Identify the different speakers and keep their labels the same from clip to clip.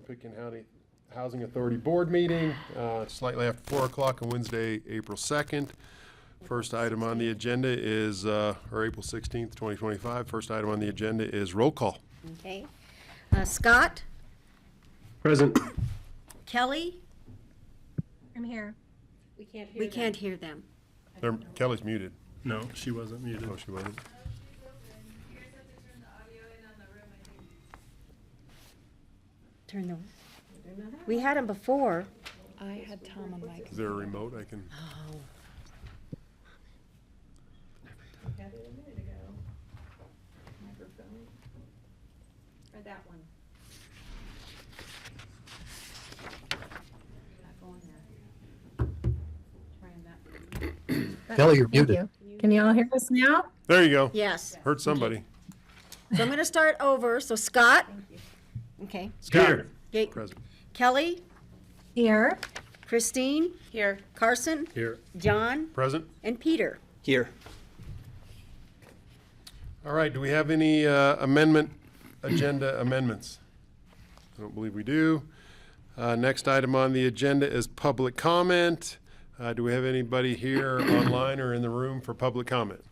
Speaker 1: Pitkin County Housing Authority Board meeting, slightly after 4 o'clock on Wednesday, April 2nd. First item on the agenda is, or April 16th, 2025. First item on the agenda is roll call.
Speaker 2: Okay. Scott?
Speaker 1: Present.
Speaker 2: Kelly?
Speaker 3: I'm here.
Speaker 2: We can't hear them.
Speaker 1: Kelly's muted.
Speaker 4: No, she wasn't muted.
Speaker 1: Oh, she wasn't.
Speaker 2: Turn the, we had them before.
Speaker 3: I had Tom on mic.
Speaker 1: Is there a remote I can?
Speaker 2: Oh.
Speaker 3: Got it a minute ago. Microphone. Or that one. Not going there. Trying that.
Speaker 5: Kelly, you're
Speaker 3: Thank
Speaker 5: muted.
Speaker 3: you. Can you all hear us now?
Speaker 1: There you go.
Speaker 2: Yes.
Speaker 1: Heard somebody.
Speaker 2: So I'm going to start over. So Scott? Okay.
Speaker 1: Here.
Speaker 2: Okay.
Speaker 1: Present.
Speaker 2: Kelly?
Speaker 3: Here.
Speaker 2: Christine?
Speaker 3: Here.
Speaker 2: Carson?
Speaker 4: Here.
Speaker 2: John?
Speaker 1: Present.
Speaker 2: And Peter?
Speaker 5: Here.
Speaker 1: All right, do we have any agenda amendments? I don't believe we do. Next item on the agenda is public comment. Do we have anybody here online or in the room for public comment?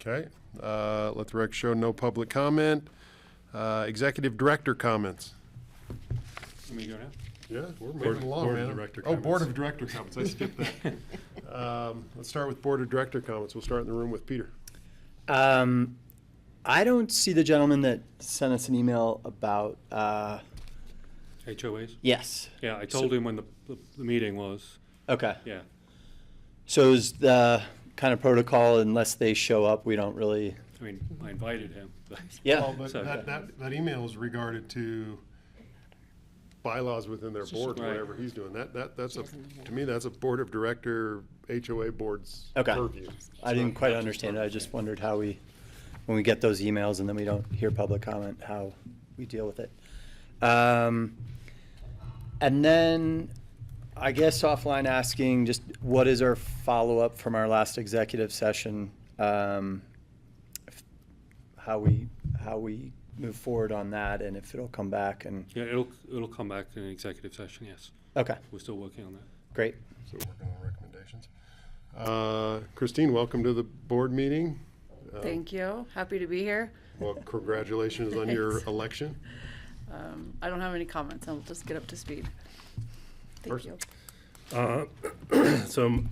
Speaker 1: Okay, let the record show no public comment. Executive director comments.
Speaker 4: Let me go now.
Speaker 1: Yeah, we're
Speaker 4: Board-
Speaker 1: moving along,
Speaker 4: Board of
Speaker 1: man.
Speaker 4: Director
Speaker 1: Oh, Board
Speaker 4: comments.
Speaker 1: of Director comments, I skipped that. Let's start with Board of Director comments. We'll start in the room with Peter.
Speaker 5: I don't see the gentleman that sent us an email about,
Speaker 4: HOAs?
Speaker 5: yes.
Speaker 4: Yeah, I told him when the meeting was,
Speaker 5: Okay.
Speaker 4: yeah.
Speaker 5: So is the kind of protocol, unless they show up, we don't really,
Speaker 4: I mean, I invited him, but
Speaker 5: yeah.
Speaker 1: Well, but
Speaker 4: So-
Speaker 1: that email is regarded to bylaws within their board,
Speaker 4: Right.
Speaker 1: whatever he's doing. That's to me, that's a Board of Director, HOA board's
Speaker 5: Okay.
Speaker 1: purview.
Speaker 5: I didn't quite understand it. I just wondered how we, when we get those emails and then we don't hear public comment, how we deal with it. And then I guess offline asking just what is our follow-up from our last executive session? How we move forward on that and if it'll come back and,
Speaker 4: yeah, it'll come back in an executive session, yes.
Speaker 5: okay,
Speaker 4: We're still working on that.
Speaker 5: great.
Speaker 1: So working on recommendations. Christine, welcome to the board meeting.
Speaker 6: Thank you. Happy to be here.
Speaker 1: Well, congratulations on your
Speaker 6: Thanks.
Speaker 1: election.
Speaker 6: I don't have any comments. I'll just get up to speed. Thank you.
Speaker 4: So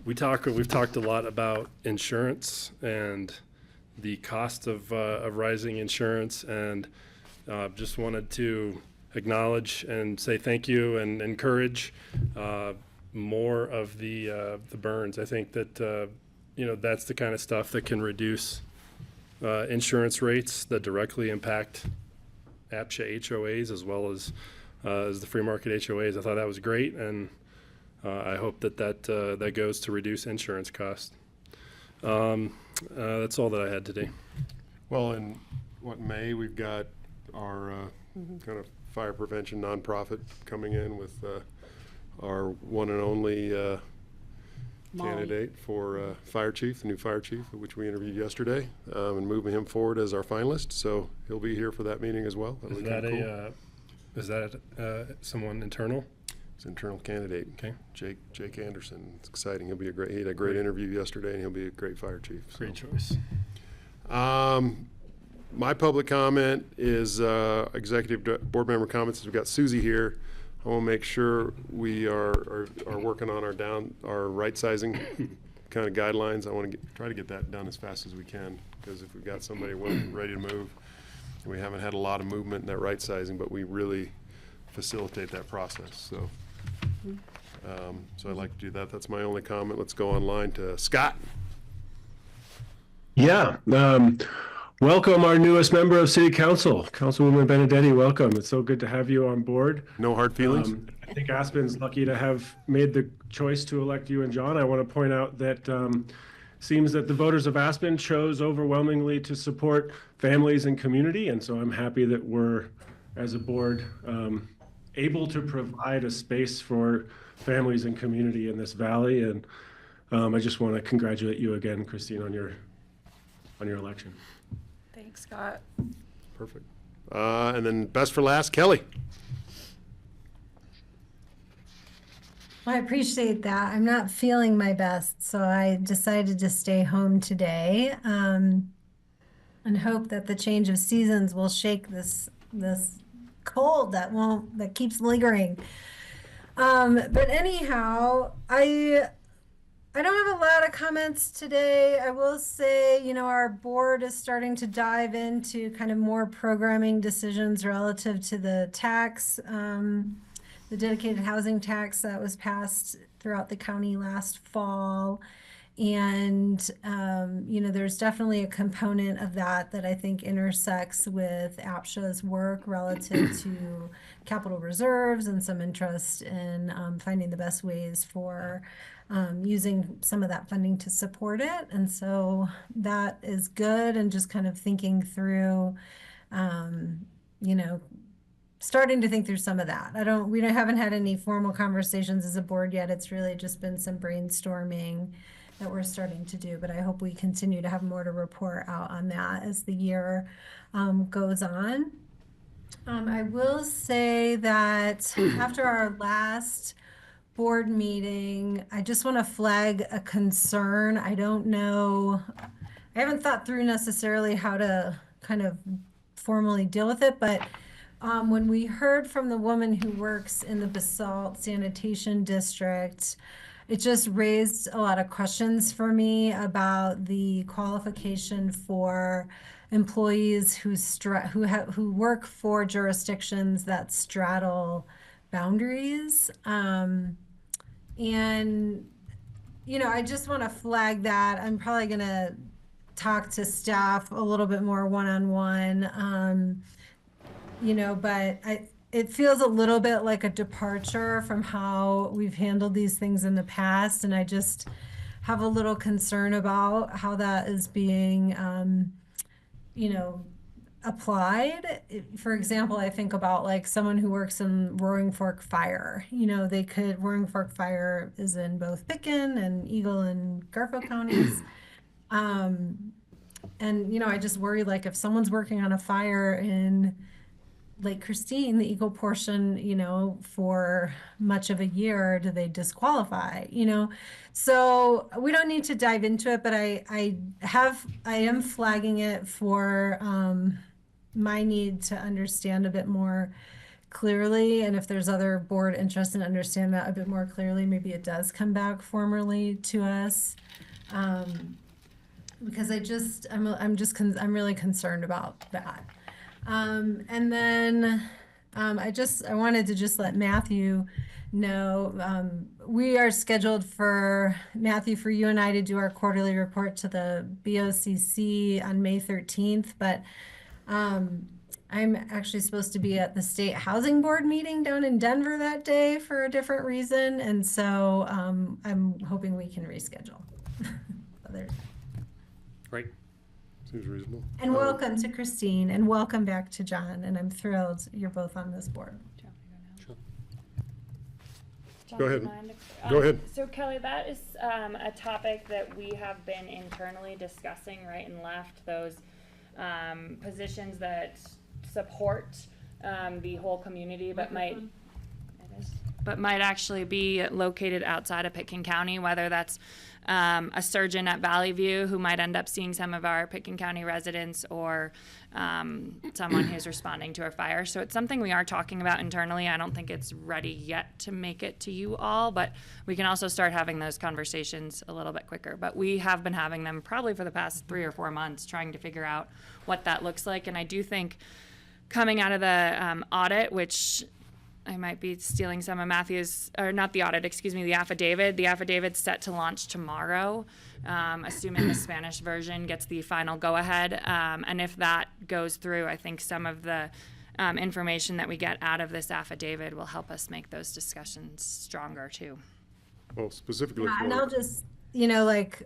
Speaker 4: we've talked a lot about insurance and the cost of rising insurance, and just wanted to acknowledge and say thank you and encourage more of the burns. I think that that's the kind of stuff that can reduce insurance rates that directly impact A.P.C.H.A HOAs as well as the free market HOAs. I thought that was great, and I hope that goes to reduce insurance costs. That's all that I had today.
Speaker 1: Well, in May, we've got our kind of fire prevention nonprofit coming in with our one and only candidate for fire chief, the new fire chief, which we interviewed yesterday, and moving him forward as our finalist. So he'll be here for that meeting as well. That'll be kinda cool.
Speaker 4: Is that someone internal?
Speaker 1: He's an internal candidate.
Speaker 4: Okay.
Speaker 1: Jake Anderson. It's exciting. He had a great interview yesterday, and he'll be a great fire chief. So.
Speaker 4: Great choice.
Speaker 1: My public comment is executive board member comments. We've got Susie here. I want to make sure we are working on our right sizing kind of guidelines. I want to try to get that done as fast as we can, because if we've got somebody ready to move, we haven't had a lot of movement in that right sizing, but we really facilitate that process. So I'd like to do that. That's my only comment. Let's go online to Scott.
Speaker 7: Yeah. Welcome our newest member of City Council, Councilwoman Benedetti. Welcome. It's so good to have you on board.
Speaker 1: No hard feelings?
Speaker 7: I think Aspen's lucky to have made the choice to elect you and John. I want to point out that seems that the voters of Aspen chose overwhelmingly to support families and community. And so I'm happy that we're, as a board, able to provide a space for families and community in this valley. And I just want to congratulate you again, Christine, on your election.
Speaker 6: Thanks, Scott.
Speaker 1: Perfect. And then best for last, Kelly.
Speaker 8: Well, I appreciate that. I'm not feeling my best, so I decided to stay home today, and hope that the change of seasons will shake this cold that keeps lingering. But anyhow, I don't have a lot of comments today. I will say, our board is starting to dive into kind of more programming decisions relative to the tax, the dedicated housing tax that was passed throughout the county last fall. And, there's definitely a component of that I think intersects with A.P.C.H.A.'s work relative to capital reserves and some interest in finding the best ways for using some of that funding to support it. And so that is good, and just kind of thinking through, starting to think through some of that. We haven't had any formal conversations as a board yet. It's really just been some brainstorming that we're starting to do, but I hope we continue to have more to report out on that as the year goes on. I will say that after our last board meeting, I just want to flag a concern. I don't know, I haven't thought through necessarily how to kind of formally deal with it, but when we heard from the woman who works in the Basalt Sanitation District, it just raised a lot of questions for me about the qualification for employees who work for jurisdictions that straddle boundaries. And, I just want to flag that. I'm probably going to talk to staff a little bit more one-on-one, but it feels a little bit like a departure from how we've handled these things in the past. And I just have a little concern about how that is being, applied. For example, I think about like someone who works in Roaring Fork Fire. Roaring Fork Fire is in both Pitkin and Eagle and Garfield counties. And, I just worry, like, if someone's working on a fire in Lake Christine, the Eagle portion, for much of a year, do they disqualify? So we don't need to dive into it, but I am flagging it for my need to understand a bit more clearly. And if there's other board interest in understanding that a bit more clearly, maybe it does come back formally to us. Because I'm really concerned about that. And then I wanted to just let Matthew know, we are scheduled for you and I to do our quarterly report to the BOCC on May 13th, but I'm actually supposed to be at the State Housing Board meeting down in Denver that day for a different reason, and so I'm hoping we can reschedule.
Speaker 1: Great. Seems reasonable.
Speaker 8: And welcome to Christine, and welcome back to John, and I'm thrilled you're both on this board.
Speaker 1: Sure.
Speaker 9: John,
Speaker 1: Go
Speaker 9: do you
Speaker 1: ahead.
Speaker 9: mind?
Speaker 1: Go ahead.
Speaker 9: So Kelly, that is a topic that we have been internally discussing, right and left, those positions that support the whole community, but might actually be located outside of Pitkin County, whether that's a surgeon at Valley View who might end up seeing some of our Pitkin County residents, or someone who's responding to a fire. So it's something we are talking about internally. I don't think it's ready yet to make it to you all, but we can also start having those conversations a little bit quicker. But we have been having them probably for the past 3 or 4 months, trying to figure out what that looks like. And I do think coming out of the audit, which I might be stealing some of Matthew's, or not the audit, excuse me, the affidavit. The affidavit's set to launch tomorrow, assuming the Spanish version gets the final go-ahead. And if that goes through, I think some of the information that we get out of this affidavit will help us make those discussions stronger too.
Speaker 1: Well, specifically
Speaker 8: Yeah,
Speaker 1: for.
Speaker 8: and I'll just,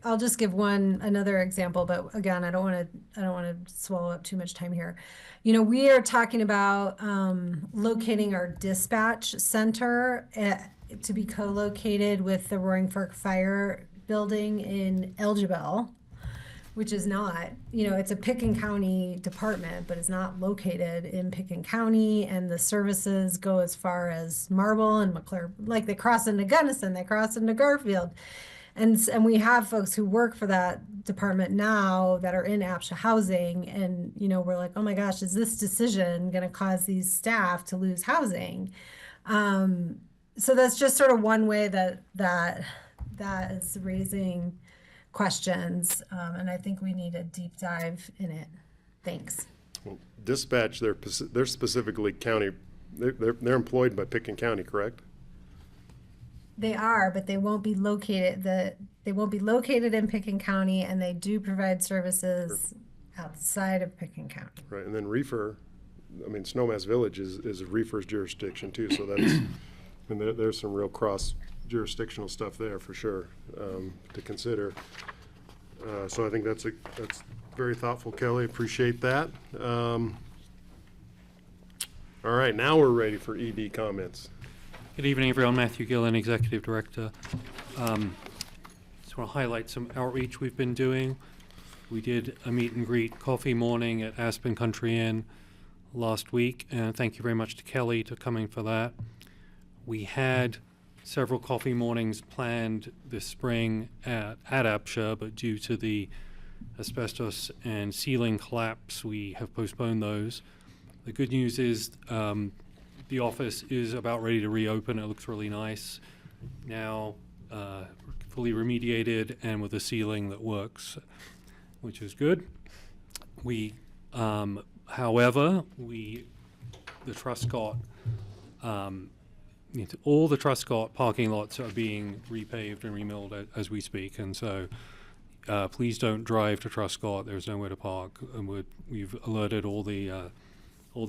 Speaker 8: I'll just give another example, but again, I don't want to swallow up too much time here. We are talking about locating our dispatch center to be co-located with the Roaring Fork Fire building in Elgibel, which is not, it's a Pitkin County department, but it's not located in Pitkin County, and the services go as far as Marble and McClure, like they cross into Gunnison, they cross into Garfield. And we have folks who work for that department now that are in A.P.C.H.A housing, and, we're like, oh my gosh, is this decision gonna cause these staff to lose housing? So that's just sort of one way that is raising questions, and I think we need a deep dive in it. Thanks.
Speaker 1: Well, dispatch, they're specifically county, they're employed by Pitkin County, correct?
Speaker 8: They are, but they won't be located, they won't be located in Pitkin County, and they do provide services outside of Pitkin County.
Speaker 1: Right, and then Reefer, Snowmass Village is a Reefer's jurisdiction too, so that's, there's some real cross jurisdictional stuff there for sure, to consider. So I think that's very thoughtful, Kelly, appreciate that. All right, now we're ready for ED comments.
Speaker 10: Good evening, everyone. Matthew Gillen, Executive Director. Just want to highlight some outreach we've been doing. We did a meet and greet coffee morning at Aspen Country Inn last week, and thank you very much to Kelly for coming for that. We had several coffee mornings planned this spring at A.P.C.H.A, but due to the asbestos and ceiling collapse, we have postponed those. The good news is the office is about ready to reopen. It looks really nice now, fully remediated and with a ceiling that works, which is good. We, however, the Truscott, all the Truscott parking lots are being repaved and remilled as we speak, and so please don't drive to Truscott. There's nowhere to park, and we've alerted all the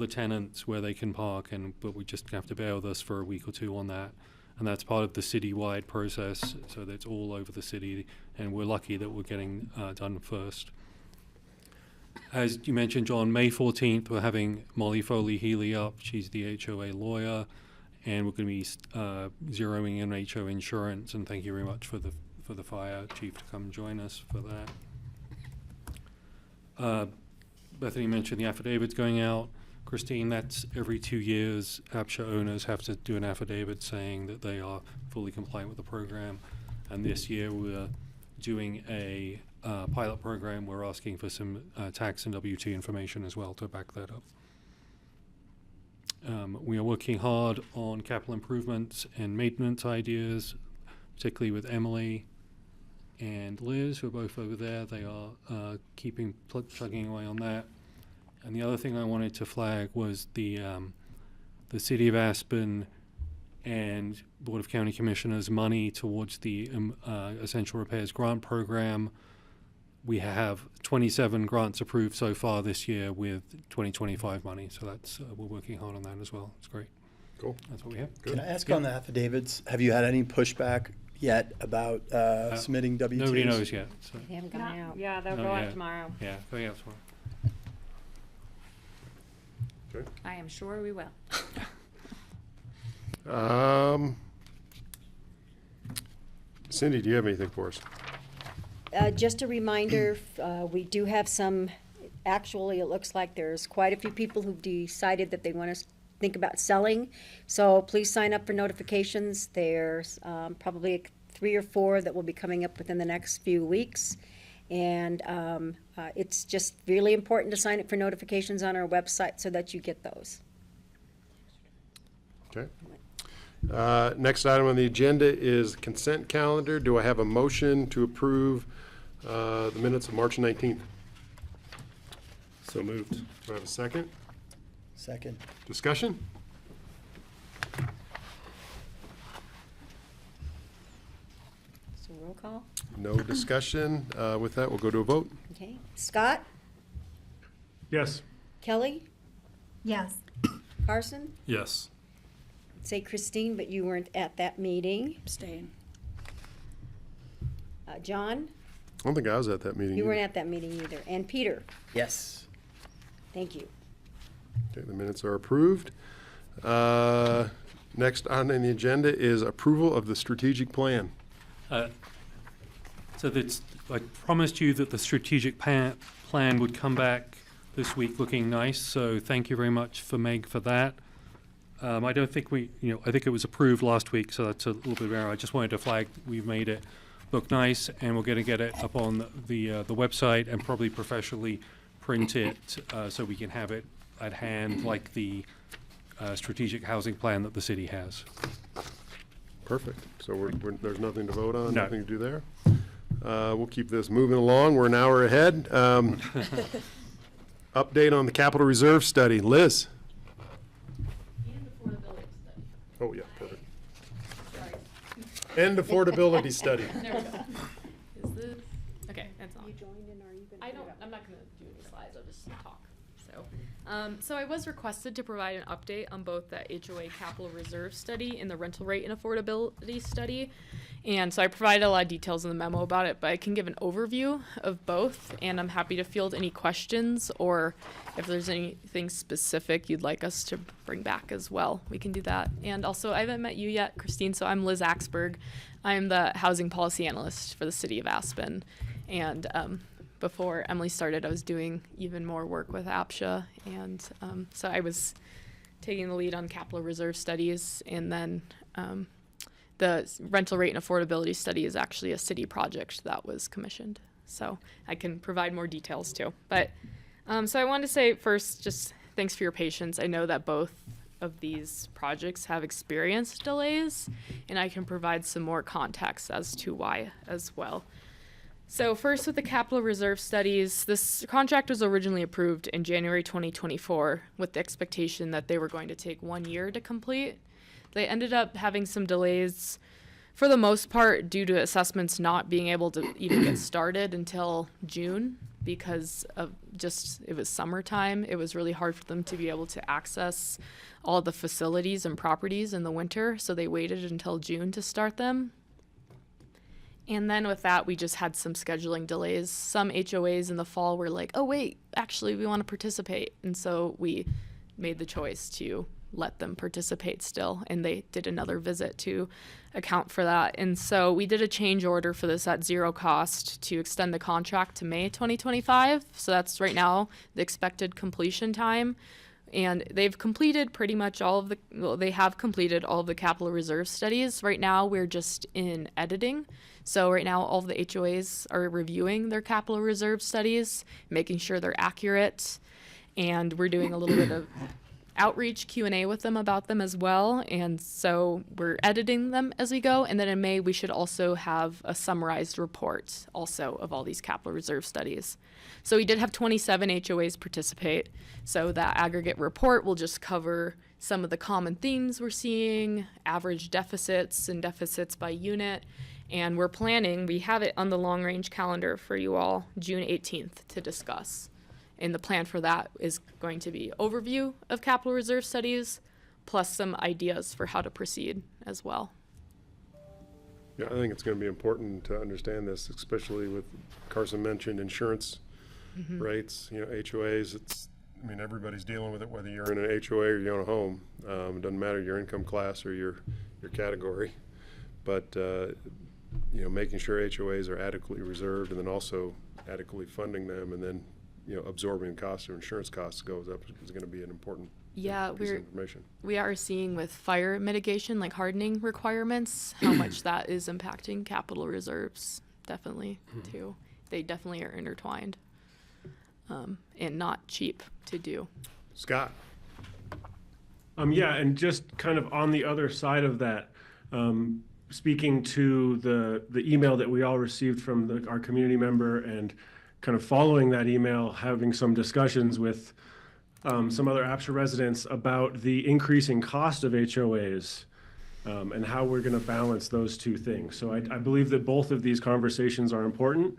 Speaker 10: tenants where they can park, but we just have to bear with us for a week or two on that. And that's part of the citywide process, so that's all over the city, and we're lucky that we're getting done first. As you mentioned, John, May 14th, we're having Molly Foley-Healy up. She's the HOA lawyer, and we're going to be zeroing in HO insurance, and thank you very much for the fire chief to come join us for that. Bethany mentioned the affidavits going out. Christine, that's every 2 years. A.P.C.H.A owners have to do an affidavit saying that they are fully compliant with the program. And this year we're doing a pilot program. We're asking for some tax and W-2 information as well to back that up. We are working hard on capital improvements and maintenance ideas, particularly with Emily and Liz, who are both over there. They are plugging away on that. And the other thing I wanted to flag was the City of Aspen and Board of County Commissioners money towards the Essential Repairs Grant Program. We have 27 grants approved so far this year with 2025 money, so that's we're working hard on that as well. It's great.
Speaker 1: Cool.
Speaker 10: That's what we have.
Speaker 5: Can I ask on the affidavits, have you had any pushback yet about submitting W-2s?
Speaker 10: Nobody knows yet. So.
Speaker 3: They haven't gone out.
Speaker 9: Yeah, they'll
Speaker 10: Not
Speaker 9: go out
Speaker 10: yet.
Speaker 9: tomorrow.
Speaker 10: Yeah, going out tomorrow.
Speaker 1: Okay.
Speaker 9: I am sure we will.
Speaker 1: Cindy, do you have anything for us?
Speaker 11: Just a reminder, we do have some, actually, it looks like there's quite a few people who've decided that they want to think about selling. So please sign up for notifications. There's probably 3 or 4 that will be coming up within the next few weeks. And it's just really important to sign up for notifications on our website so that you get those.
Speaker 1: Okay. Next item on the agenda is consent calendar. Do I have a motion to approve the minutes of March 19th?
Speaker 4: So moved.
Speaker 1: Do I have a second?
Speaker 5: Second.
Speaker 1: Discussion?
Speaker 11: So roll call.
Speaker 1: No discussion. With that, we'll go to a vote.
Speaker 11: Okay. Scott?
Speaker 7: Yes.
Speaker 11: Kelly?
Speaker 8: Yes.
Speaker 11: Carson?
Speaker 4: Yes.
Speaker 11: Say Christine, but you weren't at that meeting.
Speaker 6: Abstain.
Speaker 11: John?
Speaker 1: I don't think I was at that meeting.
Speaker 11: You weren't
Speaker 1: either.
Speaker 11: at that meeting either. And Peter?
Speaker 5: Yes.
Speaker 11: Thank you.
Speaker 1: Okay, the minutes are approved. Next on the agenda is approval of the strategic plan.
Speaker 10: So that's I promised you that the strategic plan would come back this week looking nice, so thank you very much for Meg for that. I don't think I think it was approved last week, so that's a little bit of error. I just wanted to flag we've made it look nice, and we're going to get it up on the website and probably professionally print it so we can have it at hand like the strategic housing plan that the city has.
Speaker 1: Perfect. So there's nothing to vote on,
Speaker 10: No.
Speaker 1: nothing to do there. We'll keep this moving along. We're an hour ahead. Update on the capital reserve study. Liz? Oh, yeah, perfect. And affordability study.
Speaker 12: There we go. Is this, okay, that's on.
Speaker 11: You joined and are you gonna?
Speaker 12: I'm not gonna do any slides, I'll just talk. So I was requested to provide an update on both the HOA capital reserve study and the rental rate and affordability study. And so I provided a lot of details in the memo about it, but I can give an overview of both, and I'm happy to field any questions, or if there's anything specific you'd like us to bring back as well, we can do that. And also, I haven't met you yet, Christine, so I'm Liz Axberg. I'm the housing policy analyst for the city of Aspen. And before Emily started, I was doing even more work with A.P.C.H.A, and so I was taking the lead on capital reserve studies, and then the rental rate and affordability study is actually a city project that was commissioned. So I can provide more details too. But so I wanted to say first, just thanks for your patience. I know that both of these projects have experienced delays, and I can provide some more context as to why as well. So first, with the capital reserve studies, this contract was originally approved in January 2024 with the expectation that they were going to take 1 year to complete. They ended up having some delays for the most part due to assessments not being able to even get started until June because of it was summertime. It was really hard for them to be able to access all the facilities and properties in the winter, so they waited until June to start them. And then with that, we just had some scheduling delays. Some HOAs in the fall were like, oh, wait, actually, we want to participate. And so we made the choice to let them participate still. And they did another visit to account for that. And so we did a change order for this at zero cost to extend the contract to May 2025. So that's right now the expected completion time. And they've completed pretty much they have completed all of the capital reserve studies. Right now, we're just in editing. So right now, all of the HOAs are reviewing their capital reserve studies, making sure they're accurate. And we're doing a little bit of outreach Q&A with them about them as well. And so we're editing them as we go. And then in May, we should also have a summarized report also of all these capital reserve studies. So we did have 27 HOAs participate. So that aggregate report will just cover some of the common themes we're seeing, average deficits and deficits by unit. And we have it on the long range calendar for you all, June 18th to discuss. And the plan for that is going to be overview of capital reserve studies, plus some ideas for how to proceed as well.
Speaker 1: Yeah, I think it's going to be important to understand this, especially with Carson mentioned insurance rates, HOAs. Everybody's dealing with it, whether you're in an HOA or you own a home. It doesn't matter your income class or your category. But, making sure HOAs are adequately reserved and then also adequately funding them, and then absorbing the cost of insurance costs goes up is going to be an important piece of information.
Speaker 12: We are seeing with fire mitigation, like hardening requirements, how much that is impacting capital reserves, definitely, too. They definitely are intertwined and not cheap to do.
Speaker 1: Scott?
Speaker 7: Yeah, and just kind of on the other side of that, speaking to the email that we all received from our community member, and kind of following that email, having some discussions with some other A.P.C.H.A residents about the increasing cost of HOAs and how we're going to balance those two things. So I believe that both of these conversations are important,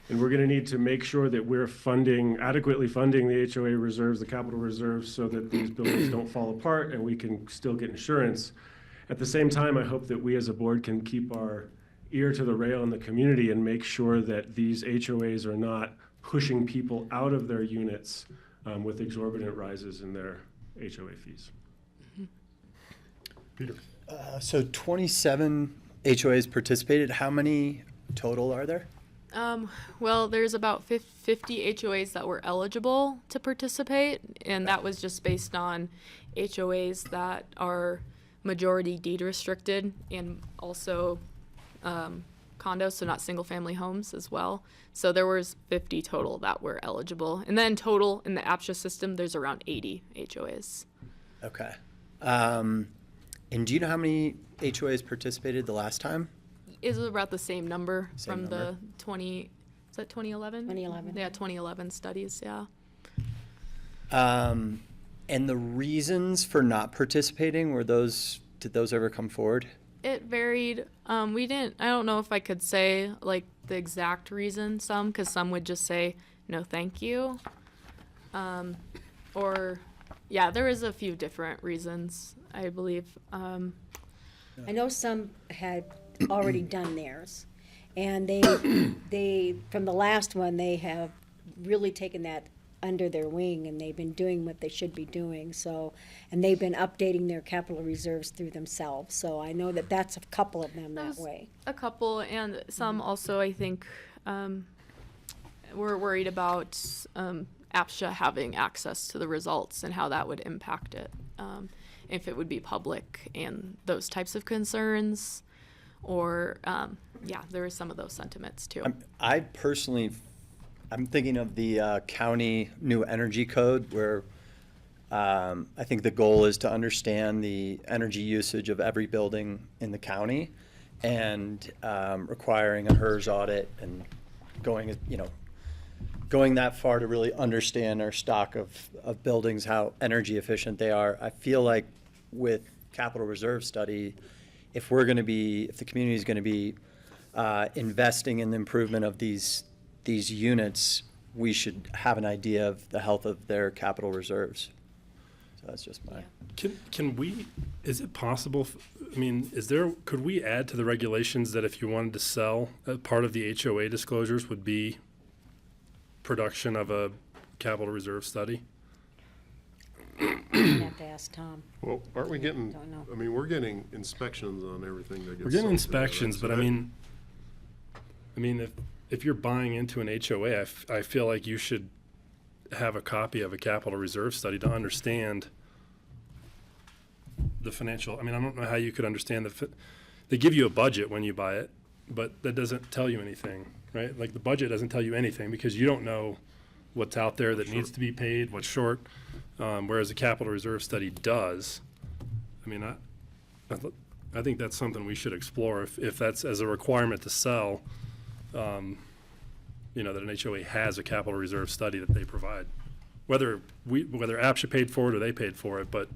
Speaker 7: and we're going to need to make sure that we're adequately funding the HOA reserves, the capital reserves, so that these buildings don't fall apart and we can still get insurance. At the same time, I hope that we as a board can keep our ear to the rail in the community and make sure that these HOAs are not pushing people out of their units with exorbitant rises in their HOA fees.
Speaker 1: Peter?
Speaker 5: So 27 HOAs participated. How many total are there?
Speaker 12: Well, there's about 50 HOAs that were eligible to participate, and that was just based on HOAs that are majority deed restricted and also condos, so not single-family homes as well. So there was 50 total that were eligible. And then total in the A.P.C.H.A system, there's around 80 HOAs.
Speaker 5: Okay. And do you know how many HOAs participated the last time?
Speaker 12: Is about the same number
Speaker 5: Same
Speaker 12: from
Speaker 5: number?
Speaker 12: the 20, is that 2011?
Speaker 11: 2011.
Speaker 12: Yeah, 2011 studies, yeah.
Speaker 5: And the reasons for not participating, did those ever come forward?
Speaker 12: It varied. I don't know if I could say like the exact reason, because some would just say, no, thank you. Or, yeah, there was a few different reasons, I believe.
Speaker 11: I know some had already done theirs, and they from the last one, they have really taken that under their wing, and they've been doing what they should be doing. So, and they've been updating their capital reserves through themselves. So I know that that's a couple of them that
Speaker 12: There's
Speaker 11: way.
Speaker 12: A couple, and some also, I think, were worried about A.P.C.H.A having access to the results and how that would impact it, if it would be public and those types of concerns. Or, yeah, there were some of those sentiments too.
Speaker 5: I'm thinking of the county new energy code where I think the goal is to understand the energy usage of every building in the county and requiring a HERS audit and going that far to really understand our stock of buildings, how energy efficient they are. I feel like with capital reserve study, if the community is going to be investing in the improvement of these units, we should have an idea of the health of their capital reserves. So that's just my.
Speaker 4: Can we, is it possible, could we add to the regulations that if you wanted to sell, part of the HOA disclosures would be production of a capital reserve study?
Speaker 11: You have to ask Tom.
Speaker 1: Well, aren't we getting,
Speaker 11: Don't know.
Speaker 1: we're getting inspections on everything that gets
Speaker 4: We're getting
Speaker 1: sold today, right?
Speaker 4: inspections,
Speaker 1: So
Speaker 4: but
Speaker 1: that-
Speaker 4: if you're buying into an HOA, I feel like you should have a copy of a capital reserve study to understand the financial, I don't know how you could understand they give you a budget when you buy it, but that doesn't tell you anything, right? Like the budget doesn't tell you anything because you don't know what's out there that needs to be paid, what's short, whereas a capital reserve study does. I think that's something we should explore if that's as a requirement to sell, that an HOA has a capital reserve study that they provide. Whether A.P.C.H.A paid for it or they paid for it, but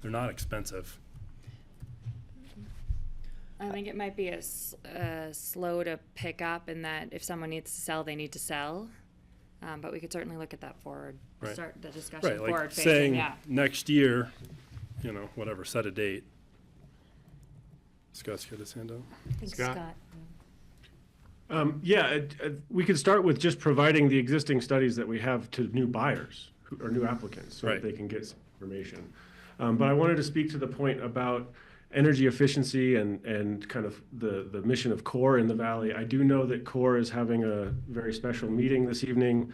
Speaker 4: they're not expensive.
Speaker 9: I think it might be slow to pick up in that if someone needs to sell, they need to sell. But we could certainly look at that forward,
Speaker 4: Right.
Speaker 9: start the discussion
Speaker 4: Right, like
Speaker 9: forward facing,
Speaker 4: saying
Speaker 9: yeah.
Speaker 4: next year, whatever, set a date. Scott's got his hand up.
Speaker 11: I think
Speaker 1: Scott?
Speaker 7: We could start with just providing the existing studies that we have to new buyers or new applicants so
Speaker 4: Right.
Speaker 7: that they can get some information. But I wanted to speak to the point about energy efficiency and kind of the mission of CORE in the Valley. I do know that CORE is having a very special meeting this evening,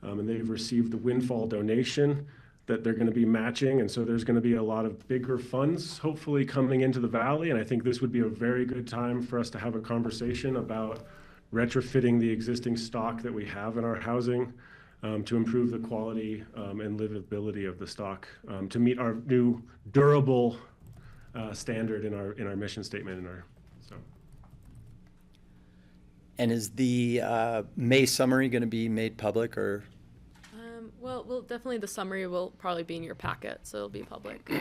Speaker 7: and they've received the windfall donation that they're going to be matching. And so there's going to be a lot of bigger funds hopefully coming into the Valley. And I think this would be a very good time for us to have a conversation about retrofitting the existing stock that we have in our housing to improve the quality and livability of the stock to meet our new durable standard in our mission statement.
Speaker 5: And is the May summary going to be made public or?
Speaker 12: Well, definitely the summary will probably be in your packet, so it'll be public.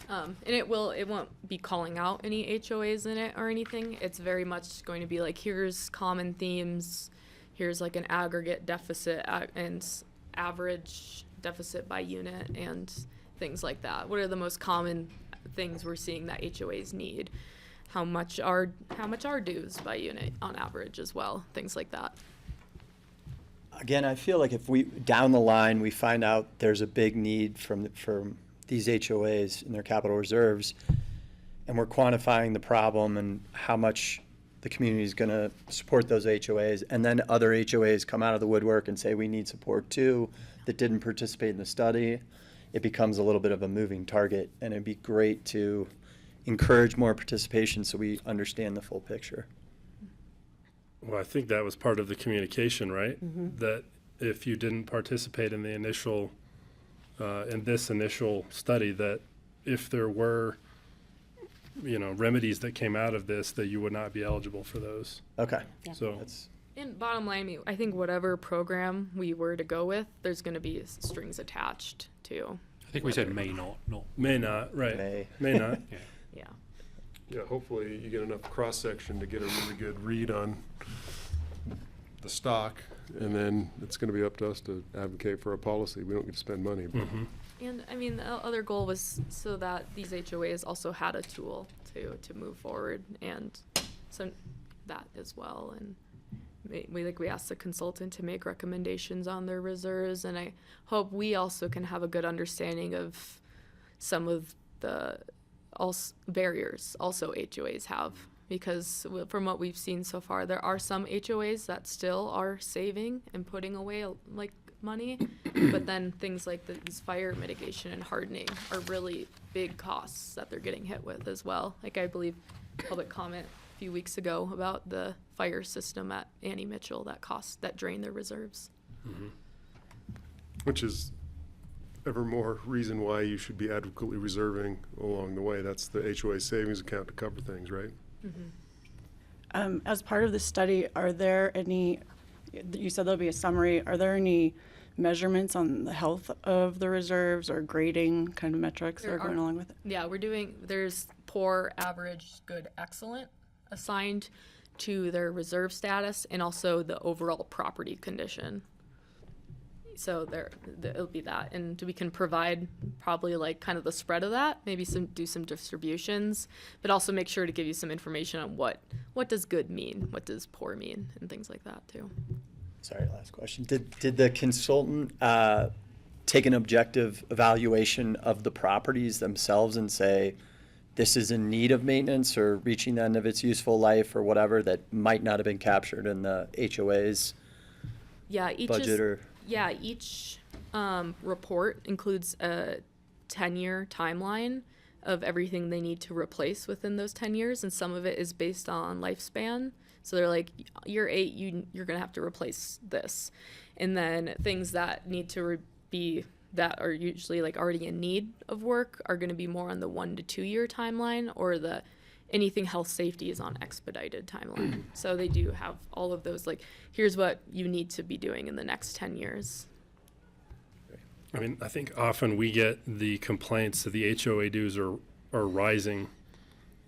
Speaker 12: And it won't be calling out any HOAs in it or anything. It's very much going to be like, here's common themes, here's like an aggregate deficit and average deficit by unit and things like that. What are the most common things we're seeing that HOAs need? How much are dues by unit on average as well? Things like that.
Speaker 5: Again, I feel like if we, down the line, we find out there's a big need from these HOAs in their capital reserves, and we're quantifying the problem and how much the community is going to support those HOAs, and then other HOAs come out of the woodwork and say, we need support too, that didn't participate in the study, it becomes a little bit of a moving target, and it'd be great to encourage more participation so we understand the full picture.
Speaker 4: Well, I think that was part of the communication, right? That if you didn't participate in the initial, in this initial study, that if there were, remedies that came out of this, that you would not be eligible for those.
Speaker 5: Okay.
Speaker 4: So
Speaker 5: That's,
Speaker 12: And bottom line, I think whatever program we were to go with, there's going to be strings attached to.
Speaker 10: I think we said may not.
Speaker 4: may not, right?
Speaker 5: May.
Speaker 4: not.
Speaker 12: Yeah.
Speaker 1: Yeah, hopefully you get enough cross-section to get a really good read on the stock, and then it's gonna be up to us to advocate for a policy. We don't get to spend money, but
Speaker 12: And I mean, the other goal was so that these HOAs also had a tool to move forward, and so that as well. And we asked the consultant to make recommendations on their reserves, and I hope we also can have a good understanding of some of the barriers also HOAs have, because from what we've seen so far, there are some HOAs that still are saving and putting away like money, but then things like these fire mitigation and hardening are really big costs that they're getting hit with as well. Like I believe public comment a few weeks ago about the fire system at Annie Mitchell that drained their reserves.
Speaker 1: which is ever more reason why you should be adequately reserving along the way. That's the HOA savings account to cover things, right?
Speaker 13: As part of the study, are there any, you said there'll be a summary, are there any measurements on the health of the reserves or grading kind of metrics that are going along with it?
Speaker 12: Yeah, there's poor, average, good, excellent assigned to their reserve status and also the overall property condition. So it'll be that, and we can provide probably like kind of the spread of that, maybe do some distributions, but also make sure to give you some information on what does good mean, what does poor mean, and things like that too.
Speaker 5: sorry, last question. Did the consultant take an objective evaluation of the properties themselves and say, this is in need of maintenance or reaching the end of its useful life or whatever that might not have been captured in the HOA's budget?
Speaker 12: Each report includes a 10-year timeline of everything they need to replace within those 10 years, and some of it is based on lifespan. So they're like, year 8, you're going to have to replace this. And then things that need to that are usually like already in need of work are going to be more on the 1 to 2 year timeline, or anything health safety is on expedited timeline. So they do have all of those, like, here's what you need to be doing in the next 10 years.
Speaker 4: I mean, I think often we get the complaints that the HOA dues are rising.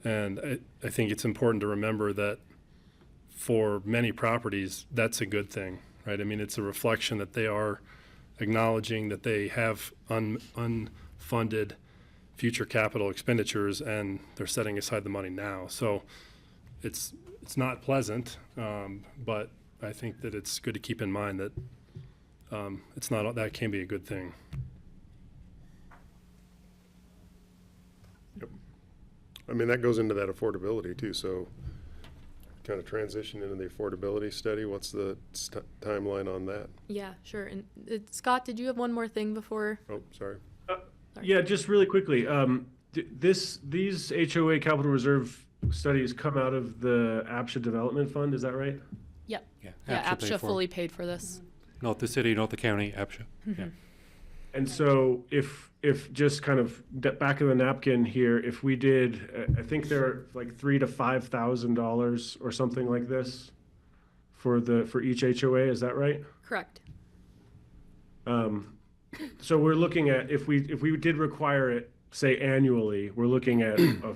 Speaker 4: And I think it's important to remember that for many properties, that's a good thing, right? I mean, it's a reflection that they are acknowledging that they have unfunded future capital expenditures, and they're setting aside the money now. So it's not pleasant, but I think that it's good to keep in mind that that can be a good thing.
Speaker 1: Yep. I mean, that goes into that affordability too, so kind of transition into the affordability study. What's the timeline on that?
Speaker 12: Yeah, sure. And Scott, did you have one more thing before?
Speaker 1: Oh, sorry.
Speaker 7: Yeah, just really quickly, these HOA capital reserve studies come out of the A.P.C.H.A Development Fund, is that right?
Speaker 12: Yep.
Speaker 10: Yeah,
Speaker 12: Yeah,
Speaker 10: A.P.C.H.A
Speaker 12: A.P.C.H.A fully paid for this.
Speaker 10: Not the city, not the county, A.P.C.H.A. Yeah.
Speaker 7: And so if just kind of back of the napkin here, if we did, I think there are like $3,000 to $5,000 or something like this for each HOA, is that right?
Speaker 12: Correct.
Speaker 7: So we're looking at, if we did require it, say annually, we're looking at a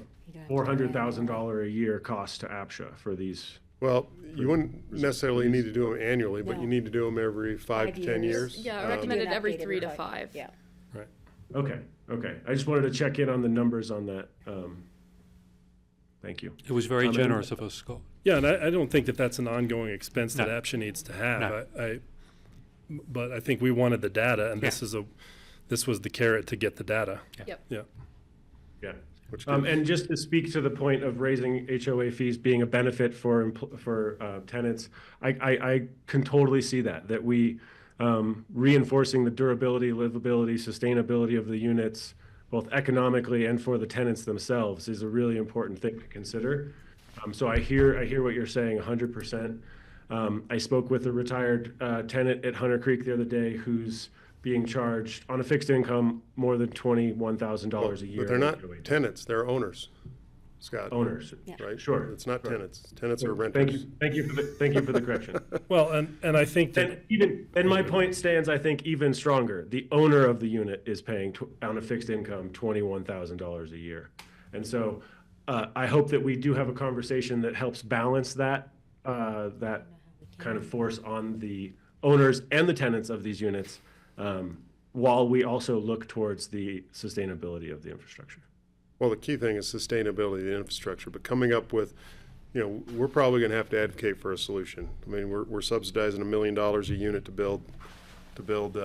Speaker 7: $400,000 a year cost to A.P.C.H.A for these.
Speaker 1: Well, you wouldn't necessarily need to do them annually, but you need to do them every 5 to 10 years.
Speaker 12: Yeah, I recommended every 3 to 5.
Speaker 11: Yeah.
Speaker 1: Right.
Speaker 7: Okay. I just wanted to check in on the numbers on that. Thank you.
Speaker 10: It was very generous of us, Scott.
Speaker 4: Yeah, and I don't think that that's an ongoing expense that
Speaker 10: No.
Speaker 4: A.P.C.H.A needs to have.
Speaker 10: No.
Speaker 4: But I think we wanted the data, and this was the carrot to get the data.
Speaker 12: Yep.
Speaker 4: Yeah.
Speaker 7: Yeah.
Speaker 1: which
Speaker 7: And just to speak to the point of raising HOA fees being a benefit for tenants, I can totally see that we reinforcing the durability, livability, sustainability of the units, both economically and for the tenants themselves, is a really important thing to consider. So I hear what you're saying 100%. I spoke with a retired tenant at Hunter Creek the other day who's being charged on a fixed income more than $21,000 a year.
Speaker 1: But they're not tenants, they're owners, Scott.
Speaker 7: Owners,
Speaker 1: Right?
Speaker 7: Sure.
Speaker 1: It's not tenants. Tenants are
Speaker 7: Thank
Speaker 1: renters.
Speaker 7: you, thank you for the correction.
Speaker 4: Well, and I think that,
Speaker 7: And my point stands, I think, even stronger. The owner of the unit is paying on a fixed income $21,000 a year. And so I hope that we do have a conversation that helps balance that kind of force on the owners and the tenants of these units, while we also look towards the sustainability of the infrastructure.
Speaker 1: Well, the key thing is sustainability of the infrastructure, but coming up with, we're probably gonna have to advocate for a solution. I mean, we're subsidizing $1 million a unit to build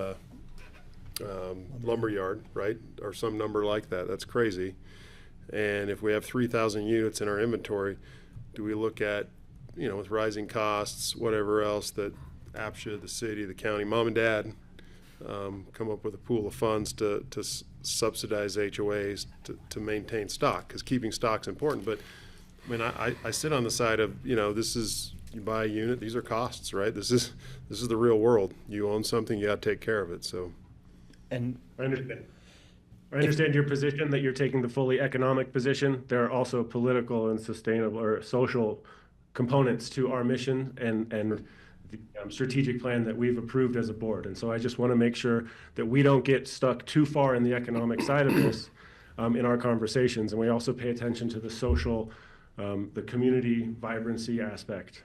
Speaker 1: lumberyard, right? Or some number like that. That's crazy. And if we have 3,000 units in our inventory, do we look at, with rising costs, whatever else, that A.P.C.H.A, the city, the county, mom and dad, come up with a pool of funds to subsidize HOAs to maintain stock, because keeping stock's important. But I mean, I sit on the side of, this is, you buy a unit, these are costs, right? This is the real world. You own something, you gotta take care of it, so.
Speaker 5: And
Speaker 7: I understand your position, that you're taking the fully economic position. There are also political and sustainable or social components to our mission and the strategic plan that we've approved as a board. And so I just want to make sure that we don't get stuck too far in the economic side of this in our conversations. And we also pay attention to the social, the community vibrancy aspect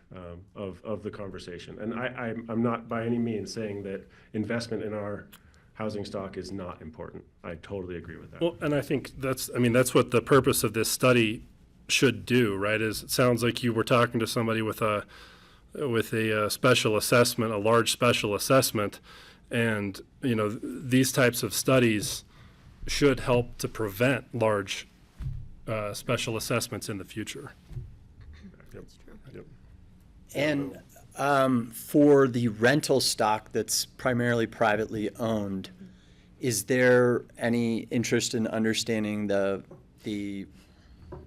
Speaker 7: of the conversation. And I'm not by any means saying that investment in our housing stock is not important. I totally agree with that.
Speaker 4: well, and I think that's what the purpose of this study should do, right? Is it sounds like you were talking to somebody with a special assessment, a large special assessment, and these types of studies should help to prevent large special assessments in the future.
Speaker 1: Yep.
Speaker 5: And for the rental stock that's primarily privately owned, is there any interest in understanding the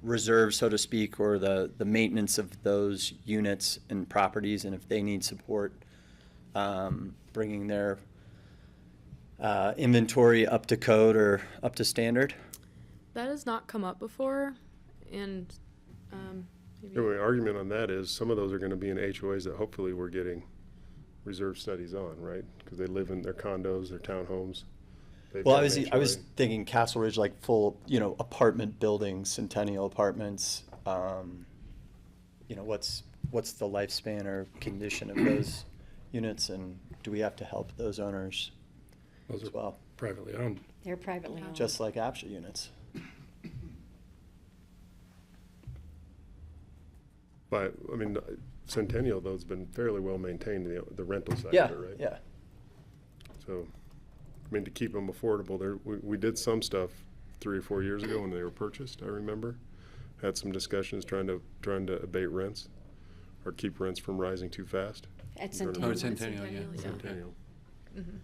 Speaker 5: reserve, so to speak, or the maintenance of those units and properties, and if they need support bringing their inventory up to code or up to standard?
Speaker 12: That has not come up before, and maybe.
Speaker 1: The argument on that is some of those are gonna be in HOAs that hopefully we're getting reserve studies on, right? Because they live in their condos, their townhomes. They've
Speaker 5: Well,
Speaker 1: got
Speaker 5: I
Speaker 1: an
Speaker 5: was
Speaker 1: HOA.
Speaker 5: thinking Castle Ridge, like full, apartment buildings, Centennial Apartments. What's the lifespan or condition of those units, and do we have to help those owners
Speaker 4: Those
Speaker 5: as
Speaker 4: are
Speaker 5: well,
Speaker 4: privately owned.
Speaker 11: They're privately owned.
Speaker 5: just like A.P.C.H.A units?
Speaker 1: But, I mean, Centennial, though, has been fairly well maintained, the rental sector,
Speaker 5: Yeah,
Speaker 1: right?
Speaker 5: yeah.
Speaker 1: So, I mean, to keep them affordable, we did some stuff 3 or 4 years ago when they were purchased, I remember. Had some discussions trying to abate rents or keep rents from rising too fast.
Speaker 11: At
Speaker 1: You heard of
Speaker 11: Centennial.
Speaker 1: that?
Speaker 10: Centennial, yeah.
Speaker 1: Centennial.
Speaker 12: Mhm.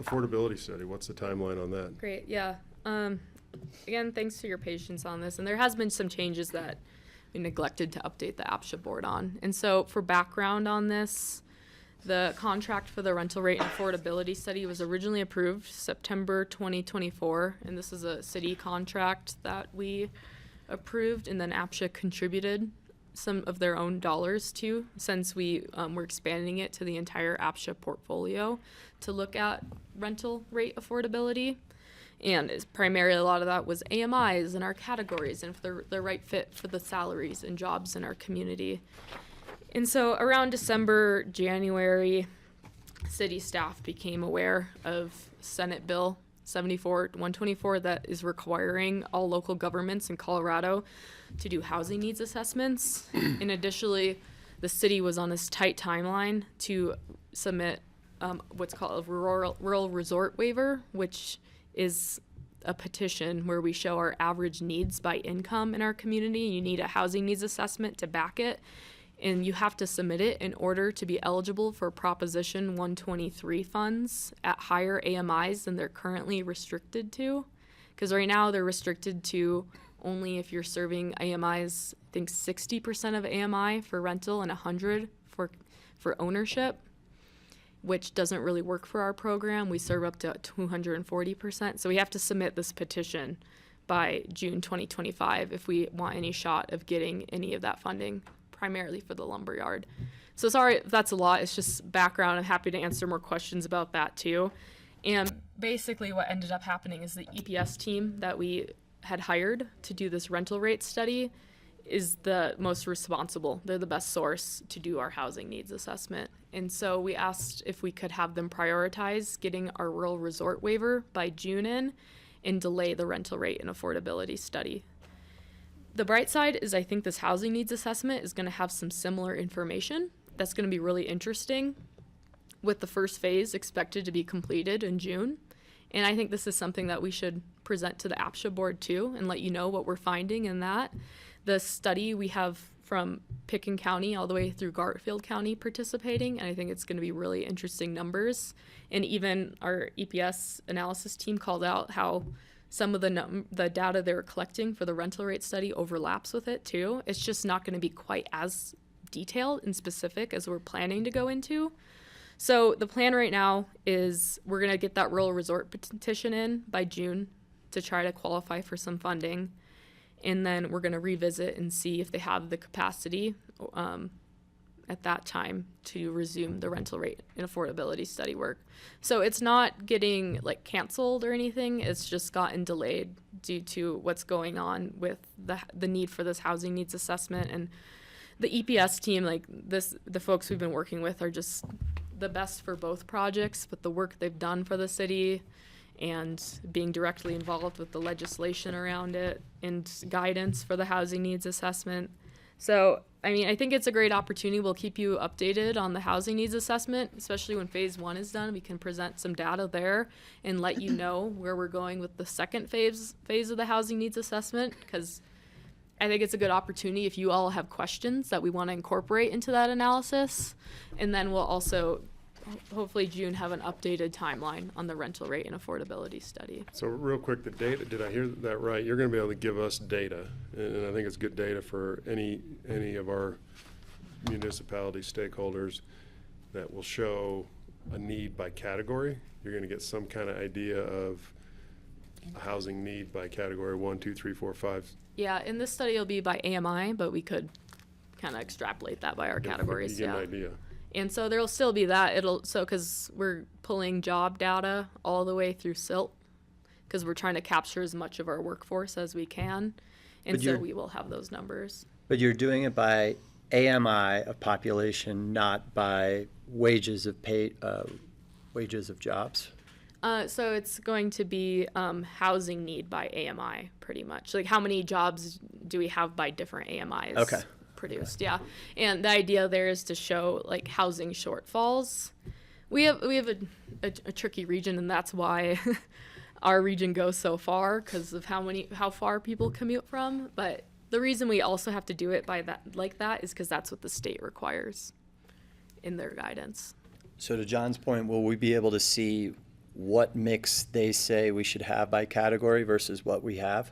Speaker 1: Affordability study, what's the timeline on that?
Speaker 12: Great, yeah. Again, thanks for your patience on this. And there has been some changes that we neglected to update the A.P.C.H.A board on. And so for background on this, the contract for the rental rate and affordability study was originally approved September 2024. And this is a city contract that we approved, and then A.P.C.H.A contributed some of their own dollars to, since we were expanding it to the entire A.P.C.H.A portfolio to look at rental rate affordability. And it's primarily a lot of that was AMIs and our categories and if they're the right fit for the salaries and jobs in our community. And so around December, January, city staff became aware of Senate Bill 124 that is requiring all local governments in Colorado to do housing needs assessments. And additionally, the city was on this tight timeline to submit what's called a rural resort waiver, which is a petition where we show our average needs by income in our community. You need a housing needs assessment to back it, and you have to submit it in order to be eligible for Proposition 123 funds at higher AMIs than they're currently restricted to. Because right now they're restricted to only if you're serving AMIs, I think 60% of AMI for rental and 100 for ownership, which doesn't really work for our program. We serve up to 240%. So we have to submit this petition by June 2025 if we want any shot of getting any of that funding, primarily for the lumberyard. So sorry if that's a lot. It's just background. I'm happy to answer more questions about that too. And basically what ended up happening is the EPS team that we had hired to do this rental rate study is the most responsible. They're the best source to do our housing needs assessment. And so we asked if we could have them prioritize getting our rural resort waiver by June in and delay the rental rate and affordability study. The bright side is I think this housing needs assessment is going to have some similar information. That's going to be really interesting, with the first phase expected to be completed in June. And I think this is something that we should present to the A.P.C.H.A board too and let you know what we're finding in that. The study we have from Pitkin County all the way through Garfield County participating, and I think it's going to be really interesting numbers. And even our EPS analysis team called out how some of the data they were collecting for the rental rate study overlaps with it too. It's just not going to be quite as detailed and specific as we're planning to go into. So the plan right now is we're going to get that rural resort petition in by June to try to qualify for some funding. And then we're going to revisit and see if they have the capacity at that time to resume the rental rate and affordability study work. So it's not getting like canceled or anything. It's just gotten delayed due to what's going on with the need for this housing needs assessment. And the EPS team, the folks we've been working with are just the best for both projects, with the work they've done for the city and being directly involved with the legislation around it and guidance for the housing needs assessment. So, I mean, I think it's a great opportunity. We'll keep you updated on the housing needs assessment, especially when phase 1 is done. We can present some data there and let you know where we're going with the second phase of the housing needs assessment, because I think it's a good opportunity if you all have questions that we want to incorporate into that analysis. And then we'll also, hopefully June, have an updated timeline on the rental rate and affordability study.
Speaker 1: So real quick, the data, did I hear that right? You're going to be able to give us data, and I think it's good data for any of our municipality stakeholders that will show a need by category. You're going to get some kind of idea of a housing need by category 1, 2, 3, 4, 5.
Speaker 12: Yeah, in this study it'll be by AMI, but we could kind of extrapolate that by our categories.
Speaker 1: You get an idea.
Speaker 12: And so there'll still be that. Because we're pulling job data all the way through SILT, because we're trying to capture as much of our workforce as we can. And so we will have those numbers.
Speaker 5: But you're doing it by AMI of population, not by wages of jobs.
Speaker 12: So it's going to be housing need by AMI, pretty much. Like how many jobs do we have by different AMIs produced? Yeah, and the idea there is to show like housing shortfalls. We have a tricky region, and that's why our region goes so far, because of how far people commute from. But the reason we also have to do it by that is because that's what the state requires in their guidance.
Speaker 5: So to John's point, will we be able to see what mix they say we should have by category versus what we have?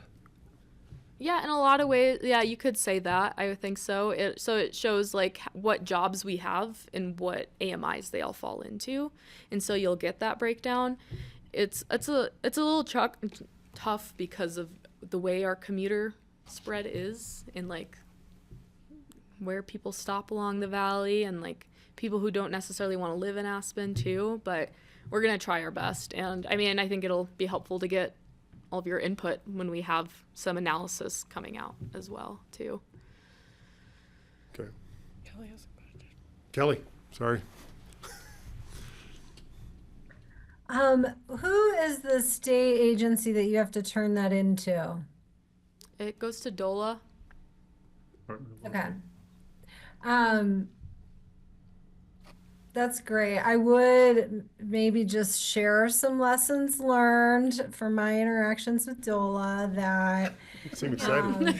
Speaker 12: Yeah, in a lot of ways, yeah, you could say that. I would think so. It shows like what jobs we have and what AMIs they all fall into, and so you'll get that breakdown. It's a little tough because of the way our commuter spread is, and like where people stop along the valley, and like people who don't necessarily want to live in Aspen too, but we're going to try our best. And I mean, I think it'll be helpful to get all of your input when we have some analysis coming out as well too.
Speaker 1: Okay.
Speaker 13: Kelly has a question.
Speaker 1: Kelly, sorry.
Speaker 8: Who is the state agency that you have to turn that into?
Speaker 12: It goes to DOLA.
Speaker 8: That's great. I would maybe just share some lessons learned from my interactions with DOLA that
Speaker 1: Seem excited.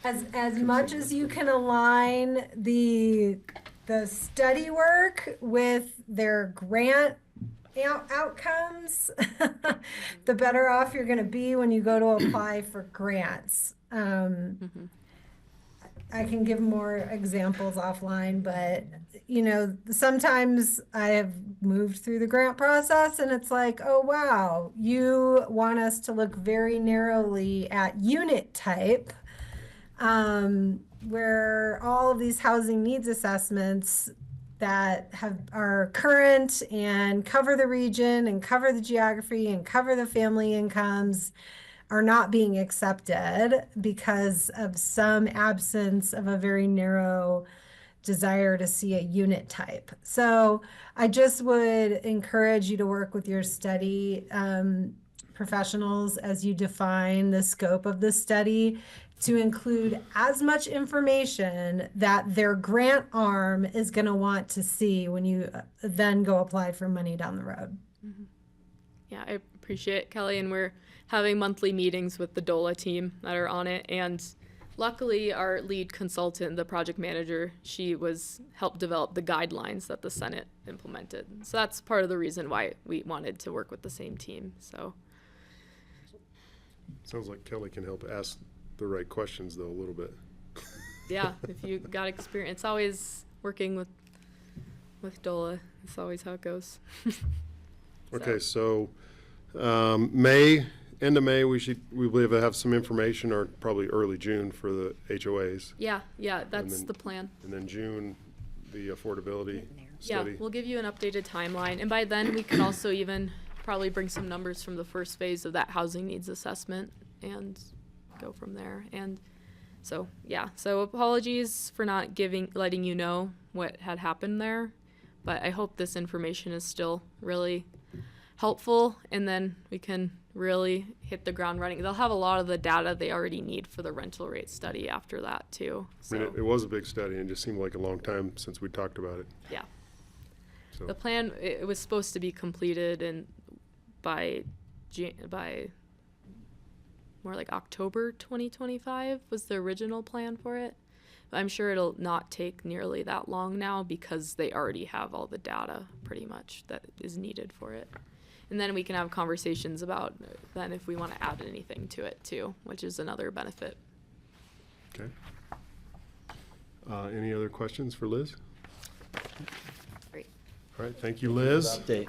Speaker 8: as much as you can align the study work with their grant outcomes, the better off you're going to be when you go to apply for grants. I can give more examples offline, but sometimes I have moved through the grant process and it's like, oh wow, you want us to look very narrowly at unit type, where all of these housing needs assessments that are current and cover the region and cover the geography and cover the family incomes are not being accepted because of some absence of a very narrow desire to see a unit type. So I just would encourage you to work with your study professionals as you define the scope of the study to include as much information that their grant arm is going to want to see when you then go apply for money down the road.
Speaker 12: Yeah, I appreciate it, Kelly, and we're having monthly meetings with the DOLA team that are on it, and luckily our lead consultant, the project manager, she helped develop the guidelines that the Senate implemented. So that's part of the reason why we wanted to work with the same team. So
Speaker 1: Sounds like Kelly can help ask the right questions though a little bit.
Speaker 12: yeah, if you got experience, it's always working with DOLA. It's always how it goes.
Speaker 1: Okay, so end of May, we believe to have some information, or probably early June for the HOAs.
Speaker 12: Yeah, that's the plan.
Speaker 1: And then June, the affordability
Speaker 12: Yeah,
Speaker 1: study.
Speaker 12: we'll give you an updated timeline, and by then we can also even probably bring some numbers from the first phase of that housing needs assessment and go from there. And so apologies for not letting you know what had happened there, but I hope this information is still really helpful, and then we can really hit the ground running. They'll have a lot of the data they already need for the rental rate study after that too. So
Speaker 1: I mean, it was a big study and just seemed like a long time since we talked about it.
Speaker 12: yeah,
Speaker 1: So
Speaker 12: the plan, it was supposed to be completed by more like October 2025 was the original plan for it. But I'm sure it'll not take nearly that long now because they already have all the data pretty much that is needed for it. And then we can have conversations about then if we want to add anything to it too, which is another benefit.
Speaker 1: Okay. Any other questions for Liz?
Speaker 12: Great.
Speaker 1: All right, thank you, Liz.
Speaker 5: Update.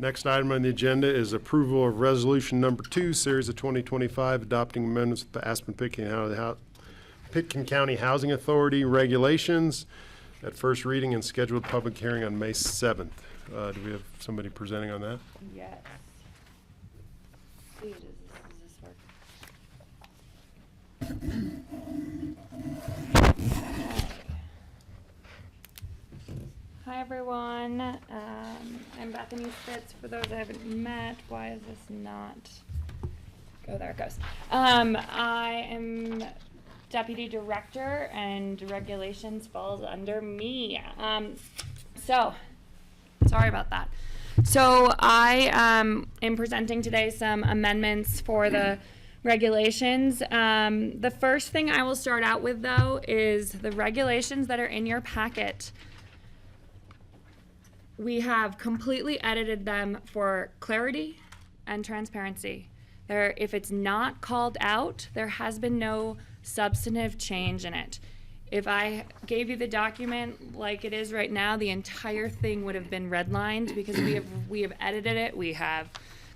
Speaker 1: Next item on the agenda is approval of resolution number 2, series of 2025, adopting amendments to the Aspen Pitkin County Housing Authority regulations at first reading and scheduled public hearing on May 7th. Do we have somebody presenting on that?
Speaker 9: Yes. Does this work? Hi everyone, I'm Bethany Spitz. For those I haven't met, why is this not? Oh, there it goes. I am Deputy Director and regulations falls under me. Sorry about that. So I am presenting today some amendments for the regulations. The first thing I will start out with though is the regulations that are in your packet. We have completely edited them for clarity and transparency. If it's not called out, there has been no substantive change in it. If I gave you the document like it is right now, the entire thing would have been redlined because we have edited it, we have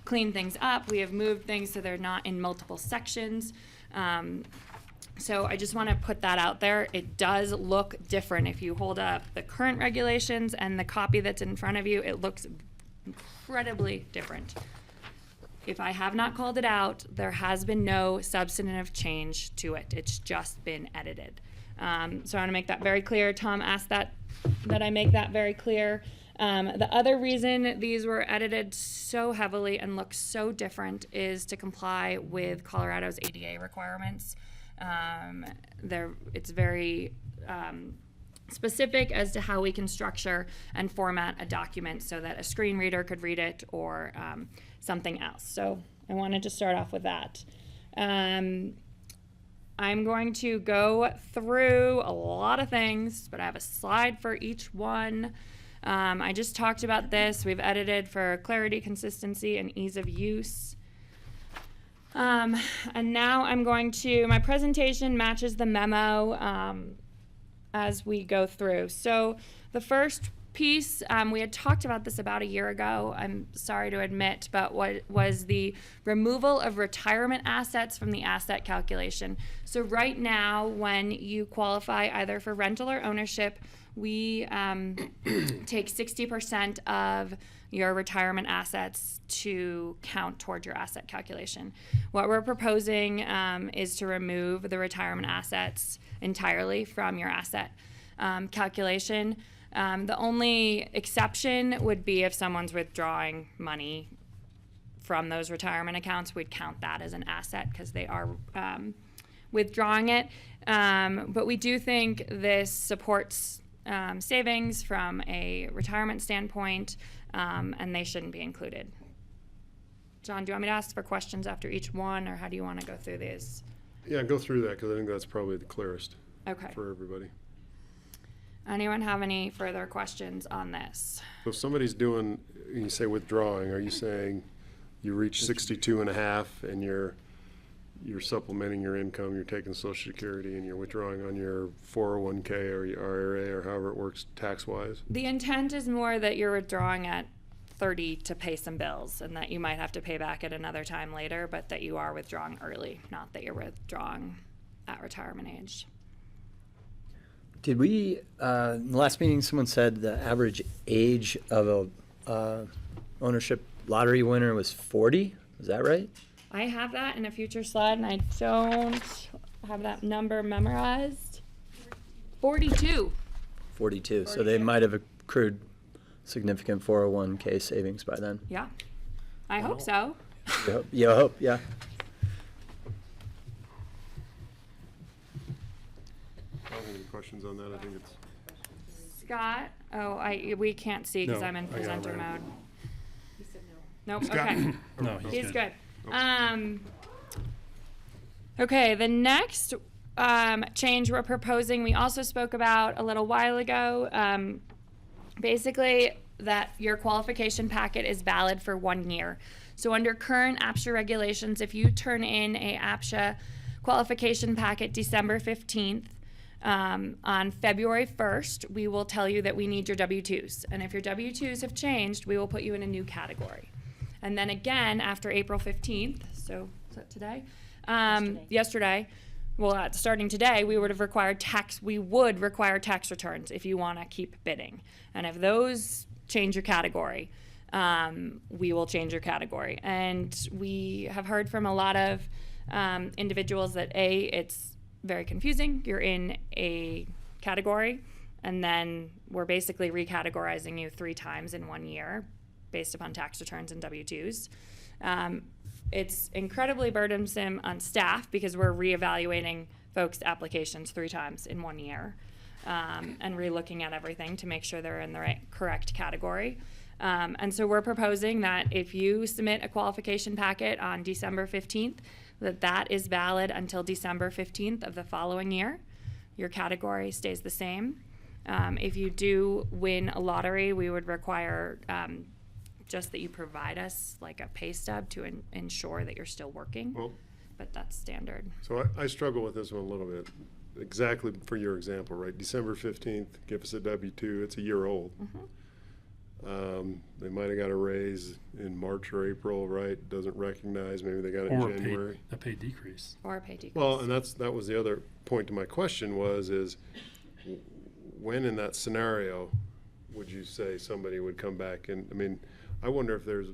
Speaker 9: cleaned things up, we have moved things so they're not in multiple sections. So I just want to put that out there. It does look different. If you hold up the current regulations and the copy that's in front of you, it looks incredibly different. If I have not called it out, there has been no substantive change to it. It's just been edited. So I want to make that very clear. Tom asked that I make that very clear. The other reason these were edited so heavily and look so different is to comply with Colorado's ADA requirements. It's very specific as to how we can structure and format a document so that a screen reader could read it or something else. So I wanted to start off with that. I'm going to go through a lot of things, but I have a slide for each one. I just talked about this. We've edited for clarity, consistency, and ease of use. And now I'm going to, my presentation matches the memo as we go through. So the first piece, we had talked about this about a year ago, I'm sorry to admit, but what was the removal of retirement assets from the asset calculation. So right now, when you qualify either for rental or ownership, we take 60% of your retirement assets to count toward your asset calculation. What we're proposing is to remove the retirement assets entirely from your asset calculation. The only exception would be if someone's withdrawing money from those retirement accounts. We'd count that as an asset because they are withdrawing it. But we do think this supports savings from a retirement standpoint, and they shouldn't be included. John, do you want me to ask for questions after each one, or how do you want to go through these?
Speaker 1: Yeah, go through that because I think that's probably the clearest
Speaker 9: Okay.
Speaker 1: for everybody.
Speaker 9: Anyone have any further questions on this?
Speaker 1: So if somebody's doing, you say withdrawing, are you saying you reach 62 and a half and you're supplementing your income, you're taking Social Security and you're withdrawing on your 401k or your IRA or however it works tax-wise?
Speaker 9: The intent is more that you're withdrawing at 30 to pay some bills and that you might have to pay back at another time later, but that you are withdrawing early, not that you're withdrawing at retirement age.
Speaker 5: Did we, in the last meeting, someone said the average age of a ownership lottery winner was 40? Is that right?
Speaker 9: I have that in a future slide, and I don't have that number memorized. 42.
Speaker 5: 42. So they might have accrued significant 401k savings by then.
Speaker 9: Yeah, I hope so.
Speaker 5: You hope, yeah.
Speaker 1: I don't have any questions on that. I think it's.
Speaker 9: Scott, we can't see because
Speaker 4: No,
Speaker 9: I'm in
Speaker 4: I got it
Speaker 9: presenter
Speaker 4: right.
Speaker 9: mode. He said no. Nope,
Speaker 1: Scott.
Speaker 9: okay.
Speaker 4: No,
Speaker 9: He's good. Okay, the next change we're proposing, we also spoke about a little while ago, basically that your qualification packet is valid for 1 year. So under current A.P.C.H.A regulations, if you turn in a A.P.C.H.A qualification packet December 15th, on February 1st, we will tell you that we need your W-2s. And if your W-2s have changed, we will put you in a new category. And then again, after April 15th, so is that today? Yesterday. Well, starting today, we would require tax returns if you want to keep bidding. And if those change your category, we will change your category. And we have heard from a lot of individuals that it's very confusing. You're in a category, and then we're basically recategorizing you 3 times in 1 year based upon tax returns and W-2s. It's incredibly burdensome on staff because we're reevaluating folks' applications 3 times in 1 year and relooking at everything to make sure they're in the correct category. And so we're proposing that if you submit a qualification packet on December 15th, that is valid until December 15th of the following year. Your category stays the same. If you do win a lottery, we would require just that you provide us like a pay stub to ensure that you're still working,
Speaker 1: Well,
Speaker 9: but that's standard.
Speaker 1: so I struggle with this one a little bit. Exactly for your example, right? December 15th, give us a W-2. It's a year old. They might have got a raise in March or April, right? Doesn't recognize, maybe they got it in
Speaker 4: Or
Speaker 1: January.
Speaker 4: a pay decrease.
Speaker 9: Or a pay decrease.
Speaker 1: Well, and that was the other point to my question is when in that scenario would you say somebody would come back and, I mean, I wonder if there's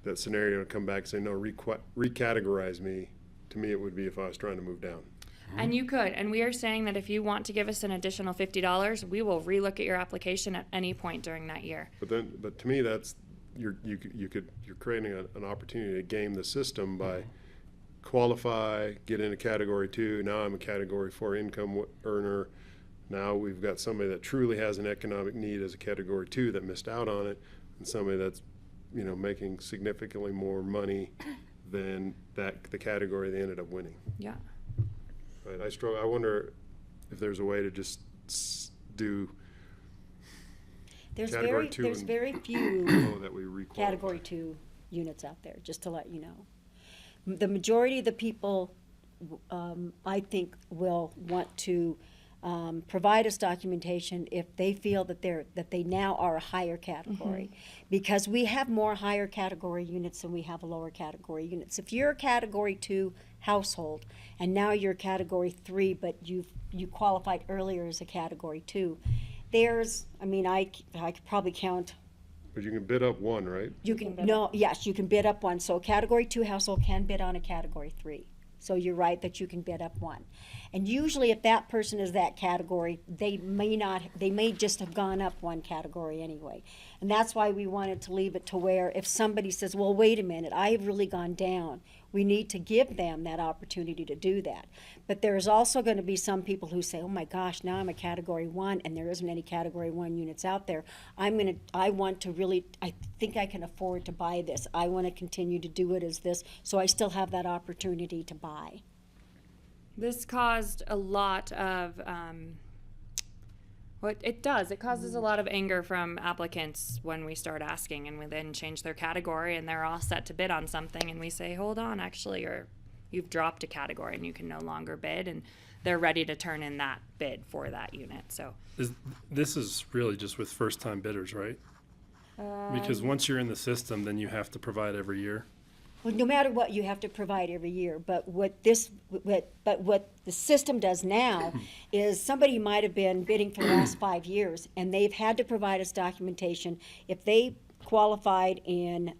Speaker 1: that scenario to come back and say, no, recategorize me. To me, it would be if I was trying to move down.
Speaker 9: And you could, and we are saying that if you want to give us an additional $50, we will relook at your application at any point during that year.
Speaker 1: But to me, that's you're creating an opportunity to game the system by qualify, get into category 2. Now I'm a category 4 income earner. Now we've got somebody that truly has an economic need as a category 2 that missed out on it, and somebody that's, you know, making significantly more money than the category they ended up winning.
Speaker 9: Yeah.
Speaker 1: Right, I wonder if there's a way to just do
Speaker 11: There's
Speaker 1: category
Speaker 11: very,
Speaker 1: 2
Speaker 11: there's
Speaker 1: and
Speaker 11: very few
Speaker 1: below that we requalify.
Speaker 11: category 2 units out there, just to let you know. The majority of the people, I think, will want to provide us documentation if they feel that they now are a higher category. Because we have more higher category units than we have lower category units. If you're a category 2 household and now you're a category 3, but you qualified earlier as a category 2, there's, I mean, I could probably count.
Speaker 1: But you can bid up one, right?
Speaker 11: You can, no, yes, you can bid up one. So a category 2 household can bid on a category 3. So you're right that you can bid up one. And usually if that person is that category, they may just have gone up one category anyway. And that's why we wanted to leave it to where if somebody says, well, wait a minute, I've really gone down, we need to give them that opportunity to do that. But there's also going to be some people who say, oh my gosh, now I'm a category 1 and there isn't any category 1 units out there. I think I can afford to buy this. I want to continue to do it as this, so I still have that opportunity to buy.
Speaker 9: This caused a lot of, it causes a lot of anger from applicants when we start asking and we then change their category and they're all set to bid on something and we say, hold on, actually, you've dropped a category and you can no longer bid, and they're ready to turn in that bid for that unit, so.
Speaker 4: This is really just with first-time bidders, right? Because once you're in the system, then you have to provide every year.
Speaker 11: Well, no matter what, you have to provide every year. But what the system does now is somebody might have been bidding for the last 5 years, and they've had to provide us documentation. If they qualified in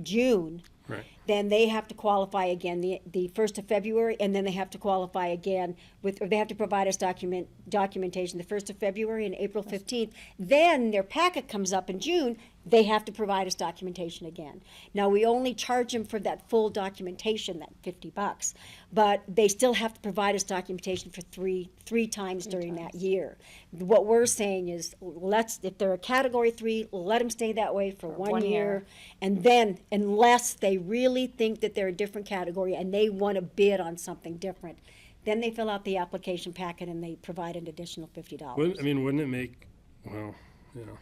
Speaker 11: June,
Speaker 4: Right.
Speaker 11: then they have to qualify again the 1st of February, and then they have to qualify again or they have to provide us documentation the 1st of February and April 15th. Then their packet comes up in June, they have to provide us documentation again. Now, we only charge them for that full documentation, that $50, but they still have to provide us documentation for three times during that year. What we're saying is, if they're a category 3, let them stay that way for 1 year, and then, unless they really think that they're a different category and they want to bid on something different, then they fill out the application packet and they provide an additional $50.
Speaker 4: Wouldn't it make, well, you know.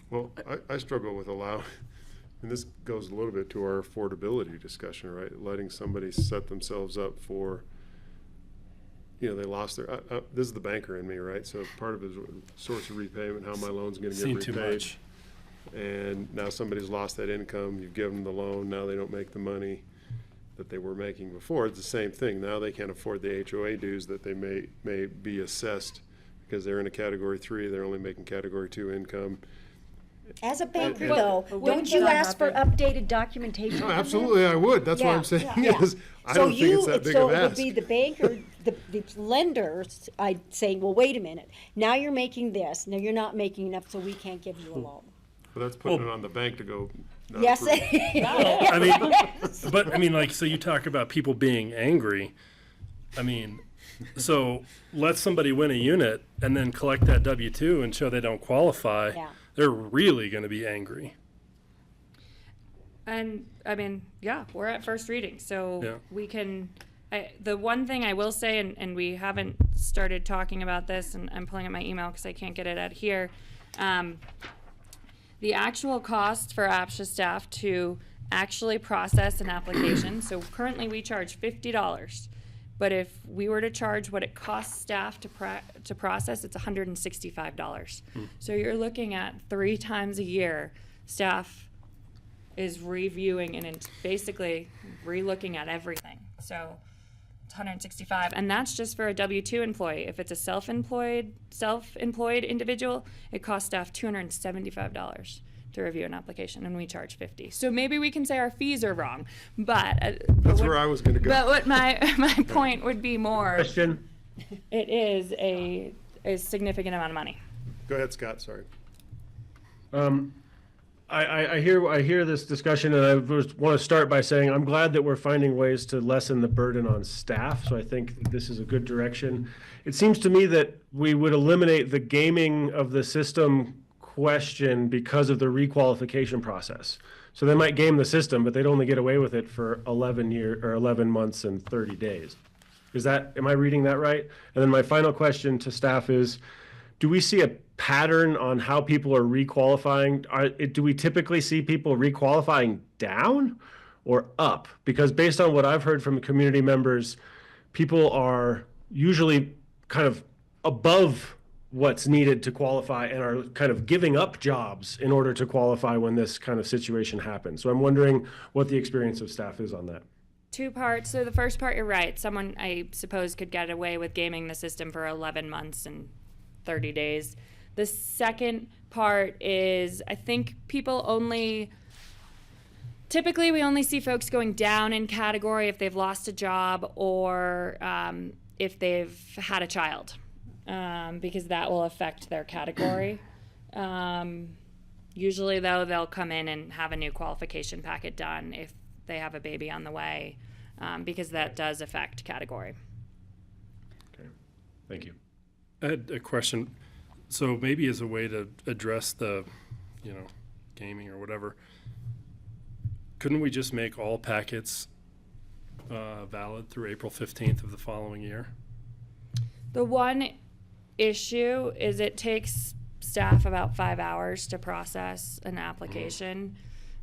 Speaker 1: Well, I struggle with and this goes a little bit to our affordability discussion, right? Letting somebody set themselves up for, you know, they lost their, this is the banker in me, right? So part of it is source of repayment, how my loan's gonna get
Speaker 4: Seen
Speaker 1: repaid.
Speaker 4: too much.
Speaker 1: And now somebody's lost that income, you've given them the loan, now they don't make the money that they were making before. It's the same thing. Now they can't afford the HOA dues that they may be assessed because they're in a category 3, they're only making category 2 income.
Speaker 11: As a banker,
Speaker 1: But
Speaker 11: though, don't you ask for updated documentation?
Speaker 1: No,
Speaker 11: on that?
Speaker 1: absolutely, I would. That's what I'm saying is, I
Speaker 11: So
Speaker 1: don't think it's that big of
Speaker 11: So
Speaker 1: an
Speaker 11: it would
Speaker 1: ask.
Speaker 11: be the banker, the lender, saying, well, wait a minute, now you're making this, now you're not making enough, so we can't give you a loan.
Speaker 1: But that's putting it on the bank to go. not
Speaker 11: Yes.
Speaker 1: approve.
Speaker 4: I mean, so you talk about people being angry. I mean, so let somebody win a unit and then collect that W-2 and show they don't qualify.
Speaker 11: Yeah.
Speaker 4: They're really going to be angry.
Speaker 9: And I mean, yeah, we're at first reading, so
Speaker 4: Yeah.
Speaker 9: we can. The one thing I will say, and we haven't started talking about this, and I'm pulling up my email because I can't get it out here. The actual cost for A.P.C.H.A staff to actually process an application. So currently we charge $50, but if we were to charge what it costs staff to process, it's $165. So you're looking at 3 times a year, staff is reviewing and basically re-looking at everything. So it's $165, and that's just for a W-2 employee. If it's a self-employed individual, it costs staff $275 to review an application, and we charge $50. So maybe we can say our fees are wrong, but
Speaker 1: That's where I was gonna go.
Speaker 9: But what my point would be more,
Speaker 7: Question?
Speaker 9: it is a significant amount of money.
Speaker 1: Go ahead, Scott, sorry.
Speaker 7: I hear this discussion, and I want to start by saying I'm glad that we're finding ways to lessen the burden on staff. So I think this is a good direction. It seems to me that we would eliminate the gaming of the system question because of the requalification process. So they might game the system, but they'd only get away with it for 11 months and 30 days. Am I reading that right? And then my final question to staff is, do we see a pattern on how people are requalifying? Do we typically see people requalifying down or up? Because based on what I've heard from community members, people are usually kind of above what's needed to qualify and are kind of giving up jobs in order to qualify when this kind of situation happens. So I'm wondering what the experience of staff is on that.
Speaker 9: Two parts. So the first part, you're right. Someone, I suppose, could get away with gaming the system for 11 months and 30 days. The second part is, I think typically we only see folks going down in category if they've lost a job or if they've had a child, because that will affect their category. Usually, though, they'll come in and have a new qualification packet done if they have a baby on the way, because that does affect category.
Speaker 7: Okay, thank you.
Speaker 4: I had a question. So maybe as a way to address the, gaming or whatever, couldn't we just make all packets valid through April 15th of the following year?
Speaker 9: The one issue is it takes staff about 5 hours to process an application.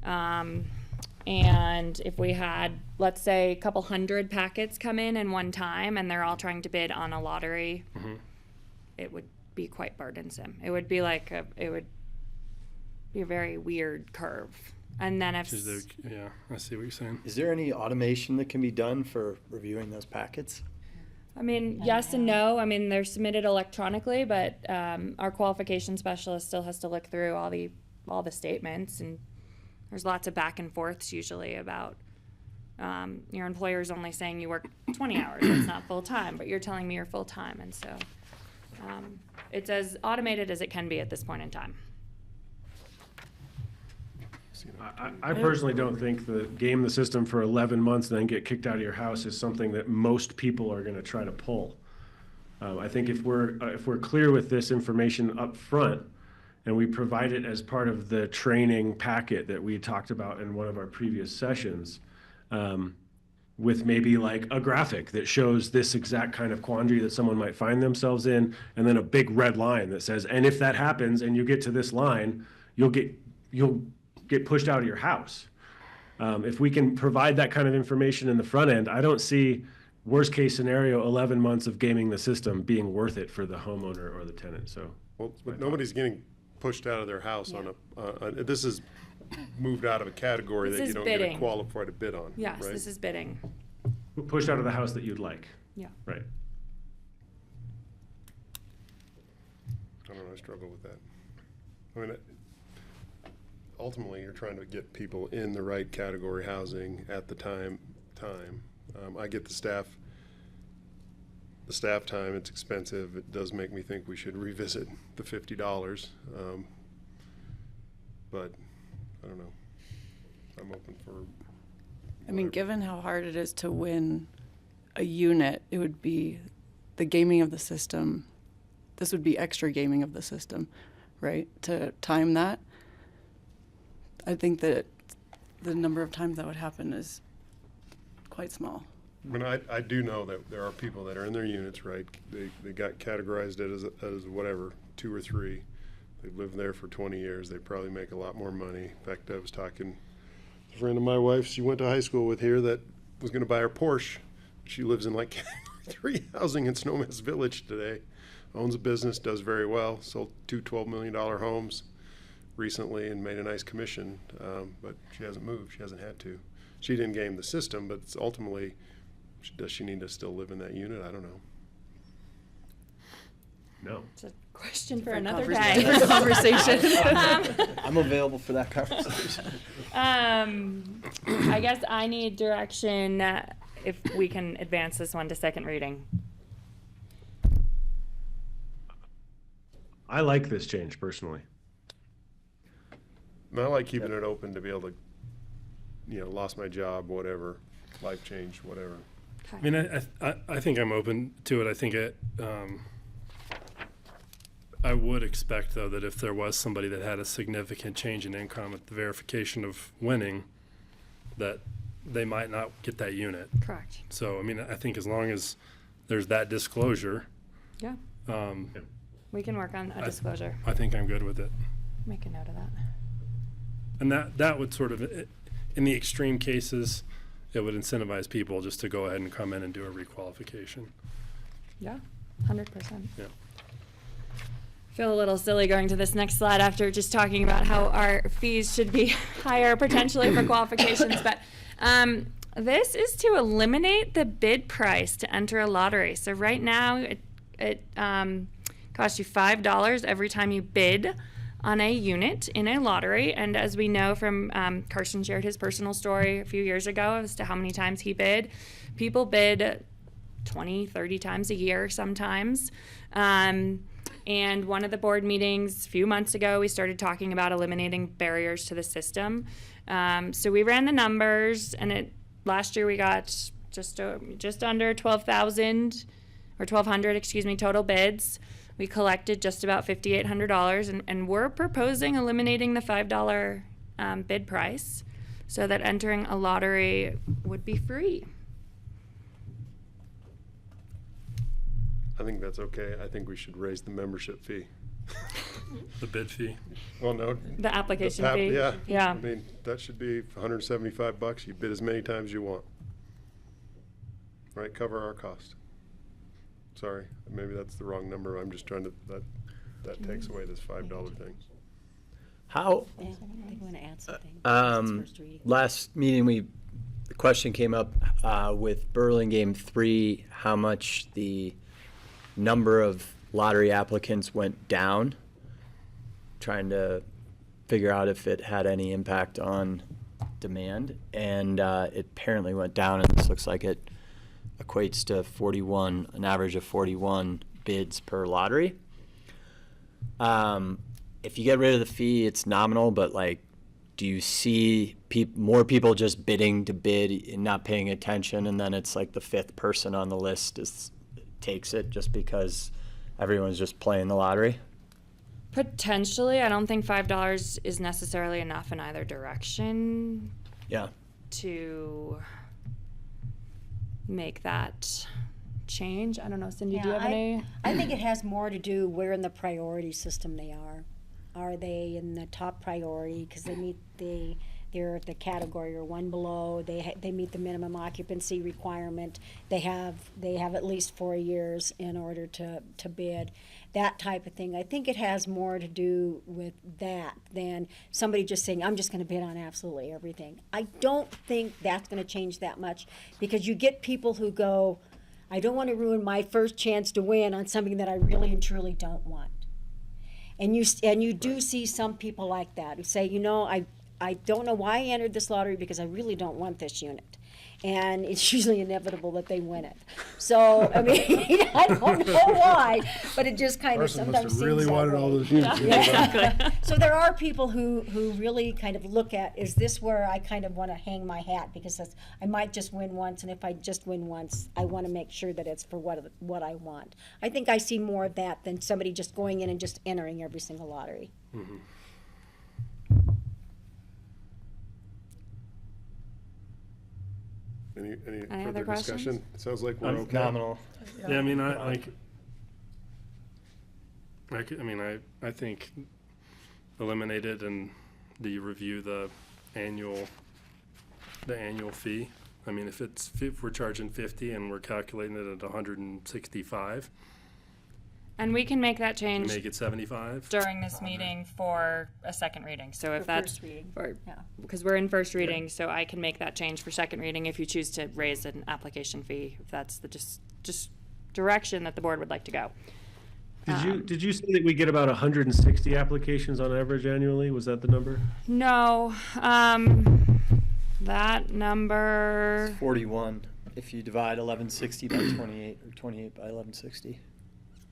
Speaker 9: And if we had, let's say, a couple hundred packets come in one time and they're all trying to bid on a lottery, it would be quite burdensome. It would be a very weird curve. And then if
Speaker 4: Yeah, I see what you're saying.
Speaker 5: Is there any automation that can be done for reviewing those packets?
Speaker 9: I mean, yes and no. I mean, they're submitted electronically, but our qualification specialist still has to look through all the statements, and there's lots of back and forths usually about your employer's only saying you work 20 hours. It's not full time, but you're telling me you're full time, and so it's as automated as it can be at this point in time.
Speaker 7: I personally don't think the game the system for 11 months and then get kicked out of your house is something that most people are going to try to pull. I think if we're clear with this information up front and we provide it as part of the training packet that we talked about in one of our previous sessions, with maybe like a graphic that shows this exact kind of quandary that someone might find themselves in, and then a big red line that says, and if that happens and you get to this line, you'll get pushed out of your house. If we can provide that kind of information in the front end, I don't see worst case scenario 11 months of gaming the system being worth it for the homeowner or the tenant. So,
Speaker 1: but nobody's getting pushed out of their house on this is moved out of a category
Speaker 9: This
Speaker 1: that
Speaker 9: is
Speaker 1: you don't
Speaker 9: bidding.
Speaker 1: get a qualified to bid on.
Speaker 9: Yes,
Speaker 1: right?
Speaker 9: this is bidding.
Speaker 7: pushed out of the house that you'd like.
Speaker 9: Yeah.
Speaker 7: Right.
Speaker 1: I don't know, I struggle with that. I mean, ultimately, you're trying to get people in the right category housing at the time. I get the staff time, it's expensive. It does make me think we should revisit the $50. But I don't know. I'm open for
Speaker 13: I mean, given how hard it is to win a unit, it would be the gaming of the system. This would be extra gaming of the system, right? To time that. I think that the number of times that would happen is quite small.
Speaker 1: I mean, I do know that there are people that are in their units, right? They got categorized as whatever, 2 or 3. They've lived there for 20 years. They probably make a lot more money. In fact, I was talking to a friend of my wife she went to high school with here that was going to buy her Porsche. She lives in like Category 3 housing in Snowmass Village today. Owns a business, does very well. Sold 2 $12 million homes recently and made a nice commission, but she hasn't moved. She hasn't had to. She didn't game the system, but it's ultimately, does she need to still live in that unit? I don't know.
Speaker 7: No.
Speaker 9: It's a question for another
Speaker 13: Different
Speaker 9: day.
Speaker 13: conversation.
Speaker 5: I'm available for that conversation.
Speaker 9: I guess I need direction if we can advance this one to second reading.
Speaker 7: I like this change personally.
Speaker 1: And I like keeping it open to be able to, lost my job, whatever, life change, whatever.
Speaker 4: I mean, I think I'm open to it. I think I would expect, though, that if there was somebody that had a significant change in income at the verification of winning, that they might not get that unit.
Speaker 9: Correct.
Speaker 4: So, I mean, I think as long as there's that disclosure,
Speaker 9: Yeah. We can work on a disclosure.
Speaker 4: I think I'm good with it.
Speaker 9: Make a note of that.
Speaker 4: And that would sort of, in the extreme cases, it would incentivize people just to go ahead and come in and do a requalification.
Speaker 9: Yeah, 100%.
Speaker 4: Yeah.
Speaker 9: Feel a little silly going to this next slide after just talking about how our fees should be higher potentially for qualifications, but this is to eliminate the bid price to enter a lottery. So right now it costs you $5 every time you bid on a unit in a lottery. And as we know from Carson shared his personal story a few years ago as to how many times he bid. People bid 20, 30 times a year sometimes. And one of the board meetings a few months ago, we started talking about eliminating barriers to the system. So we ran the numbers, and last year we got just under 12,000 or 1,200, excuse me, total bids. We collected just about $5,800, and we're proposing eliminating the $5 bid price so that entering a lottery would be free.
Speaker 1: I think that's okay. I think we should raise the membership fee.
Speaker 4: The bid fee.
Speaker 1: Well, no.
Speaker 9: The application fee.
Speaker 1: Yeah.
Speaker 9: Yeah.
Speaker 1: I mean, that should be $175. You bid as many times as you want. Right, cover our cost. Sorry, maybe that's the wrong number. I'm just trying to, that takes away this $5 thing.
Speaker 5: How,
Speaker 11: They want to add something. It's first reading.
Speaker 5: last meeting, the question came up with Burlingame 3, how much the number of lottery applicants went down, trying to figure out if it had any impact on demand, and it apparently went down, and this looks like it equates to an average of 41 bids per lottery. If you get rid of the fee, it's nominal, but do you see more people just bidding to bid and not paying attention, and then it's like the fifth person on the list takes it just because everyone's just playing the lottery?
Speaker 9: Potentially. I don't think $5 is necessarily enough in either direction.
Speaker 5: Yeah.
Speaker 9: To make that change. I don't know, Cindy, do you have any?
Speaker 11: I think it has more to do where in the priority system they are. Are they in the top priority because they meet they're at the category or one below? They meet the minimum occupancy requirement. They have at least 4 years in order to bid. That type of thing. I think it has more to do with that than somebody just saying, I'm just going to bid on absolutely everything. I don't think that's going to change that much because you get people who go, I don't want to ruin my first chance to win on something that I really and truly don't want. And you do see some people like that who say, I don't know why I entered this lottery because I really don't want this unit. And it's usually inevitable that they win it. So, I mean, I don't know why, but it just kind of sometimes seems
Speaker 1: really
Speaker 11: that
Speaker 1: wanted
Speaker 11: way.
Speaker 1: all those units.
Speaker 11: Yeah, exactly. So there are people who really kind of look at, is this where I kind of want to hang my hat? Because I might just win once, and if I just win once, I want to make sure that it's for what I want. I think I see more of that than somebody just going in and just entering every single lottery.
Speaker 1: Mm-hmm. Any
Speaker 9: other
Speaker 1: further
Speaker 9: questions?
Speaker 1: discussion? It sounds like we're okay.
Speaker 5: Nominal.
Speaker 4: Yeah, I mean, I think eliminate it and review the annual fee. I mean, if we're charging 50 and we're calculating it at 165,
Speaker 9: And we can make that change
Speaker 4: make it 75.
Speaker 9: during this meeting for a second reading. So if
Speaker 11: For
Speaker 9: that's,
Speaker 11: first reading. Yeah.
Speaker 9: because we're in first reading, so I can make that change for second reading if you choose to raise an application fee, if that's the just direction that the board would like to go.
Speaker 7: Did you say that we get about 160 applications on average annually? Was that the number?
Speaker 9: No, that number,
Speaker 5: 41. If you divide 1160 by 28, or 28 by 1160.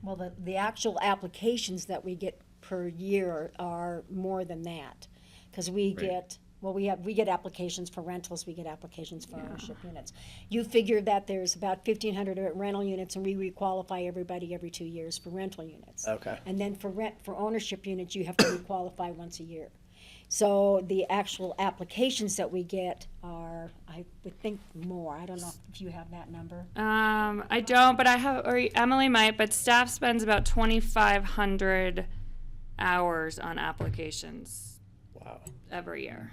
Speaker 11: Well, the actual applications that we get per year are more than that. because we get, well, we get applications for rentals, we get applications for ownership units. You figure that there's about 1,500 rental units, and we requalify everybody every 2 years for rental units.
Speaker 5: Okay.
Speaker 11: And then for ownership units, you have to requalify once a year. So the actual applications that we get are, I would think, more. I don't know if you have that number.
Speaker 9: I don't, but I have, or Emily might, but staff spends about 2,500 hours on applications.
Speaker 5: Wow.
Speaker 9: Every year.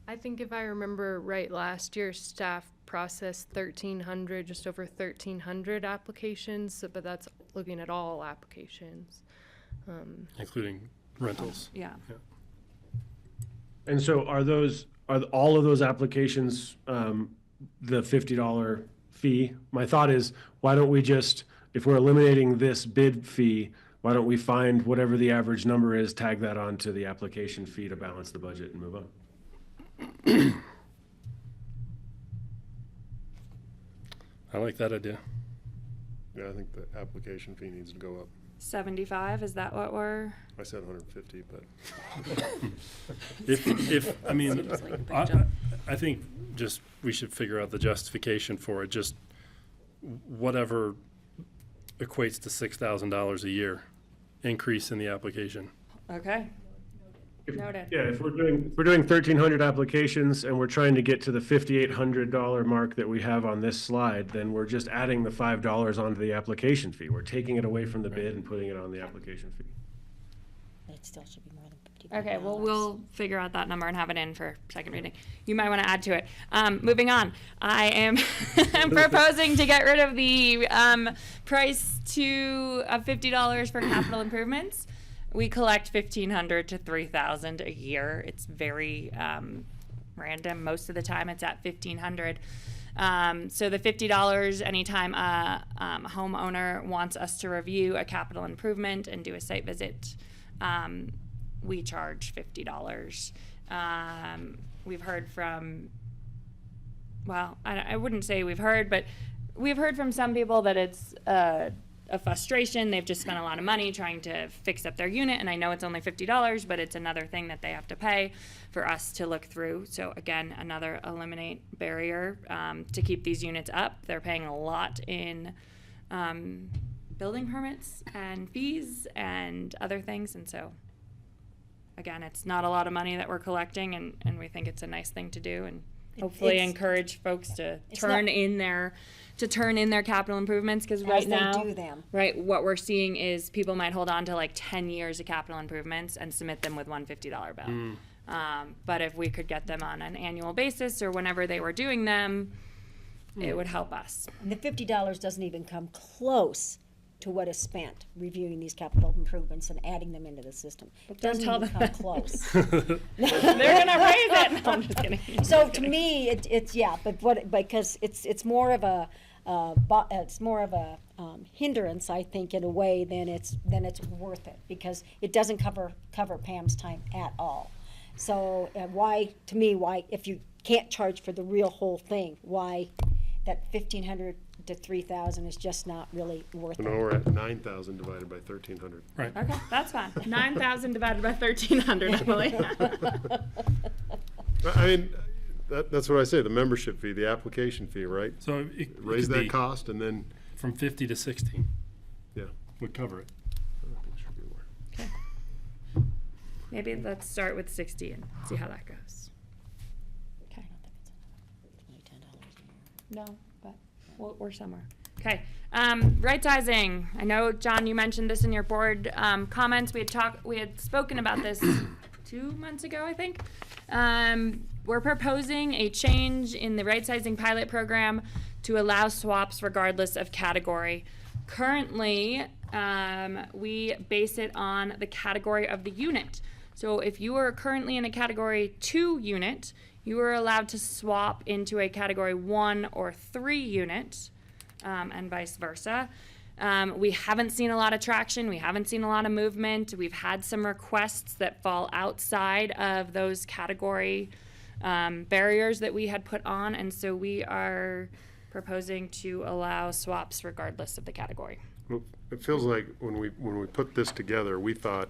Speaker 12: I think if I remember right, last year staff processed 1,300, just over 1,300 applications, but that's looking at all applications.
Speaker 4: Including rentals.
Speaker 9: Yeah.
Speaker 7: And so are all of those applications the $50 fee? My thought is, why don't we just, if we're eliminating this bid fee, why don't we find whatever the average number is, tag that onto the application fee to balance the budget and move on?
Speaker 4: I like that idea.
Speaker 1: Yeah, I think the application fee needs to go up.
Speaker 9: 75, is that what we're?
Speaker 1: I said 150, but.
Speaker 4: If I mean, I think just we should figure out the justification for it. Just whatever equates to $6,000 a year increase in the application.
Speaker 9: Okay. Noted.
Speaker 7: Yeah, if we're doing 1,300 applications and we're trying to get to the $5,800 mark that we have on this slide, then we're just adding the $5 onto the application fee. We're taking it away from the bid and putting it on the application fee.
Speaker 11: It still should be more than $55.
Speaker 9: Okay, well, we'll figure out that number and have it in for second reading. You might want to add to it. Moving on, I am I'm proposing to get rid of the price of $50 for capital improvements. We collect $1,500 to $3,000 a year. It's very random. Most of the time, it's at $1,500. So the $50, anytime a homeowner wants us to review a capital improvement and do a site visit, we charge $50. We've heard from, well, I wouldn't say we've heard, but we've heard from some people that it's a frustration. They've just spent a lot of money trying to fix up their unit, and I know it's only $50, but it's another thing that they have to pay for us to look through. So again, another eliminate barrier to keep these units up. They're paying a lot in building permits and fees and other things, and so again, it's not a lot of money that we're collecting, and we think it's a nice thing to do, and hopefully encourage folks to turn in their capital improvements, because right now, right, what we're seeing is people might hold on to like 10 years of capital improvements and submit them with one $50 bill. But if we could get them on an annual basis or whenever they were doing them, it would help us.
Speaker 11: And the $50 doesn't even come close to what is spent reviewing these capital improvements and adding them into the system. It doesn't even come close.
Speaker 9: They're gonna raise it. No, I'm just kidding.
Speaker 11: So to me, it's yeah, but because it's more of a hindrance, I think, in a way than it's worth it, because it doesn't cover Pam's time at all. So why if you can't charge for the real whole thing, why that $1,500 to $3,000 is just not really worth it.
Speaker 1: So now we're at 9,000 divided by 1,300.
Speaker 4: Right.
Speaker 9: Okay, that's fine. 9,000 divided by 1,300, Emily.
Speaker 1: I mean, that's what I say, the membership fee, the application fee, right?
Speaker 4: So it
Speaker 1: Raise
Speaker 4: could
Speaker 1: that
Speaker 4: be
Speaker 1: cost and then,
Speaker 4: from 50 to 60
Speaker 1: yeah.
Speaker 4: would cover it.
Speaker 1: I think it should be more.
Speaker 9: Okay. Maybe let's start with 60 and see how that goes. Okay. No, but we're somewhere. Okay. Right sizing. I know, John, you mentioned this in your board comments. We had spoken about this 2 months ago, I think. We're proposing a change in the right sizing pilot program to allow swaps regardless of category. Currently, we base it on the category of the unit. So if you are currently in a category 2 unit, you are allowed to swap into a category 1 or 3 unit, and vice versa. We haven't seen a lot of traction. We haven't seen a lot of movement. We've had some requests that fall outside of those category barriers that we had put on, and so we are proposing to allow swaps regardless of the category.
Speaker 1: Well, it feels like when we put this together, we thought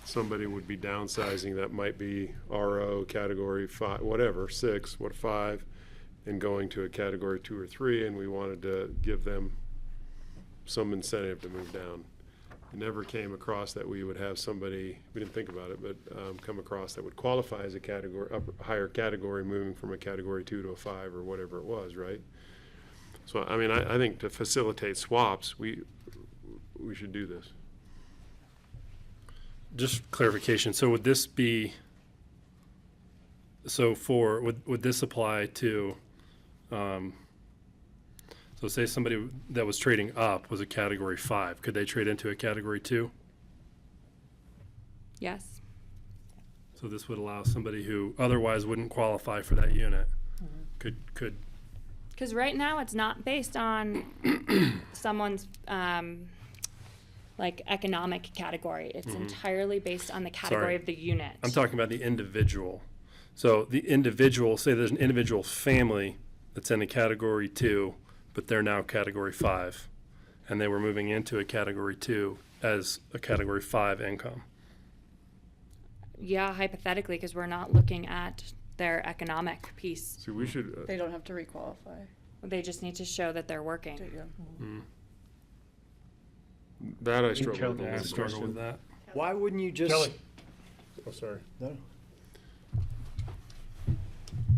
Speaker 1: somebody would be downsizing that might be RO, category 5, whatever, 6, 5, and going to a category 2 or 3, and we wanted to give them some incentive to move down. It never came across that we would have somebody, we didn't think about it, but come across that would qualify as a category, higher category, moving from a category 2 to a 5 or whatever it was, right? So, I mean, I think to facilitate swaps, we should do this.
Speaker 4: Just clarification, so would this be, would this apply to, so say somebody that was trading up was a category 5, could they trade into a category 2?
Speaker 9: Yes.
Speaker 4: So this would allow somebody who otherwise wouldn't qualify for that unit, could,
Speaker 9: Because right now it's not based on someone's like economic category. It's entirely based on the category
Speaker 4: Sorry.
Speaker 9: of the unit.
Speaker 4: I'm talking about the individual. So the individual, say there's an individual family that's in a category 2, but they're now category 5, and they were moving into a category 2 as a category 5 income.
Speaker 9: Yeah, hypothetically, because we're not looking at their economic piece.
Speaker 1: So we should,
Speaker 13: They don't have to requalify.
Speaker 9: They just need to show that they're working.
Speaker 1: that I struggle
Speaker 7: Kelly
Speaker 1: with. the
Speaker 4: I
Speaker 1: last
Speaker 4: struggle
Speaker 1: question.
Speaker 4: with that.
Speaker 5: Why wouldn't you just?
Speaker 1: Kelly. Oh, sorry.
Speaker 5: No.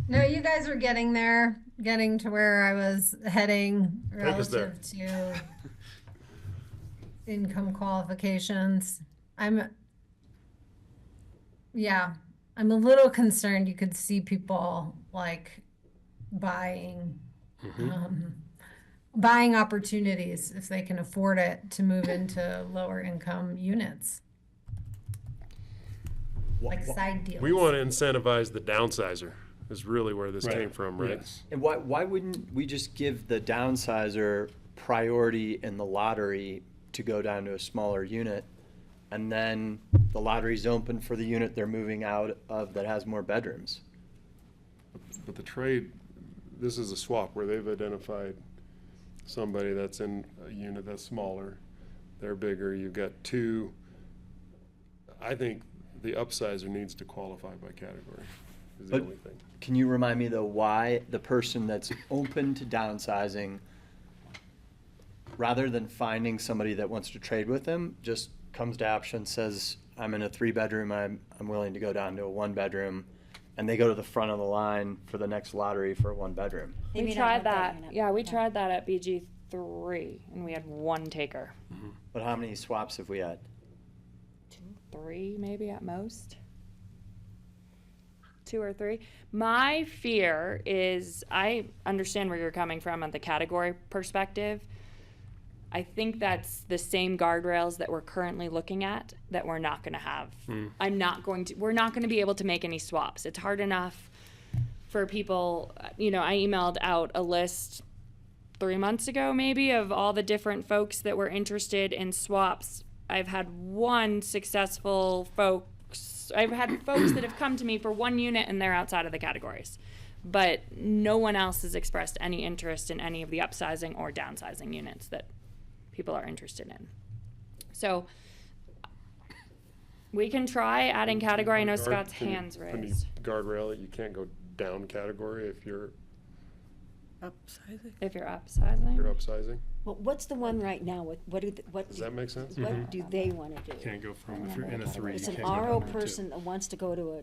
Speaker 8: No, you guys are getting there, getting to where I was heading
Speaker 1: Take us there.
Speaker 8: relative to income qualifications. I'm a little concerned you could see people like buying buying opportunities if they can afford it to move into lower income units. Like side deals.
Speaker 1: We want to incentivize the downsizer, is really where this came from, right?
Speaker 4: Yes.
Speaker 5: And why wouldn't we just give the downsizer priority in the lottery to go down to a smaller unit? And then the lottery's open for the unit they're moving out of that has more bedrooms.
Speaker 1: But the trade, this is a swap where they've identified somebody that's in a unit that's smaller, they're bigger, you've got 2. I think the upsizer needs to qualify by category, is the
Speaker 5: But-
Speaker 1: only thing.
Speaker 5: Can you remind me though why the person that's open to downsizing, rather than finding somebody that wants to trade with them, just comes to Aption and says, I'm in a 3-bedroom, I'm willing to go down to a 1-bedroom, and they go to the front of the line for the next lottery for a 1-bedroom.
Speaker 11: They may
Speaker 9: We
Speaker 11: not
Speaker 9: tried
Speaker 11: want
Speaker 9: that.
Speaker 11: unit.
Speaker 9: Yeah, we tried that at BG3, and we had 1 taker.
Speaker 5: But how many swaps have we had?
Speaker 9: 3 maybe at most. 2 or 3. My fear is, I understand where you're coming from on the category perspective. I think that's the same guardrails that we're currently looking at that we're not going to have. We're not going to be able to make any swaps. It's hard enough for people, I emailed out a list 3 months ago maybe of all the different folks that were interested in swaps. I've had 1 successful I've had folks that have come to me for 1 unit and they're outside of the categories. But no one else has expressed any interest in any of the upsizing or downsizing units that people are interested in. So we can try adding category. I know Scott's hands
Speaker 1: Can you
Speaker 9: raised.
Speaker 1: guardrail it, you can't go down category if you're
Speaker 13: Upsizing.
Speaker 9: If you're upsizing.
Speaker 1: upsizing?
Speaker 11: Well, what's the one right now? What
Speaker 1: Does that make sense?
Speaker 11: what do they want to do?
Speaker 4: Can't go from, if you're in a 3,
Speaker 11: It's
Speaker 4: you
Speaker 11: an
Speaker 4: can't go
Speaker 11: RO
Speaker 4: down to 2.
Speaker 11: person that wants to go to a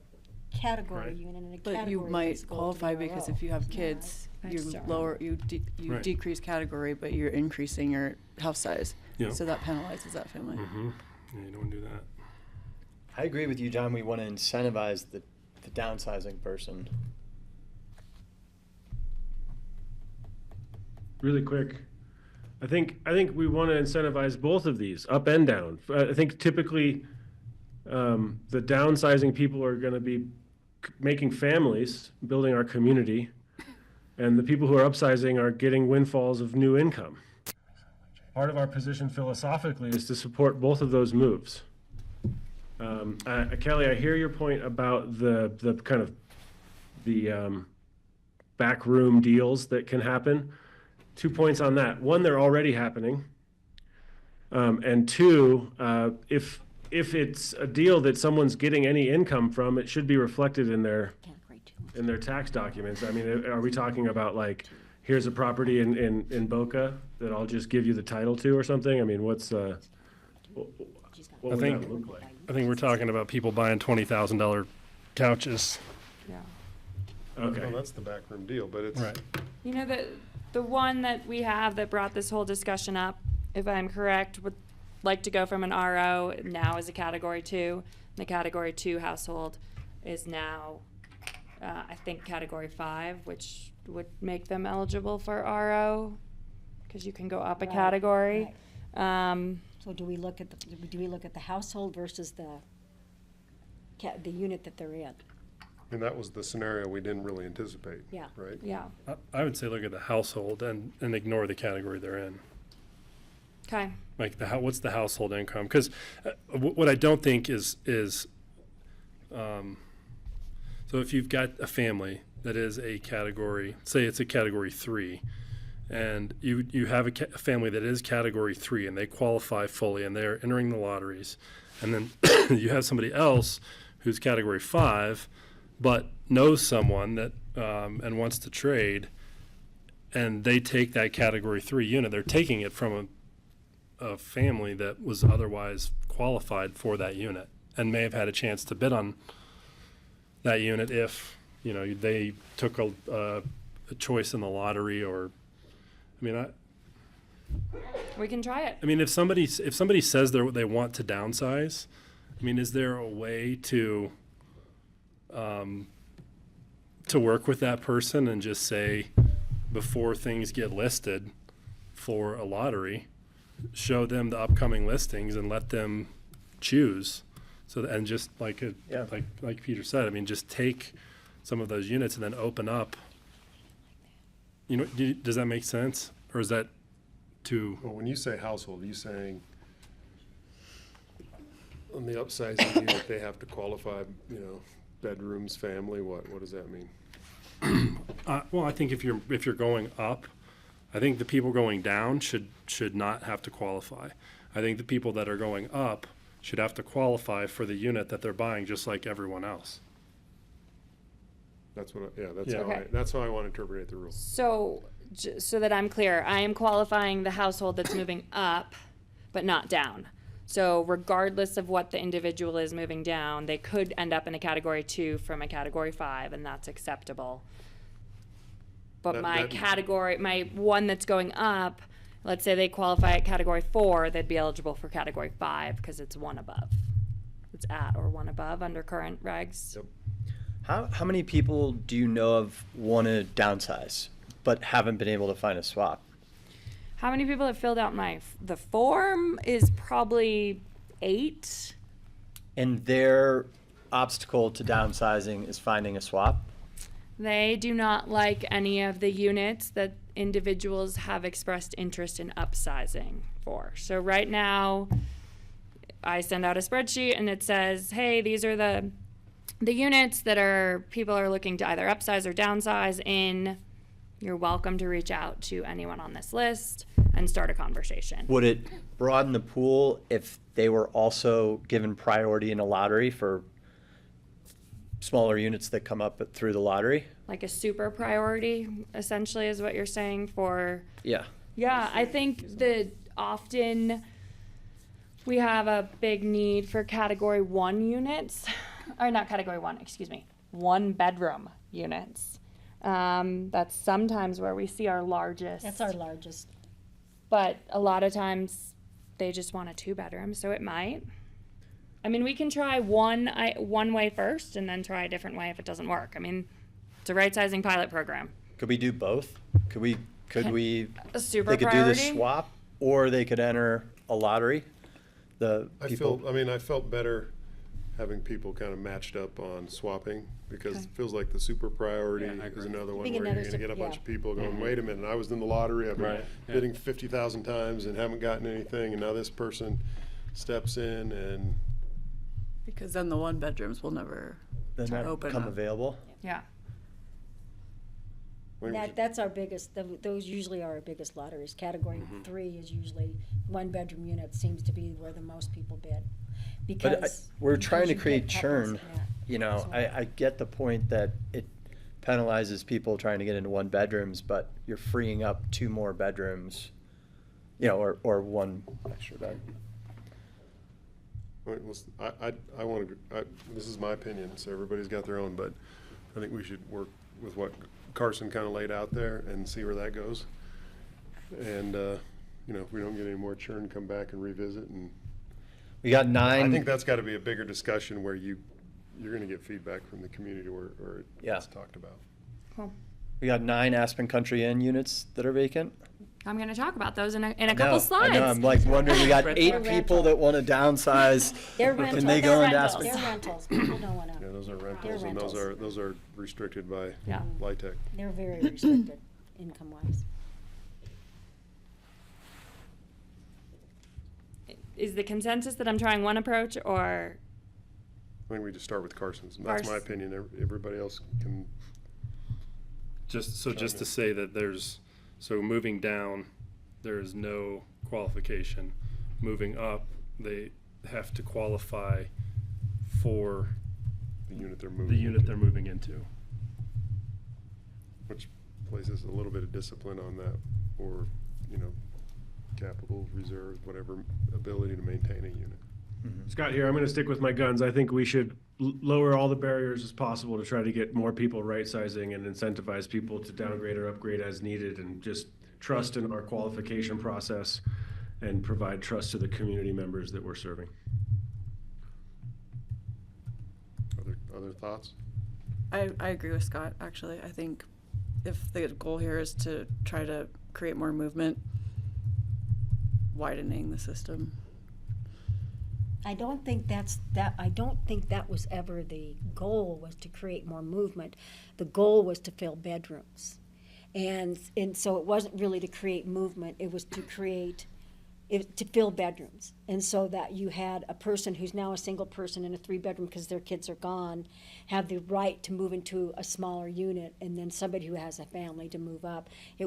Speaker 11: category
Speaker 4: Right.
Speaker 11: unit and a
Speaker 13: But
Speaker 11: category.
Speaker 13: you
Speaker 11: wants
Speaker 13: might
Speaker 11: to go to
Speaker 13: qualify
Speaker 11: the
Speaker 13: because
Speaker 11: RO.
Speaker 13: if you have kids,
Speaker 9: That's
Speaker 13: you
Speaker 9: true.
Speaker 13: lower, you
Speaker 4: Right.
Speaker 13: decrease category, but you're increasing your house size.
Speaker 4: Yeah.
Speaker 13: So that penalizes that family.
Speaker 4: Yeah, you don't want to do that.
Speaker 5: I agree with you, John. We want to incentivize the downsizing person.
Speaker 7: Really quick. I think we want to incentivize both of these, up and down. I think typically the downsizing people are going to be making families, building our community, and the people who are upsizing are getting windfalls of new income. Part of our position philosophically is to support both of those moves. Kelly, I hear your point about the kind of the backroom deals that can happen. 2 points on that. 1, they're already happening. And 2, if if it's a deal that someone's getting any income from, it should be reflected in their tax documents. I mean, are we talking about like, here's a property in Boca that I'll just give you the title to or something? I mean, what would that look like?
Speaker 4: I think we're talking about people buying $20,000 couches.
Speaker 9: Yeah.
Speaker 7: Okay.
Speaker 1: Well, that's the backroom deal, but it's.
Speaker 4: Right.
Speaker 9: You know, the one that we have that brought this whole discussion up, if I'm correct, would like to go from an RO now as a category 2. The category 2 household is now, I think, category 5, which would make them eligible for RO, because you can go up a category.
Speaker 11: So do we look at the household versus the unit that they're in?
Speaker 1: And that was the scenario we didn't really anticipate.
Speaker 11: Yeah.
Speaker 1: Right?
Speaker 9: Yeah.
Speaker 4: I would say look at the household and ignore the category they're in.
Speaker 9: Okay.
Speaker 4: Like what's the household income? Because what I don't think is so if you've got a family that is a category, say it's a category 3, and you have a family that is category 3 and they qualify fully and they're entering the lotteries, and then you have somebody else who's category 5 but knows someone that and wants to trade, and they take that category 3 unit, they're taking it from a family that was otherwise qualified for that unit and may have had a chance to bid on that unit if, you know, they took a choice in the lottery. Or, I mean,
Speaker 9: We can try it.
Speaker 4: I mean, if somebody says they want to downsize, I mean, is there a way to work with that person and just say, before things get listed for a lottery, show them the upcoming listings and let them choose. So, and just like Peter said, I mean, just take some of those units and then open up. You know, does that make sense? Or is that too?
Speaker 1: Well, when you say household, are you saying on the upsizing unit, they have to qualify, you know, bedrooms, family? What does that mean?
Speaker 4: Well, I think if you're going up, I think the people going down should not have to qualify. I think the people that are going up should have to qualify for the unit that they're buying, just like everyone else.
Speaker 1: That's what.
Speaker 9: Okay.
Speaker 1: That's how I want to interpret the rules.
Speaker 9: So, so that I'm clear, I am qualifying the household that's moving up, but not down. So regardless of what the individual is moving down, they could end up in a category 2 from a category 5, and that's acceptable. But my one that's going up, let's say they qualify at category 4, they'd be eligible for category 5 because it's one above. It's at or one above under current regs.
Speaker 1: Yep.
Speaker 5: How many people do you know of want to downsize but haven't been able to find a swap?
Speaker 9: How many people have filled out the form is probably 8.
Speaker 5: And their obstacle to downsizing is finding a swap?
Speaker 9: They do not like any of the units that individuals have expressed interest in upsizing for. So right now, I send out a spreadsheet and it says, hey, these are the units that people are looking to either upsize or downsize in. You're welcome to reach out to anyone on this list and start a conversation.
Speaker 5: Would it broaden the pool if they were also given priority in a lottery for smaller units that come up through the lottery?
Speaker 9: Like a super priority, essentially, is what you're saying for...
Speaker 5: Yeah.
Speaker 9: Yeah, I think that often we have a big need for category 1 units, or not category 1, excuse me, 1-bedroom units. That's sometimes where we see our largest.
Speaker 11: That's our largest.
Speaker 9: But a lot of times they just want a 2-bedroom, so it might. I mean, we can try one way first and then try a different way if it doesn't work. I mean, it's a right-sizing pilot program.
Speaker 5: Could we do both? Could we
Speaker 9: A super
Speaker 5: they could
Speaker 9: priority?
Speaker 5: do the swap, or they could enter a lottery?
Speaker 1: I felt better having people kind of matched up on swapping, because it feels like the super priority is another one where you're going to get a bunch of people going, wait a minute, I was in the lottery, I've been bidding 50,000 times and haven't gotten anything, and now this person steps in and...
Speaker 13: Because then the 1-bedrooms will never open
Speaker 5: become
Speaker 13: up.
Speaker 5: available?
Speaker 9: Yeah.
Speaker 1: I think we should-
Speaker 11: That's our biggest, those usually are our biggest lotteries. Category 3 is usually one-bedroom unit seems to be where the most people bid.
Speaker 5: But
Speaker 11: Because.
Speaker 5: we're trying to
Speaker 11: because you
Speaker 5: create
Speaker 11: get couples,
Speaker 5: churn,
Speaker 11: yeah.
Speaker 5: you know,
Speaker 11: So-
Speaker 5: I get the point that it penalizes people trying to get into one bedrooms, but you're freeing up 2 more bedrooms, you know, or 1 extra bed.
Speaker 1: All right, I want to, this is my opinion, so everybody's got their own, but I think we should work with what Carson kind of laid out there and see where that goes. And, you know, if we don't get any more churn, come back and revisit. And
Speaker 5: We got
Speaker 1: I
Speaker 5: 9.
Speaker 1: think that's got to be a bigger discussion where you're going to get feedback from the community where it
Speaker 5: Yeah.
Speaker 1: gets talked about.
Speaker 9: Cool.
Speaker 5: We got 9 Aspen Country Inn units that are vacant.
Speaker 9: I'm going to talk about those in a
Speaker 5: I
Speaker 9: couple
Speaker 5: know,
Speaker 9: slides.
Speaker 5: I know, I'm like wondering, we got 8
Speaker 11: They're
Speaker 5: people that want to downsize.
Speaker 11: They're
Speaker 5: Can
Speaker 11: rentals.
Speaker 5: they go into
Speaker 9: rentals.
Speaker 5: Aspen?
Speaker 11: They're rentals. People don't want
Speaker 1: Yeah,
Speaker 11: to.
Speaker 1: those are rentals, and
Speaker 11: rentals.
Speaker 1: those are restricted by
Speaker 9: Yeah.
Speaker 1: LIHTC.
Speaker 11: They're very restricted income-wise.
Speaker 9: Is the consensus that I'm trying one approach, or
Speaker 1: I think we just start with Carson's. And that's my opinion. Everybody else can.
Speaker 4: Just to say that so moving down, there is no qualification. Moving up, they have to qualify for
Speaker 1: The unit they're moving.
Speaker 4: the unit they're moving into.
Speaker 1: Which places a little bit of discipline on that, or, you know, capital reserves, whatever ability to maintain a unit.
Speaker 7: Scott here, I'm going to stick with my guns. I think we should lower all the barriers as possible to try to get more people right-sizing and incentivize people to downgrade or upgrade as needed, and just trust in our qualification process and provide trust to the community members that we're serving.
Speaker 1: Other thoughts?
Speaker 13: I agree with Scott, actually. I think if the goal here is to try to create more movement, widening the system.
Speaker 11: I don't think that was ever the goal, was to create more movement. The goal was to fill bedrooms. And so it wasn't really to create movement, it was to fill bedrooms. And so that you had a person who's now a single person in a 3-bedroom because their kids are gone, have the right to move into a smaller unit, and then somebody who has a family to move up. The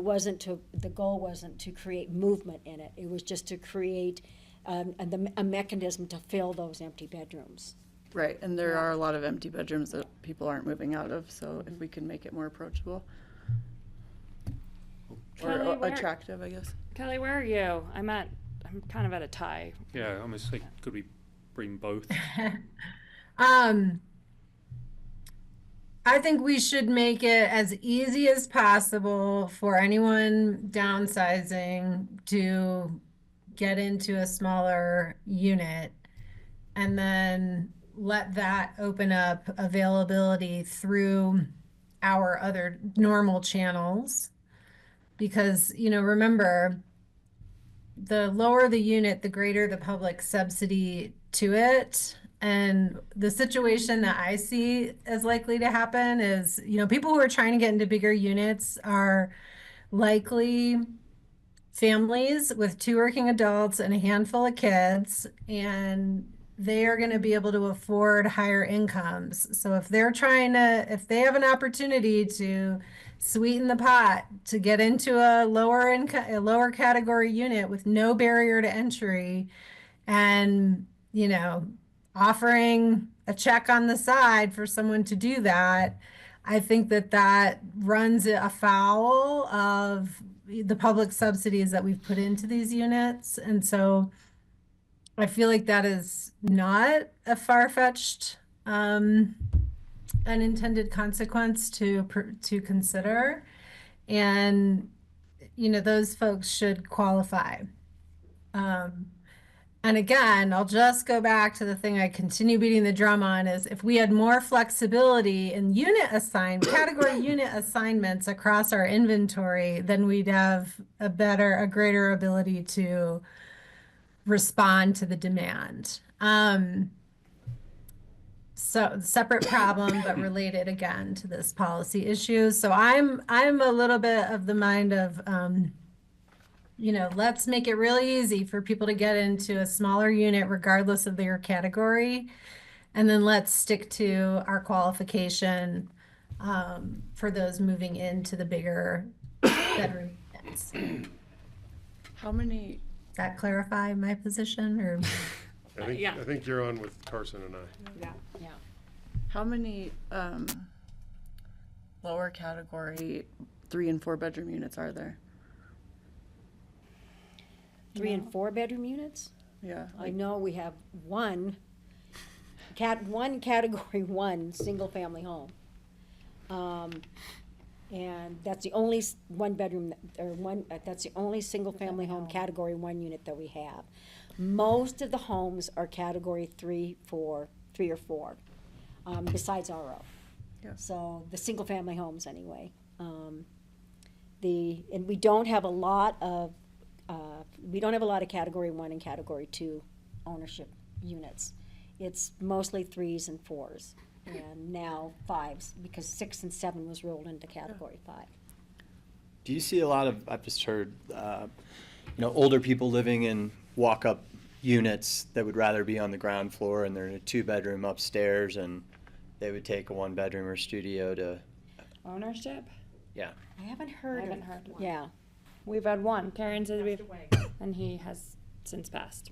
Speaker 11: goal wasn't to create movement in it, it was just to create a mechanism to fill those empty bedrooms.
Speaker 13: Right, and there are a lot of empty bedrooms that people aren't moving out of, so if we can make it more approachable.
Speaker 9: Kelly,
Speaker 13: Or
Speaker 9: where-
Speaker 13: attractive, I guess.
Speaker 9: Kelly, where are you? I'm kind of at a tie.
Speaker 10: Yeah, I'm just like, could we bring both?
Speaker 8: I think we should make it as easy as possible for anyone downsizing to get into a smaller unit, and then let that open up availability through our other normal channels. Because, you know, remember, the lower the unit, the greater the public subsidy to it. And the situation that I see as likely to happen is, you know, people who are trying to get into bigger units are likely families with 2 working adults and a handful of kids, and they are going to be able to afford higher incomes. So if they have an opportunity to sweeten the pot to get into a lower category unit with no barrier to entry, and, you know, offering a check on the side for someone to do that, I think that runs afoul of the public subsidies that we've put into these units. And so I feel like that is not a far-fetched unintended consequence to consider. And, you know, those folks should qualify. And again, I'll just go back to the thing I continue beating the drum on, is if we had more flexibility in category unit assignments across our inventory, then we'd have a greater ability to respond to the demand. So separate problem, but related again to this policy issue. So I'm a little bit of the mind of, you know, let's make it really easy for people to get into a smaller unit regardless of their category. And then let's stick to our qualification for those moving into the bigger bedroom units.
Speaker 13: How many,
Speaker 8: Does that clarify my position, or?
Speaker 9: Yeah.
Speaker 1: I think you're on with Carson and I.
Speaker 11: Yeah.
Speaker 13: how many, lower category 3 and 4 bedroom units are there?
Speaker 11: 3 and 4 bedroom units?
Speaker 13: Yeah.
Speaker 11: I know we have one category 1 single family home. And that's the only one bedroom, that's the only single family home category 1 unit that we have. Most of the homes are category 3 or 4, besides RO.
Speaker 13: Yeah.
Speaker 11: So the single family homes anyway. And we don't have a lot of category 1 and category 2 ownership units. It's mostly 3s and 4s, and now 5s, because 6 and 7 was rolled into category 5.
Speaker 5: Do you see a lot of, I've just heard, older people living in walk-up units that would rather be on the ground floor, and they're in a 2-bedroom upstairs, and they would take a 1-bedroom or studio to,
Speaker 9: Ownership?
Speaker 5: yeah.
Speaker 11: I haven't heard.
Speaker 9: I haven't heard one.
Speaker 11: Yeah.
Speaker 9: We've had one. Karen said we've, and he has since passed.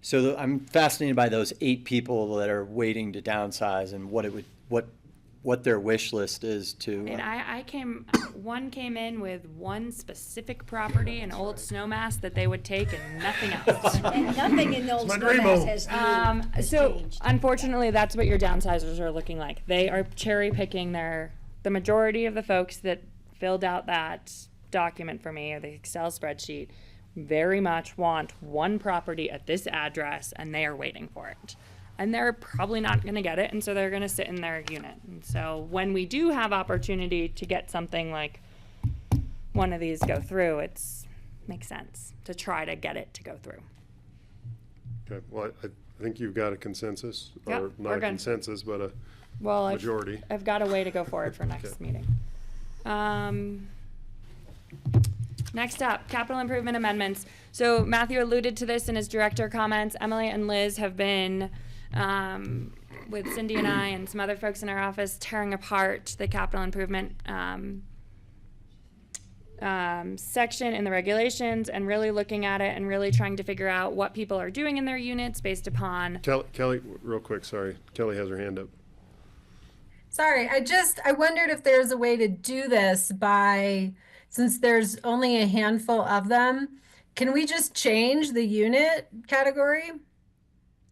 Speaker 5: So I'm fascinated by those 8 people that are waiting to downsize and what their wish list is to.
Speaker 9: And one came in with one specific property, an old snowmass that they would take and nothing else.
Speaker 11: And nothing in those
Speaker 1: my dream
Speaker 11: snowmass
Speaker 1: home.
Speaker 11: has
Speaker 9: So
Speaker 11: changed.
Speaker 9: unfortunately, that's what your downsizers are looking like. They are cherry picking the majority of the folks that filled out that document for me, or the Excel spreadsheet, very much want one property at this address, and they are waiting for it. And they're probably not going to get it, and so they're going to sit in their unit. And so when we do have opportunity to get something like one of these go through, makes sense to try to get it to go through.
Speaker 1: Okay, well, I think you've got a consensus,
Speaker 9: Yep,
Speaker 1: or not
Speaker 9: we're
Speaker 1: a
Speaker 9: good.
Speaker 1: consensus, but a
Speaker 9: Well,
Speaker 1: majority.
Speaker 9: I've got a way to go forward for next
Speaker 1: Okay.
Speaker 9: meeting. Next up, capital improvement amendments. So Matthew alluded to this in his director comments. Emily and Liz have been, with Cindy and I and some other folks in our office, tearing apart the capital improvement section in the regulations, and really looking at it and really trying to figure out what people are doing in their units based upon.
Speaker 1: Kelly, real quick, sorry. Kelly has her hand up.
Speaker 8: Sorry, I wondered if there's a way to do this since there's only a handful of them, can we just change the unit category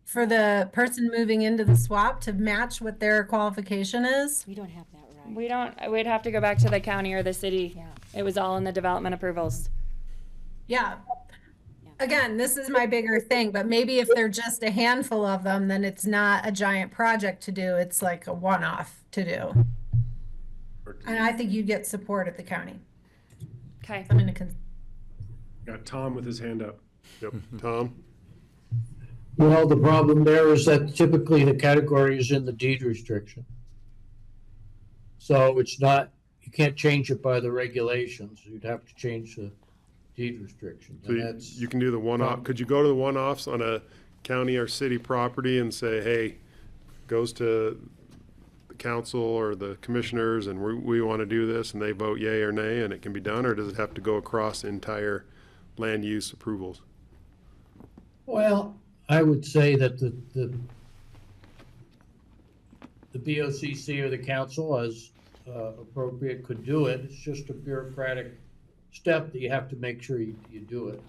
Speaker 8: for the person moving into the swap to match what their qualification is?
Speaker 11: We don't have that right.
Speaker 9: We'd have to go back to the county or the city.
Speaker 11: Yeah.
Speaker 9: It was all in the development approvals.
Speaker 8: Yeah. Again, this is my bigger thing, but maybe if they're just a handful of them, then it's not a giant project to do. It's like a one-off to do. And I think you'd get support at the county.
Speaker 9: Okay.
Speaker 8: I'm in a
Speaker 7: Got Tom with his hand up.
Speaker 1: Yep, Tom?
Speaker 14: Well, the problem there is that typically the category is in the deed restriction. So it's not, you can't change it by the regulations. You'd have to change the deed restrictions.
Speaker 1: So you can do the one-off, could you go to the one-offs on a county or city property and say, hey, goes to the council or the commissioners and we want to do this, and they vote yay or nay, and it can be done, or does it have to go across entire land use approvals?
Speaker 14: Well, I would say that the BOCC or the council, as appropriate, could do it. It's just a bureaucratic step that you have to make sure you do it.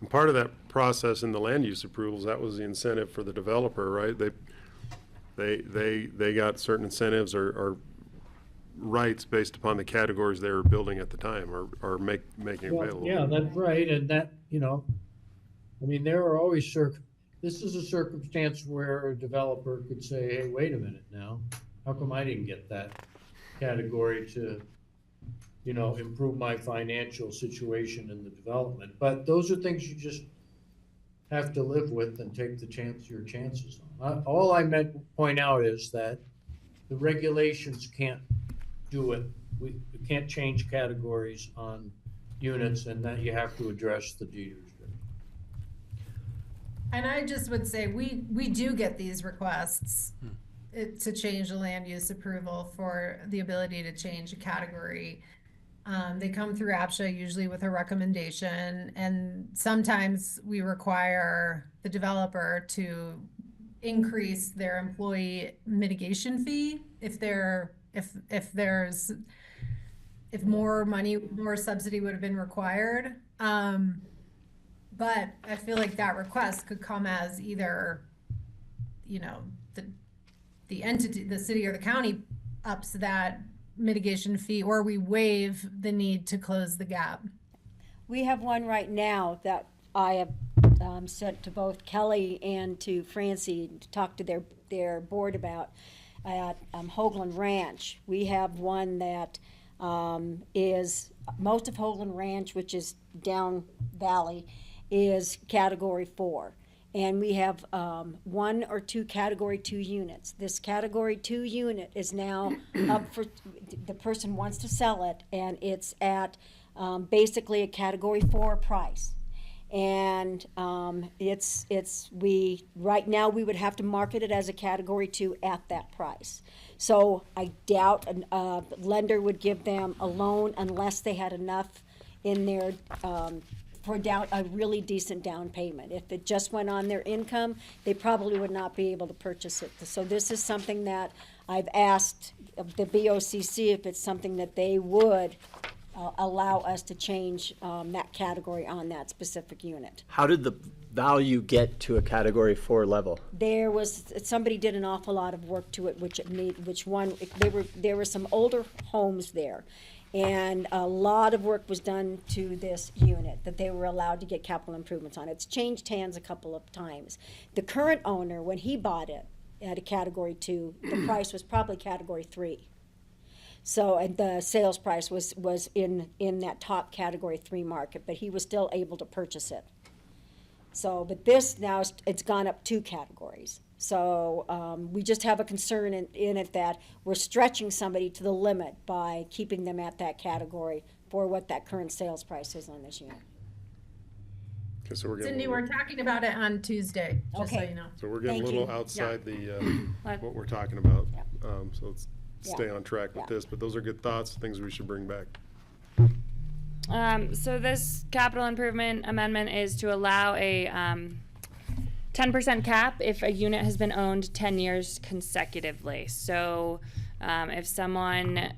Speaker 1: And part of that process in the land use approvals, that was the incentive for the developer, right? They got certain incentives or rights based upon the categories they were building at the time, or making available.
Speaker 14: Yeah, that's right, and that, I mean, there are always this is a circumstance where a developer could say, hey, wait a minute now, how come I didn't get that category to, improve my financial situation in the development? But those are things you just have to live with and take your chances on. All I meant to point out is that the regulations can't do it. We can't change categories on units, and that you have to address the deed restriction.
Speaker 8: And I just would say, we do get these requests. to change the land use approval for the ability to change a category. They come through A.P.C.H.A usually with a recommendation, and sometimes we require the developer to increase their employee mitigation fee if more money, more subsidy would have been required. But I feel like that request could come as either, the entity, the city or the county ups that mitigation fee, or we waive the need to close the gap.
Speaker 11: We have one right now that I have sent to both Kelly and to Francie to talk to their board about at Hoagland Ranch. We have one that is, most of Hoagland Ranch, which is down valley, is Category 4. And we have 1 or 2 Category 2 units. This Category 2 unit is now up for, the person wants to sell it, and it's at basically a Category 4 price. And right now we would have to market it as a Category 2 at that price. So I doubt a lender would give them a loan unless they had enough in their, for a really decent down payment. If it just went on their income, they probably would not be able to purchase it. So this is something that I've asked the BOCC if it's something that they would allow us to change that category on that specific unit.
Speaker 5: How did the value get to a Category 4 level?
Speaker 11: Somebody did an awful lot of work to it, there were some older homes there. And a lot of work was done to this unit that they were allowed to get capital improvements on. It's changed hands a couple of times. The current owner, when he bought it at a Category 2, the price was probably Category 3. So, and the sales price was in that top Category 3 market, but he was still able to purchase it. So, but this now, it's gone up 2 categories. So we just have a concern in it that we're stretching somebody to the limit by keeping them at that category for what that current sales price is on this unit.
Speaker 1: Okay, so we're getting
Speaker 2: Cindy, we're talking about it on Tuesday, just so
Speaker 11: Okay.
Speaker 2: you know.
Speaker 1: So we're getting
Speaker 11: Thank
Speaker 1: a little
Speaker 11: you.
Speaker 1: outside what we're talking about. So let's stay on track with
Speaker 11: Yeah.
Speaker 1: this, but those are good thoughts, things we should bring back.
Speaker 9: So this capital improvement amendment is to allow a 10% cap if a unit has been owned 10 years consecutively. So if someone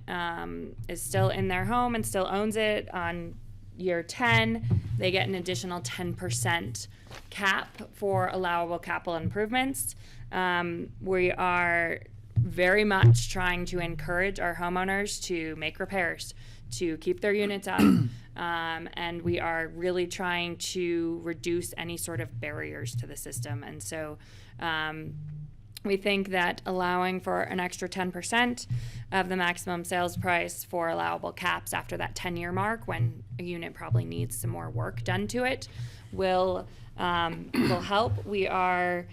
Speaker 9: is still in their home and still owns it on year 10, they get an additional 10% cap for allowable capital improvements. We are very much trying to encourage our homeowners to make repairs, to keep their units up, and we are really trying to reduce any sort of barriers to the system. And so we think that allowing for an extra 10% of the maximum sales price for allowable caps after that 10-year mark, when a unit probably needs some more work done to it, will help. We are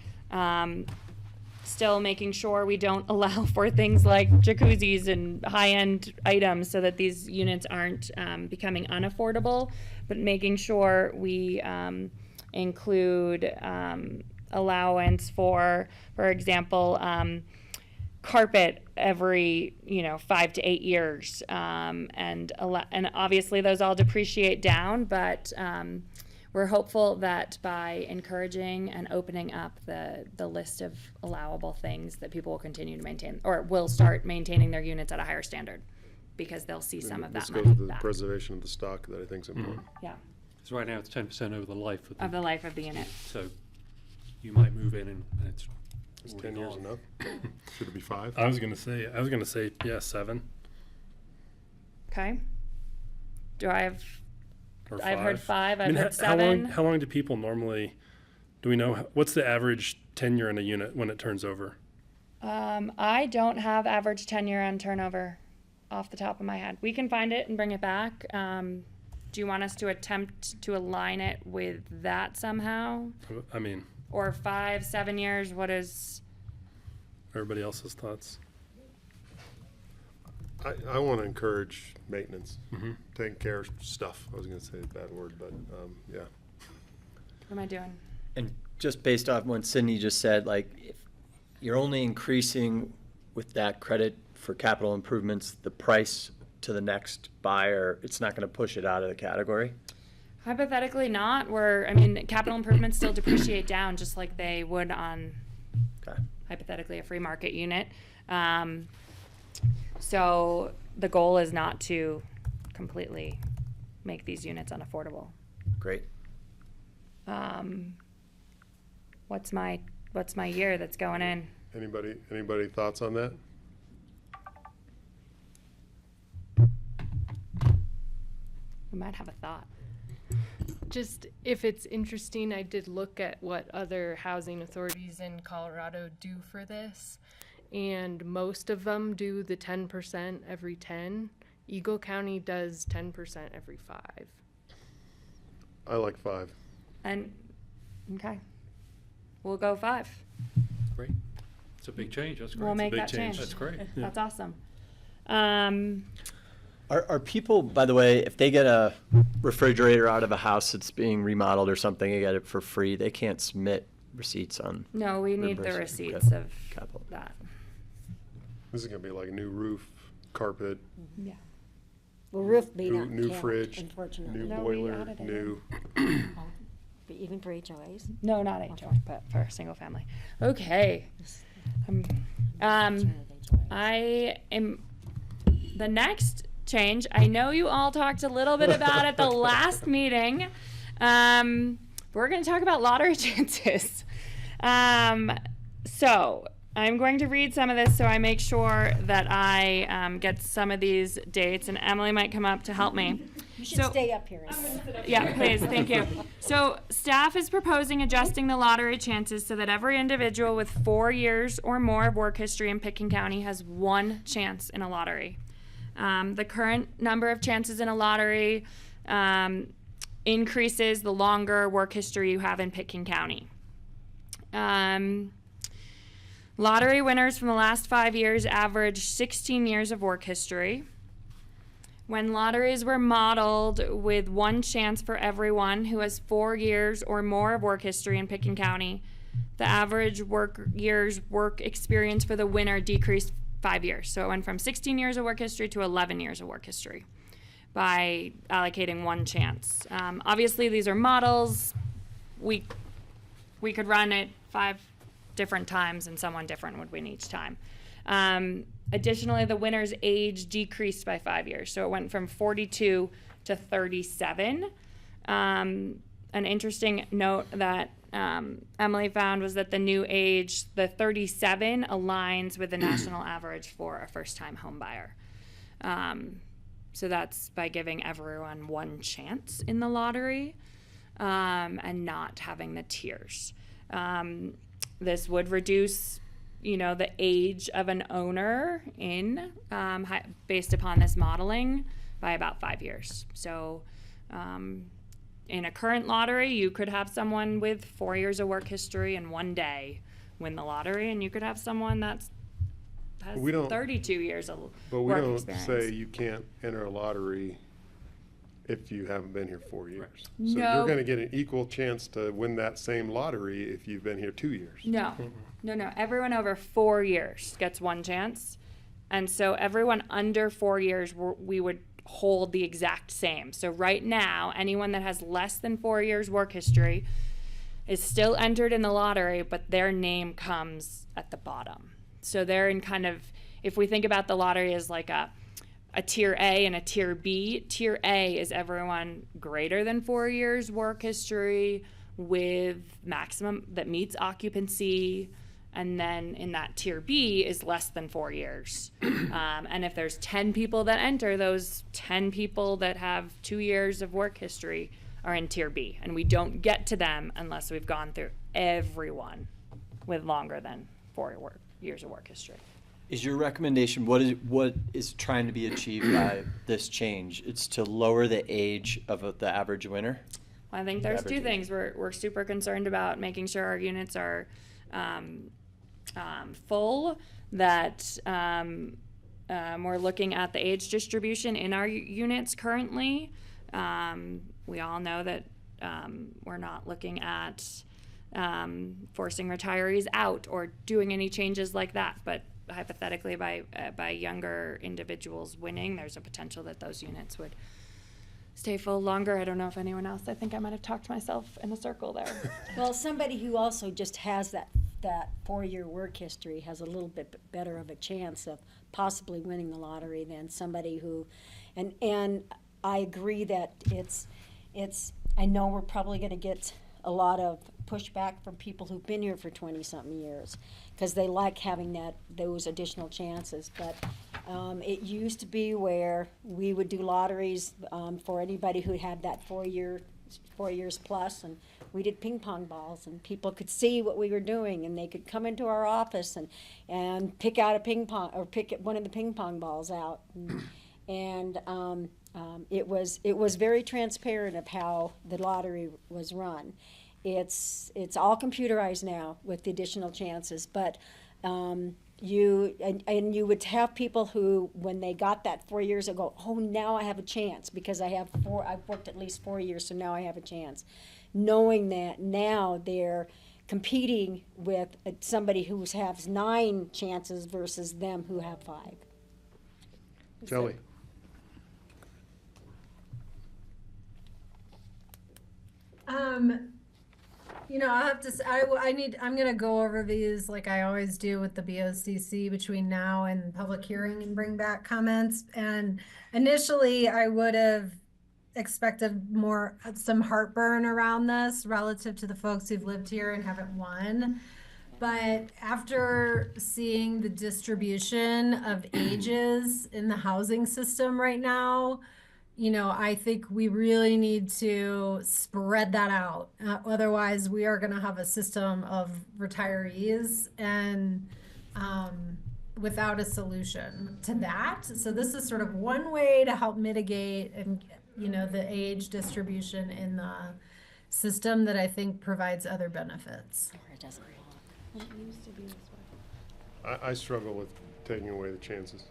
Speaker 9: still making sure we don't allow for things like jacuzzis and high-end items so that these units aren't becoming unaffordable, but making sure we include allowance for example, carpet every 5 to 8 years, and obviously those all depreciate down, but we're hopeful that by encouraging and opening up the list of allowable things, that people will continue to maintain, or will start maintaining their units at a higher standard, because they'll see some of that
Speaker 1: This
Speaker 9: money
Speaker 1: goes to the
Speaker 9: back.
Speaker 1: preservation of the stock that I think is important.
Speaker 9: Yeah,
Speaker 10: Because right now it's 10% over the life
Speaker 9: of the life of the unit.
Speaker 10: So you might move in and it's
Speaker 1: Is
Speaker 10: already
Speaker 1: 10 years
Speaker 10: gone.
Speaker 1: enough? Should it be 5?
Speaker 4: I was gonna say, yeah, 7
Speaker 9: Okay.
Speaker 4: or 5.
Speaker 9: I've heard 5, I've
Speaker 4: I mean,
Speaker 9: heard 7.
Speaker 4: How long do people normally, do we know, what's the average tenure in a unit when it turns over?
Speaker 9: I don't have average tenure on turnover off the top of my head. We can find it and bring it back. Do you want us to attempt to align it with that somehow?
Speaker 4: I mean,
Speaker 9: Or 5, 7 years? What is?
Speaker 1: Everybody else's thoughts? I want to encourage maintenance, taking care of stuff. I was going to say a bad word, but yeah.
Speaker 9: What am I doing?
Speaker 5: And just based off what Sydney just said, like, if, you're only increasing with that credit for capital improvements, the price to the next buyer. It's not going to push it out of the category.
Speaker 9: Hypothetically not, I mean, capital improvements still depreciate down just like they would on
Speaker 5: Okay.
Speaker 9: hypothetically a free market unit. So the goal is not to completely make these units unaffordable.
Speaker 5: Great.
Speaker 9: What's my year that's going in?
Speaker 1: Anybody thoughts on that?
Speaker 9: We might have a thought.
Speaker 12: Just if it's interesting, I did look at what other housing authorities in Colorado do for this, and most of them do the 10% every 10. Eagle County does 10% every 5.
Speaker 1: I like 5.
Speaker 9: And, okay, we'll go 5.
Speaker 10: Great. It's a big change. That's great.
Speaker 9: We'll
Speaker 10: It's a
Speaker 9: make
Speaker 10: big
Speaker 9: that change.
Speaker 10: That's great.
Speaker 9: That's awesome.
Speaker 5: Are people, by the way, if they get a refrigerator out of a house that's being remodeled or something, they get it for free, they can't submit receipts on?
Speaker 9: No, we need the
Speaker 5: reimbursement.
Speaker 9: receipts
Speaker 5: Okay.
Speaker 9: of
Speaker 5: Capital.
Speaker 9: that.
Speaker 1: This is gonna be like a new roof, carpet,
Speaker 9: Yeah.
Speaker 11: Well, roof may
Speaker 1: new,
Speaker 11: not
Speaker 1: new
Speaker 11: count,
Speaker 1: fridge,
Speaker 11: unfortunately.
Speaker 1: new
Speaker 9: No, we
Speaker 1: boiler,
Speaker 9: added it
Speaker 1: new.
Speaker 11: But even for HOAs.
Speaker 9: No, not HOA, but for single family. Okay. I am, the next change, I know you all talked a little bit about at the last meeting. We're going to talk about lottery chances. So I'm going to read some of this so I make sure that I get some of these dates, and Emily might come up to help me.
Speaker 11: You should stay up here.
Speaker 9: Yeah, please, thank you. So staff is proposing adjusting the lottery chances so that every individual with 4 years or more of work history in Pitkin County has 1 chance in a lottery. The current number of chances in a lottery increases the longer work history you have in Pitkin County. Lottery winners from the last 5 years averaged 16 years of work history. When lotteries were modeled with 1 chance for everyone who has 4 years or more of work history in Pitkin County, the average work experience for the winner decreased 5 years. So it went from 16 years of work history to 11 years of work history by allocating 1 chance. Obviously, these are models. We could run it 5 different times and someone different would win each time. Additionally, the winner's age decreased by 5 years. So it went from 42 to 37. An interesting note that Emily found was that the new age, the 37, aligns with the national average for a first-time home buyer. So that's by giving everyone 1 chance in the lottery and not having the tiers. This would reduce the age of an owner based upon this modeling by about 5 years. So in a current lottery, you could have someone with 4 years of work history in 1 day win the lottery, and you could have someone that has 32 years of
Speaker 1: But we
Speaker 9: work
Speaker 1: don't
Speaker 9: experience.
Speaker 1: say you can't enter a lottery if you haven't been here 4 years. So
Speaker 9: No.
Speaker 1: you're gonna get an equal chance to win that same lottery if you've been here 2 years.
Speaker 9: No. Everyone over 4 years gets 1 chance. And so everyone under 4 years, we would hold the exact same. So right now, anyone that has less than 4 years work history is still entered in the lottery, but their name comes at the bottom. So they're in kind of, if we think about the lottery as like a tier A and a tier B, tier A is everyone greater than 4 years work history with maximum that meets occupancy. And then in that tier B is less than 4 years. And if there's 10 people that enter, those 10 people that have 2 years of work history are in tier B. And we don't get to them unless we've gone through everyone with longer than 4 years of work history.
Speaker 5: Is your recommendation, what is trying to be achieved by this change? It's to lower the age of the average winner?
Speaker 9: Well, I think there's 2 things. We're super concerned about making sure our units are full, that we're looking at the age distribution in our units currently. We all know that we're not looking at forcing retirees out or doing any changes like that. But hypothetically, by younger individuals winning, there's a potential that those units would stay full longer. I don't know if anyone else, I think I might have talked myself in a circle there.
Speaker 11: Well, somebody who also just has that 4-year work history has a little bit better of a chance of possibly winning the lottery than somebody who, and I agree that it's, I know we're probably gonna get a lot of pushback from people who've been here for 20-something years, because they like having those additional chances, but it used to be where we would do lotteries for anybody who had that 4 years plus, and we did ping pong balls, and people could see what we were doing, and they could come into our office and pick out a ping pong, or pick one of the ping pong balls out, and it was very transparent of how the lottery was run. It's all computerized now with the additional chances, but you would have people who, when they got that 4 years ago, oh, now I have a chance because I've worked at least 4 years, so now I have a chance. Knowing that now they're competing with somebody who has 9 chances versus them who have 5.
Speaker 1: Kelly?
Speaker 8: You know, I have to. I'm gonna go over these like I always do with the BOCC between now and public hearing and bring back comments. And initially, I would have expected some heartburn around this relative to the folks who've lived here and haven't won. But after seeing the distribution of ages in the housing system right now, you know, I think we really need to spread that out. Otherwise, we are going to have a system of retirees and without a solution to that. So this is sort of one way to help mitigate and, you know, the age distribution in the system that I think provides other benefits.
Speaker 11: It doesn't belong.
Speaker 12: It used to be this way.
Speaker 1: I struggle with taking away the chances.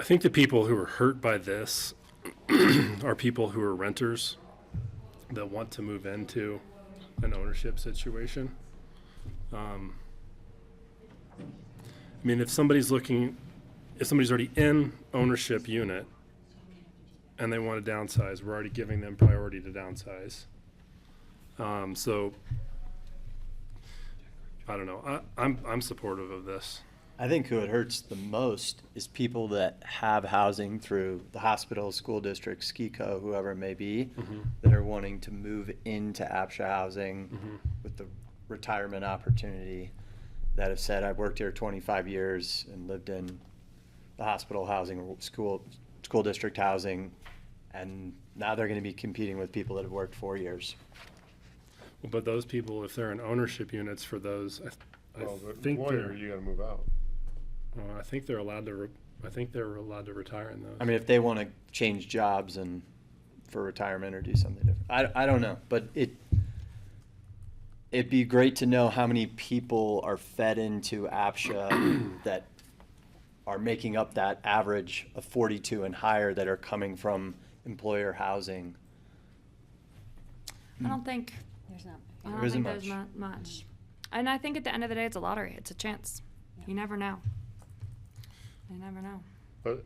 Speaker 4: I think the people who are hurt by this are people who are renters that want to move into an ownership situation. I mean, if somebody's already in ownership unit and they want to downsize, we're already giving them priority to downsize. So I don't know. I'm supportive of this.
Speaker 5: I think who it hurts the most is people that have housing through the hospital, school district, SKICO, whoever it may be, that are wanting to move into A.P.C.H.A housing with the retirement opportunity, that have said, I've worked here 25 years and lived in the hospital housing, school district housing, and now they're going to be competing with people that have worked 4 years.
Speaker 4: But those people, if they're in ownership units for those, I think
Speaker 1: lawyer, you got to move out.
Speaker 4: I think they're allowed to. I think they're allowed to retire in those.
Speaker 5: I mean, if they want to change jobs and for retirement or do something different, I don't know, but it'd be great to know how many people are fed into A.P.C.H.A that are making up that average of 42 and higher that are coming from employer housing.
Speaker 9: I don't think
Speaker 11: There's not.
Speaker 9: I
Speaker 5: There
Speaker 9: don't
Speaker 5: isn't
Speaker 9: think there's not much. And I think at the end of the day, it's a lottery. It's a chance. You never know. You never know.
Speaker 1: But,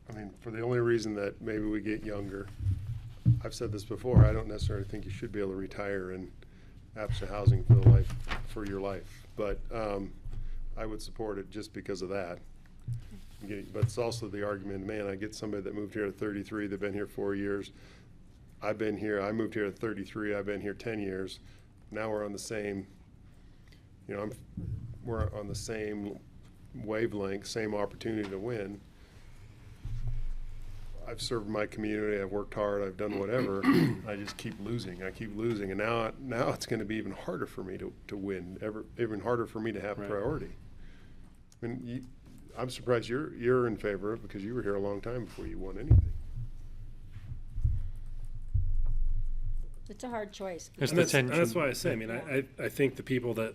Speaker 1: I mean, for the only reason that maybe we get younger, I've said this before, I don't necessarily think you should be able to retire in A.P.C.H.A housing for your life. But I would support it just because of that. But it's also the argument, man, I get somebody that moved here at 33, they've been here 4 years. I moved here at 33, I've been here 10 years. Now we're on the same, you know, we're on the same wavelength, same opportunity to win. I've served my community, I've worked hard, I've done whatever. I just keep losing, and now it's going to be even harder for me to win, even harder for me to have priority. I mean, I'm surprised you're in favor of it because you were here a long time before you won anything.
Speaker 11: It's a hard choice.
Speaker 4: That's why I say, I mean, I think the people that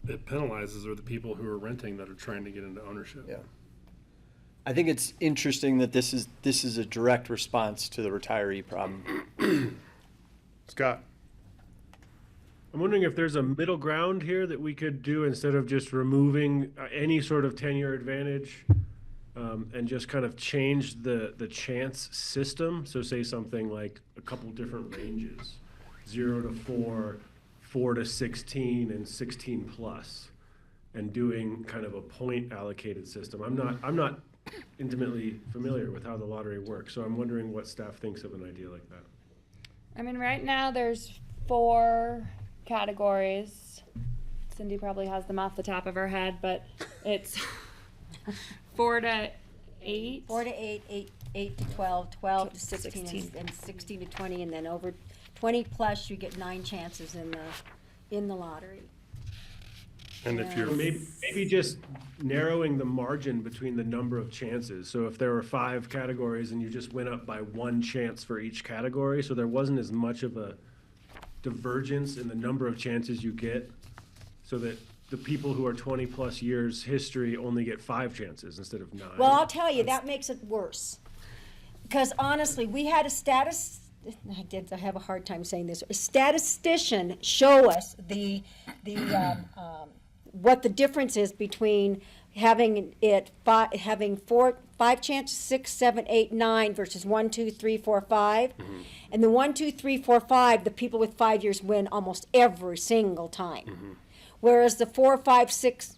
Speaker 4: it penalizes are the people who are renting that are trying to get into ownership.
Speaker 5: Yeah. I think it's interesting that this is a direct response to the retiree problem.
Speaker 1: Scott?
Speaker 7: I'm wondering if there's a middle ground here that we could do instead of just removing any sort of 10-year advantage, and just kind of change the chance system. So say something like a couple different ranges, 0 to 4, 4 to 16, and 16 plus, and doing kind of a point allocated system. I'm not intimately familiar with how the lottery works, so I'm wondering what staff thinks of an idea like that.
Speaker 9: I mean, right now there's 4 categories. Cindy probably has them off the top of her head, but it's 4 to 8.
Speaker 11: 4 to 8, 8 to 12, 12 to 16, and 16 to 20, and then over 20 plus, you get 9 chances in the lottery.
Speaker 1: And if you're
Speaker 7: Or maybe just narrowing the margin between the number of chances. So if there were 5 categories and you just went up by 1 chance for each category, so there wasn't as much of a divergence in the number of chances you get, so that the people who are 20 plus years history only get 5 chances instead of 9.
Speaker 11: Well, I'll tell you, that makes it worse. Because honestly, we had I have a hard time saying this. A statistician show us what the difference is between having 5 chances, 6, 7, 8, 9 versus 1, 2, 3, 4, 5. And the 1, 2, 3, 4, 5, the people with 5 years win almost every single time. Whereas the 4, 5, 6,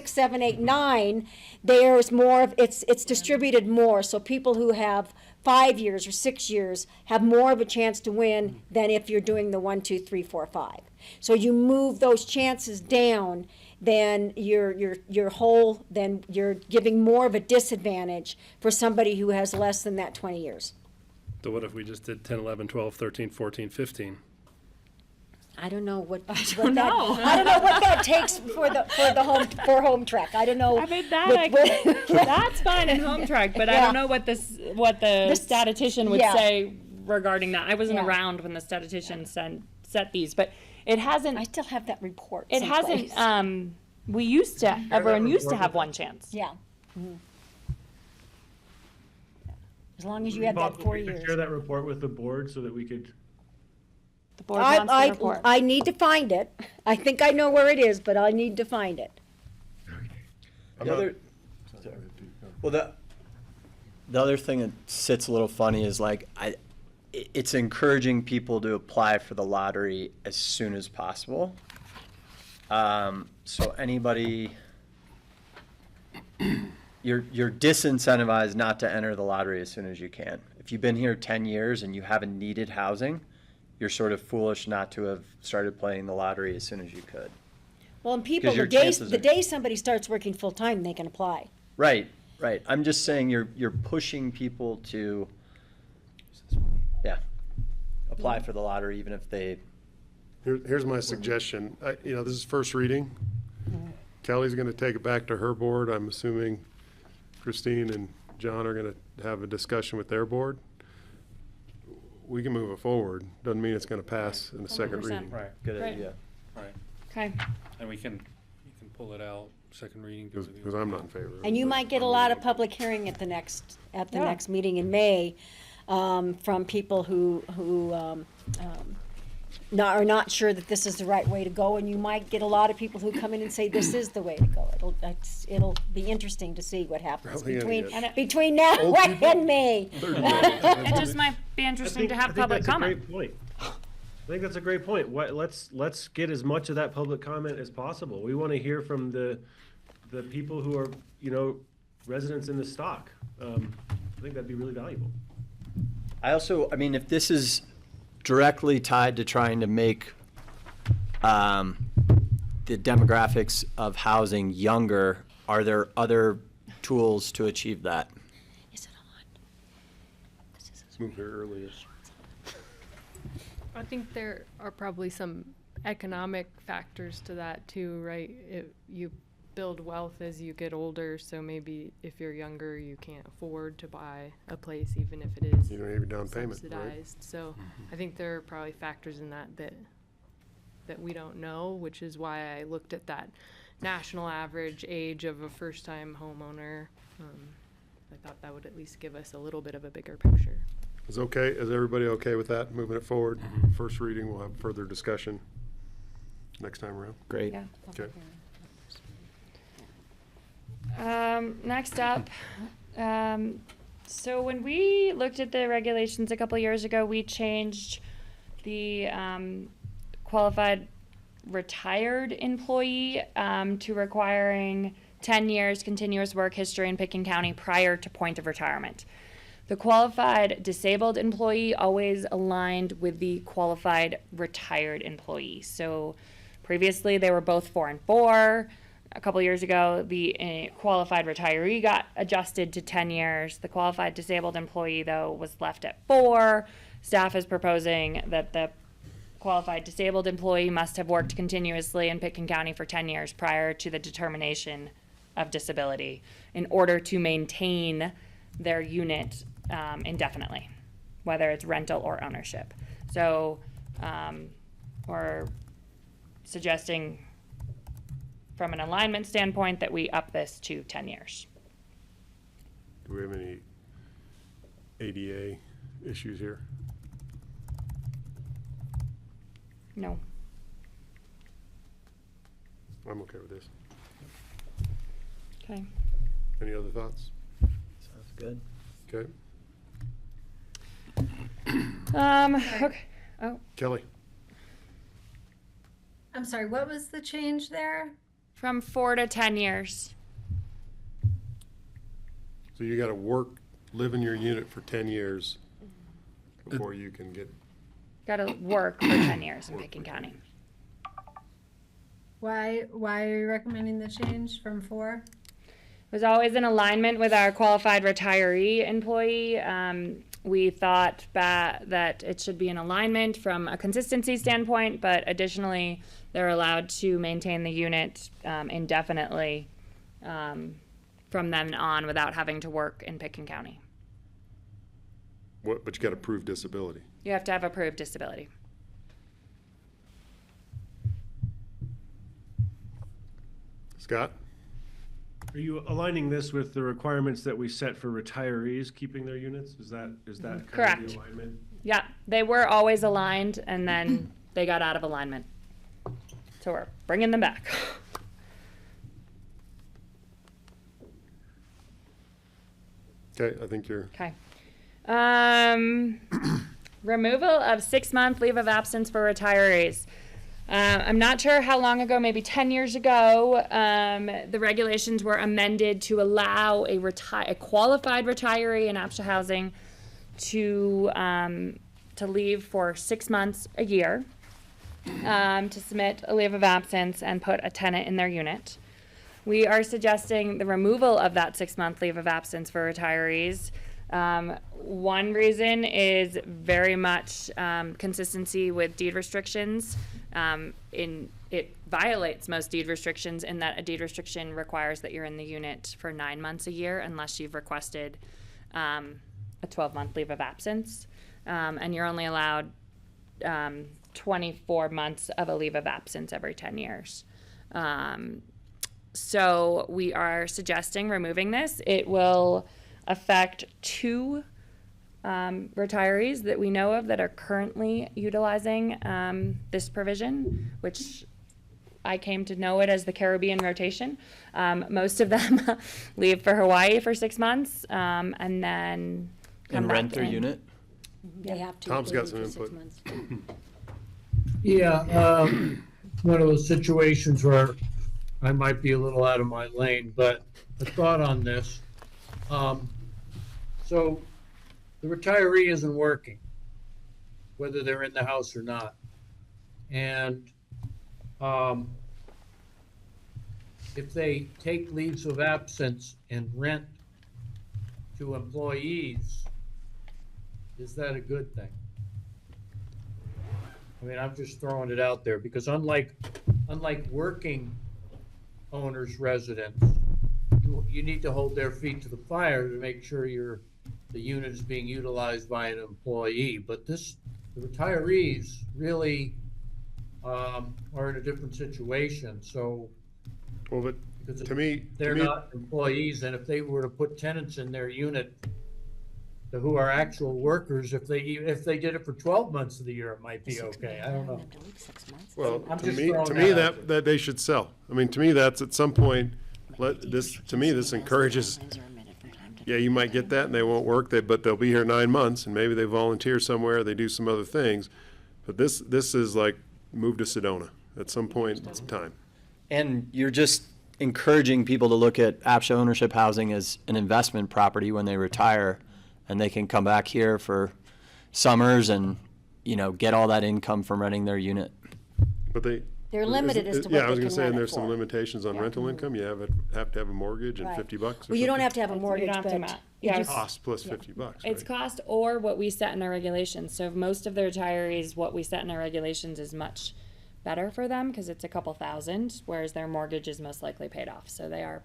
Speaker 11: 7, 8, 9, there's more of it's distributed more. So people who have 5 years or 6 years have more of a chance to win than if you're doing the 1, 2, 3, 4, 5. So you move those chances down, then you're giving more of a disadvantage for somebody who has less than that 20 years.
Speaker 4: So what if we just did 10, 11, 12, 13, 14, 15?
Speaker 11: I don't know what
Speaker 9: I don't know
Speaker 11: what that takes for home track. I don't know.
Speaker 9: I mean that's fine in home track, but I don't know what the statistician would say regarding that. I wasn't around when the statistician set these, but it hasn't.
Speaker 11: I still have that report.
Speaker 9: It
Speaker 11: someplace.
Speaker 9: hasn't. Everyone used to have 1 chance.
Speaker 11: Yeah. Mm-hmm. As long as you had that 4 years.
Speaker 7: Share that report with the board so that we could.
Speaker 9: The board wants the report.
Speaker 11: I need to find it. I think I know where it is, but I need to find it.
Speaker 5: The other thing that sits a little funny is like it's encouraging people to apply for the lottery as soon as possible. So anybody, you're disincentivized not to enter the lottery as soon as you can. If you've been here 10 years and you haven't needed housing, you're sort of foolish not to have started playing the lottery as soon as you could.
Speaker 11: Well, and people, the day somebody starts working full-time, they can apply.
Speaker 5: Right. I'm just saying you're pushing people to, apply for the lottery even if they.
Speaker 1: Here's my suggestion. This is first reading. Kelly's going to take it back to her board. I'm assuming Christine and John are going to have a discussion with their board. We can move it forward. Doesn't mean it's going to pass in the second
Speaker 9: 100%.
Speaker 1: reading.
Speaker 10: Right.
Speaker 5: Good
Speaker 9: Right.
Speaker 5: idea.
Speaker 10: Right.
Speaker 9: Okay.
Speaker 10: And you can pull it out, second reading.
Speaker 1: Because I'm not in favor of it.
Speaker 11: And you might get a lot of public hearing at the next meeting in May, from people who are not sure that this is the right way to go, and you might get a lot of people who come in and say this is the way to go. It'll be interesting to see what happens between now and May.
Speaker 9: It just might be interesting to have public comment.
Speaker 7: I think that's a great point. Let's get as much of that public comment as possible. We want to hear from the people who are residents in the stock. I think that'd be really valuable.
Speaker 5: If this is directly tied to trying to make the demographics of housing younger, are there other tools to achieve that?
Speaker 11: Is it on?
Speaker 1: Move here earlier.
Speaker 12: I think there are probably some economic factors to that too, right? You build wealth as you get older, so maybe if you're younger, you can't afford to buy a place, even if it is
Speaker 1: You don't have your down payment, right?
Speaker 12: subsidized. So I think there are probably factors in that we don't know, which is why I looked at that national average age of a first-time homeowner. I thought that would at least give us a little bit of a bigger picture.
Speaker 1: Is everybody okay with that, moving it forward? First reading, we'll have further discussion next time around.
Speaker 5: Great.
Speaker 9: Yeah.
Speaker 1: Okay.
Speaker 9: Next up, so when we looked at the regulations a couple years ago, we changed the qualified retired employee to requiring 10 years continuous work history in Pitkin County prior to point of retirement. The qualified disabled employee always aligned with the qualified retired employee. So previously they were both 4 and 4. A couple years ago, the qualified retiree got adjusted to 10 years. The qualified disabled employee, though, was left at 4. Staff is proposing that the qualified disabled employee must have worked continuously in Pitkin County for 10 years prior to the determination of disability in order to maintain their unit indefinitely, whether it's rental or ownership. So we're suggesting from an alignment standpoint that we up this to 10 years.
Speaker 1: Do we have any ADA issues here?
Speaker 9: No.
Speaker 1: I'm okay with this.
Speaker 9: Okay.
Speaker 1: Any other thoughts?
Speaker 5: Sounds good.
Speaker 1: Okay.
Speaker 9: Okay. Oh,
Speaker 1: Kelly?
Speaker 8: I'm sorry, what was the change there?
Speaker 9: from 4 to 10 years.
Speaker 1: So you gotta live in your unit for 10 years before you can get,
Speaker 9: Got to work for 10 years in Pitkin County.
Speaker 8: Why are you recommending the change from 4?
Speaker 9: It was always in alignment with our qualified retiree employee. We thought that it should be in alignment from a consistency standpoint, but additionally, they're allowed to maintain the unit indefinitely from then on without having to work in Pitkin County.
Speaker 1: but you gotta prove disability.
Speaker 9: You have to have approved disability.
Speaker 1: Scott?
Speaker 7: Are you aligning this with the requirements that we set for retirees keeping their units? Is that kind of
Speaker 9: Correct.
Speaker 7: the alignment?
Speaker 9: Yeah, they were always aligned and then they got out of alignment. So we're bringing them back.
Speaker 1: Okay, I think you're,
Speaker 9: Okay. Removal of 6-month leave of absence for retirees. I'm not sure how long ago, maybe 10 years ago, the regulations were amended to allow a qualified retiree in A.P.C.H.A housing to leave for 6 months a year, to submit a leave of absence and put a tenant in their unit. We are suggesting the removal of that 6-month leave of absence for retirees. One reason is very much consistency with deed restrictions. It violates most deed restrictions in that a deed restriction requires that you're in the unit for 9 months a year unless you've requested a 12-month leave of absence. And you're only allowed 24 months of a leave of absence every 10 years. So we are suggesting removing this. It will affect 2 retirees that we know of that are currently utilizing this provision, which I came to know it as the Caribbean rotation. Most of them leave for Hawaii for 6 months and then come
Speaker 5: And
Speaker 9: back
Speaker 5: rent their
Speaker 9: in.
Speaker 5: unit?
Speaker 11: They have to.
Speaker 1: Tom's
Speaker 11: they
Speaker 1: got
Speaker 11: leave
Speaker 1: some
Speaker 11: for 6
Speaker 1: input.
Speaker 11: months.
Speaker 14: Yeah, one of those situations where I might be a little out of my lane, but a thought on this. So the retiree isn't working, whether they're in the house or not. And if they take leaves of absence and rent to employees, is that a good thing? I mean, I'm just throwing it out there because unlike working owners' residents, you need to hold their feet to the fire to make sure the unit is being utilized by an employee. But the retirees really are in a different situation. So,
Speaker 1: well, but
Speaker 14: because
Speaker 1: to me,
Speaker 14: they're not employees, and if they were to put tenants in their unit, who are actual workers. If they did it for 12 months of the year, it might be okay. I don't know.
Speaker 1: Well,
Speaker 14: I'm
Speaker 1: to
Speaker 14: just
Speaker 1: me,
Speaker 14: throwing
Speaker 1: to me,
Speaker 14: that out
Speaker 1: that,
Speaker 14: there.
Speaker 1: that they should sell. I mean, to me, that's at some point, to me, this encourages, yeah, you might get that and they won't work, but they'll be here 9 months and maybe they volunteer somewhere, they do some other things. But this is like, move to Sedona. At some point, it's time.
Speaker 5: And you're just encouraging people to look at A.P.C.H.A ownership housing as an investment property when they retire, and they can come back here for summers and, get all that income from renting their unit.
Speaker 1: But
Speaker 11: They're limited as to
Speaker 1: yeah,
Speaker 11: what
Speaker 1: I was
Speaker 11: they
Speaker 1: gonna
Speaker 11: can
Speaker 1: say,
Speaker 11: rent
Speaker 1: and
Speaker 11: it
Speaker 1: there's some
Speaker 11: for.
Speaker 1: limitations on rental income. You have to have a mortgage and
Speaker 11: Right.
Speaker 1: $50 or
Speaker 11: Well, you don't
Speaker 1: something.
Speaker 11: have to have a mortgage,
Speaker 9: don't have to
Speaker 11: but
Speaker 9: yeah,
Speaker 1: Cost plus $50,
Speaker 9: it's
Speaker 1: right?
Speaker 9: cost or what we set in our regulations. So most of the retirees, what we set in our regulations is much better for them because it's a couple thousand, whereas their mortgage is most likely paid off. So they are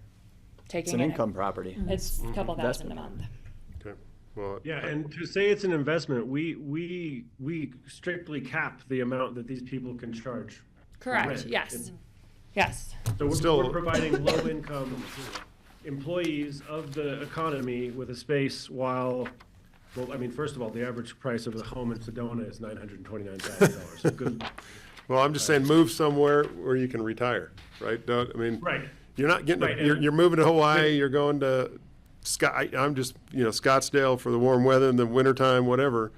Speaker 9: taking
Speaker 5: It's an
Speaker 9: it-
Speaker 5: income property.
Speaker 9: It's a couple thousand a
Speaker 5: Investment.
Speaker 9: month.
Speaker 1: Okay, well.
Speaker 7: Yeah, and to say it's an investment, we strictly cap the amount that these people can charge. for
Speaker 9: Correct.
Speaker 7: rent.
Speaker 9: Yes. Yes.
Speaker 7: So we're,
Speaker 1: Still-
Speaker 7: we're providing low-income employees of the economy with a space while, well, I mean, first of all, the average price of a home in Sedona is $929,000. So good.
Speaker 1: Well, I'm just saying, move somewhere where you can retire, right? Don't, I mean,
Speaker 7: Right.
Speaker 1: you're not getting,
Speaker 7: Right,
Speaker 1: you're moving to Hawaii, you're going to I'm just, Scottsdale for the warm weather in the wintertime, whatever.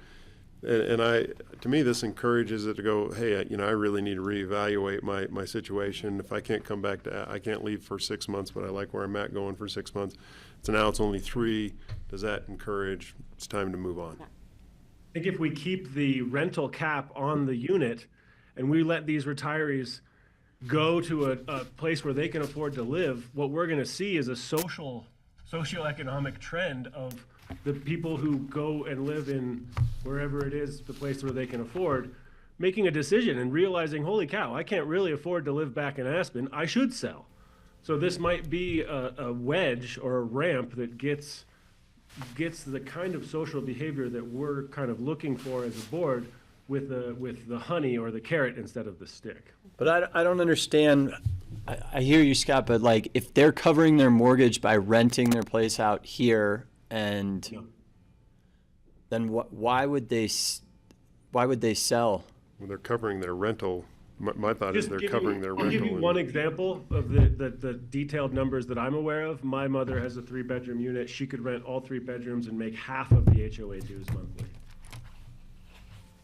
Speaker 1: And to me, this encourages it to go, hey, I really need to reevaluate my situation. If I can't come back I can't leave for 6 months, but I like where I'm at going for 6 months. So now it's only 3. Does that encourage, it's time to move on?
Speaker 7: I think if we keep the rental cap on the unit and we let these retirees go to a place where they can afford to live, what we're going to see is a socioeconomic trend of the people who go and live in wherever it is, the place where they can afford, making a decision and realizing, holy cow, I can't really afford to live back in Aspen. I should sell. So this might be a wedge or a ramp that gets the kind of social behavior that we're kind of looking for as a board with the honey or the carrot instead of the stick.
Speaker 5: But I don't understand. I hear you, Scott, but like if they're covering their mortgage by renting their place out here, and
Speaker 7: No.
Speaker 5: then why would they sell?
Speaker 1: When they're covering their rental, my thought is they're covering their
Speaker 7: I'll give
Speaker 1: rental.
Speaker 7: you one example of the detailed numbers that I'm aware of. My mother has a 3-bedroom unit. She could rent all 3 bedrooms and make half of the HOA dues monthly.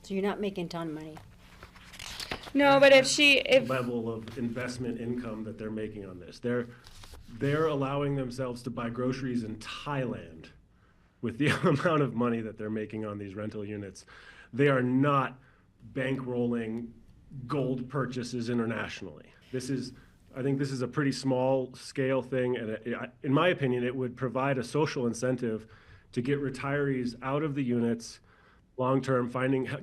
Speaker 11: so you're not making a ton of money.
Speaker 9: No, but if
Speaker 7: Level of investment income that they're making on this. They're allowing themselves to buy groceries in Thailand with the amount of money that they're making on these rental units. They are not bankrolling gold purchases internationally. I think this is a pretty small scale thing, and in my opinion, it would provide a social incentive to get retirees out of the units long-term,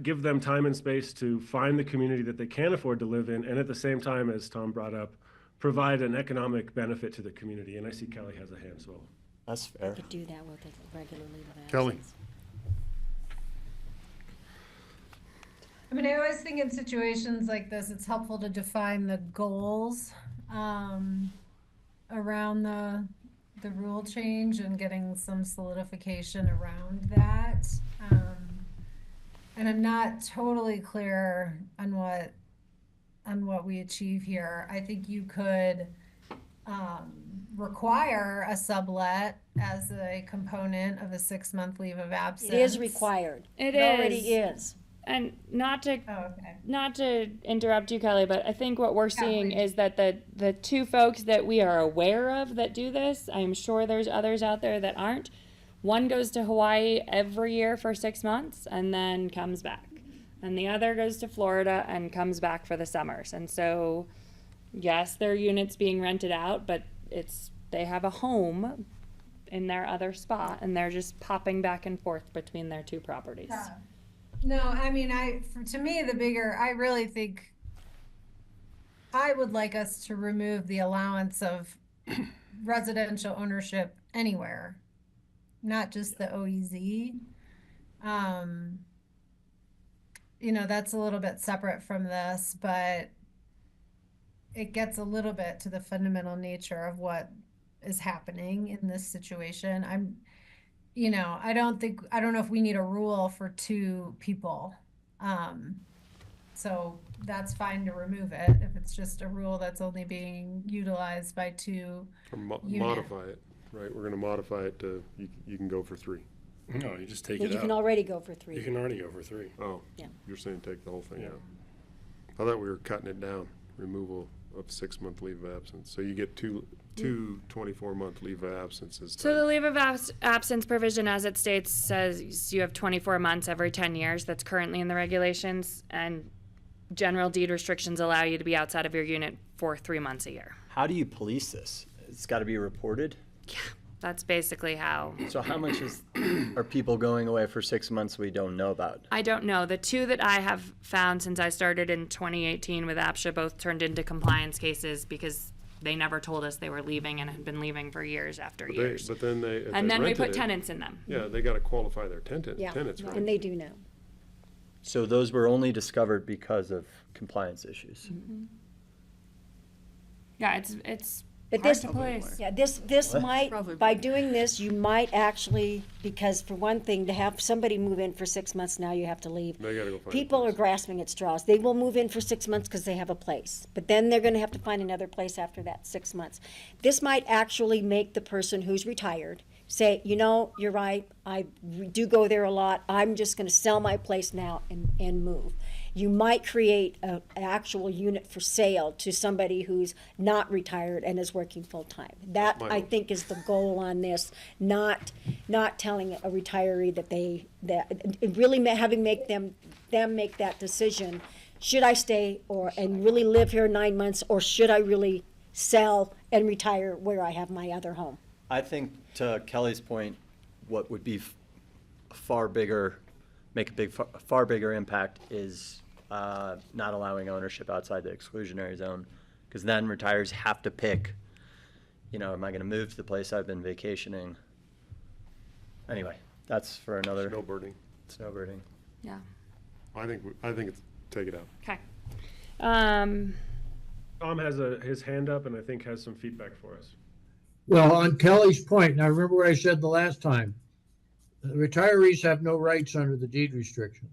Speaker 7: give them time and space to find the community that they can afford to live in, and at the same time, as Tom brought up, provide an economic benefit to the community. And I see Kelly has a hand, so.
Speaker 5: That's fair.
Speaker 11: Could do that with a regular leave of
Speaker 1: Kelly.
Speaker 11: absence.
Speaker 8: I mean, I always think in situations like this, it's helpful to define the goals around the rule change and getting some solidification around that. And I'm not totally clear on what we achieve here. I think you could require a sublet as a component of a 6-month leave of absence.
Speaker 11: It is required.
Speaker 9: It
Speaker 11: already is.
Speaker 9: And not to
Speaker 8: Oh, okay.
Speaker 9: not to interrupt you, Kelly, but I think what we're seeing is that the 2 folks that we are aware of that do this, I'm sure there's others out there that aren't. One goes to Hawaii every year for 6 months and then comes back. And the other goes to Florida and comes back for the summers. And so, yes, their unit's being rented out, but they have a home in their other spot and they're just popping back and forth between their 2 properties.
Speaker 8: Yeah. No, I mean, to me, I really think I would like us to remove the allowance of residential ownership anywhere, not just the OEZ. That's a little bit separate from this, but it gets a little bit to the fundamental nature of what is happening in this situation. you know, I don't know if we need a rule for 2 people. So that's fine to remove it if it's just a rule that's only being utilized by 2
Speaker 1: Or
Speaker 8: unit.
Speaker 1: modify it, right? We're gonna modify it to, you can go for 3.
Speaker 4: No, you just take
Speaker 11: Well,
Speaker 4: it
Speaker 11: you
Speaker 4: out.
Speaker 11: can already go for 3.
Speaker 4: You can already go for 3.
Speaker 1: Oh,
Speaker 11: Yeah.
Speaker 1: you're saying take the whole thing
Speaker 11: Yeah.
Speaker 1: out. I thought we were cutting it down, removal of 6-month leave of absence. So you get two 24-month leave of absences.
Speaker 9: So the leave of absence provision, as it states, says you have 24 months every 10 years. That's currently in the regulations, and general deed restrictions allow you to be outside of your unit for 3 months a year.
Speaker 5: How do you police this? It's got to be reported.
Speaker 9: That's basically how.
Speaker 5: So how much are people going away for 6 months we don't know about?
Speaker 9: I don't know. The 2 that I have found since I started in 2018 with A.P.C.H.A both turned into compliance cases because they never told us they were leaving and had been leaving for years after years.
Speaker 1: But then they, if
Speaker 9: And
Speaker 1: they
Speaker 9: then we
Speaker 1: rented
Speaker 9: put
Speaker 1: it,
Speaker 9: tenants in them.
Speaker 1: Yeah, they gotta qualify their
Speaker 11: Yeah,
Speaker 1: tenants, right?
Speaker 11: and they do now.
Speaker 5: So those were only discovered because of compliance issues.
Speaker 9: Yeah, it's
Speaker 11: But
Speaker 9: hard
Speaker 11: this,
Speaker 9: to place.
Speaker 11: yeah, this
Speaker 5: What?
Speaker 11: might,
Speaker 13: Probably
Speaker 11: by
Speaker 13: more.
Speaker 11: doing this, you might actually, because for one thing, to have somebody move in for 6 months, now you have to leave.
Speaker 1: They gotta go find a
Speaker 11: People are
Speaker 1: place.
Speaker 11: grasping at straws. They will move in for 6 months because they have a place, but then they're gonna have to find another place after that 6 months. This might actually make the person who's retired say, you know, you're right, I do go there a lot, I'm just gonna sell my place now and move. You might create an actual unit for sale to somebody who's not retired and is working full-time. That, I think, is the goal on this, not telling a retiree that really having them make that decision. Should I stay and really live here 9 months, or should I really sell and retire where I have my other home?
Speaker 5: I think, to Kelly's point, what would be far bigger impact is not allowing ownership outside the exclusionary zone, because then retirees have to pick, you know, am I going to move to the place I've been vacationing? Anyway, that's for another.
Speaker 1: Snowbirding.
Speaker 5: Snowbirding.
Speaker 9: Yeah.
Speaker 1: I think it's, take it out.
Speaker 9: Okay.
Speaker 7: Tom has his hand up and I think has some feedback for us.
Speaker 14: Well, on Kelly's point, now remember what I said the last time. Retirees have no rights under the deed restrictions.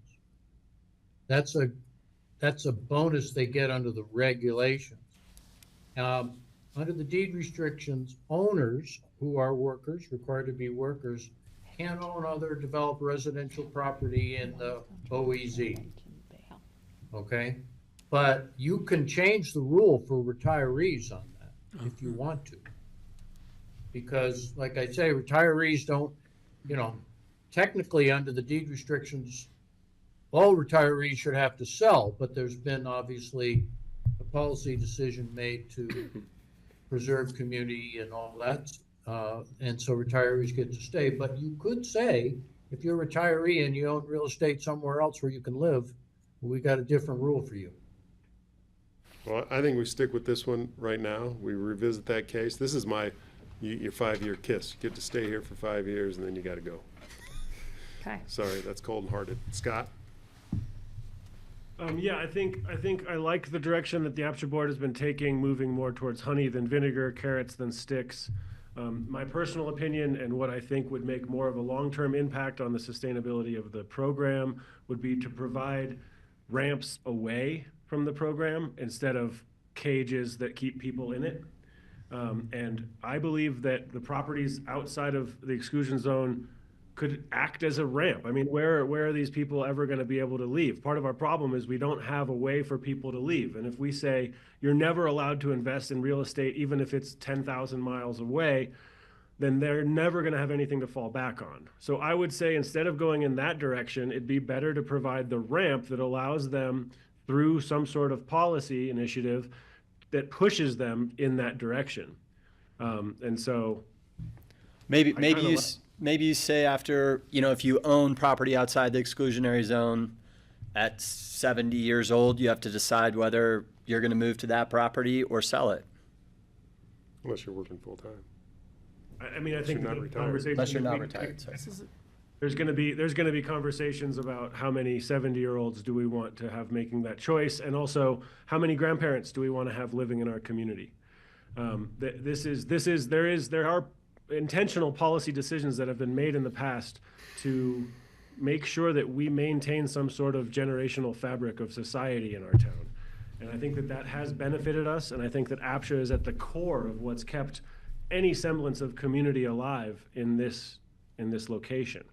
Speaker 14: That's a bonus they get under the regulations. Under the deed restrictions, owners who are workers, required to be workers, can't own other developed residential property in the OEZ. Okay? But you can change the rule for retirees on that if you want to. Because, like I say, retirees don't, you know, technically under the deed restrictions, all retirees should have to sell, but there's been obviously a policy decision made to preserve community and all that. And so retirees get to stay. But you could say, if you're a retiree and you own real estate somewhere else where you can live, we got a different rule for you.
Speaker 1: Well, I think we stick with this one right now. We revisit that case. This is your 5-year kiss. You get to stay here for 5 years and then you gotta go.
Speaker 9: Okay.
Speaker 1: Sorry, that's cold and hearted. Scott?
Speaker 7: Yeah, I think I like the direction that the A.P.C.H.A board has been taking, moving more towards honey than vinegar, carrots than sticks. My personal opinion and what I think would make more of a long-term impact on the sustainability of the program would be to provide ramps away from the program instead of cages that keep people in it. And I believe that the properties outside of the exclusion zone could act as a ramp. I mean, where are these people ever going to be able to leave? Part of our problem is we don't have a way for people to leave. And if we say you're never allowed to invest in real estate, even if it's 10,000 miles away, then they're never going to have anything to fall back on. So I would say instead of going in that direction, it'd be better to provide the ramp that allows them through some sort of policy initiative that pushes them in that direction. And so
Speaker 5: Maybe you say after, you know, if you own property outside the exclusionary zone at 70 years old, you have to decide whether you're going to move to that property or sell it.
Speaker 1: Unless you're working full-time.
Speaker 7: I mean, I think
Speaker 1: Unless you're not
Speaker 7: the
Speaker 1: retired.
Speaker 7: conversation.
Speaker 5: Unless you're not retired, sorry.
Speaker 7: There's going to be conversations about how many 70-year-olds do we want to have making that choice, and also how many grandparents do we want to have living in our community. There are intentional policy decisions that have been made in the past to make sure that we maintain some sort of generational fabric of society in our town. And I think that that has benefited us, and I think that A.P.C.H.A is at the core of what's kept any semblance of community alive in this location.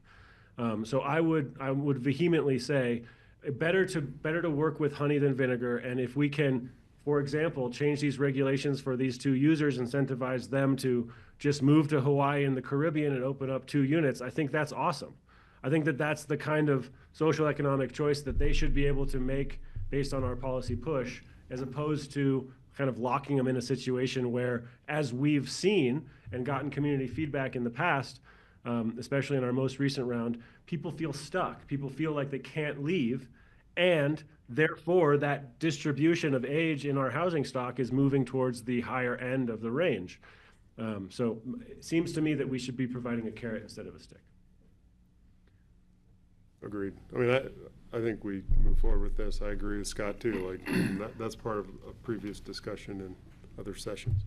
Speaker 7: So I would vehemently say, better to work with honey than vinegar, and if we can, for example, change these regulations for these 2 users, incentivize them to just move to Hawaii and the Caribbean and open up 2 units, I think that's awesome. I think that that's the kind of social economic choice that they should be able to make based on our policy push, as opposed to kind of locking them in a situation where, as we've seen and gotten community feedback in the past, especially in our most recent round, people feel stuck. People feel like they can't leave, and therefore that distribution of age in our housing stock is moving towards the higher end of the range. So it seems to me that we should be providing a carrot instead of a stick.
Speaker 1: Agreed. I mean, I think we move forward with this. I agree with Scott too. Like that's part of a previous discussion in other sessions.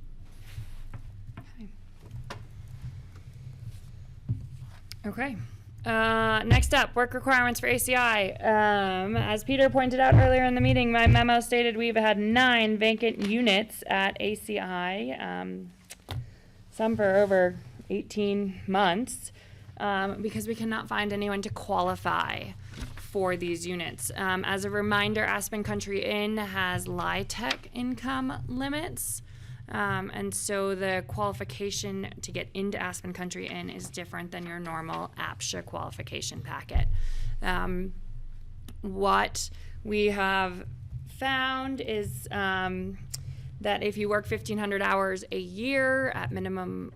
Speaker 9: Okay. Next up, work requirements for A.C.I. As Peter pointed out earlier in the meeting, my memo stated we've had 9 vacant units at A.C.I., some for over 18 months, because we cannot find anyone to qualify for these units. As a reminder, Aspen Country Inn has LIHTC income limits. And so the qualification to get into Aspen Country Inn is different than your normal A.P.C.H.A qualification packet. What we have found is that if you work 1,500 hours a year at minimum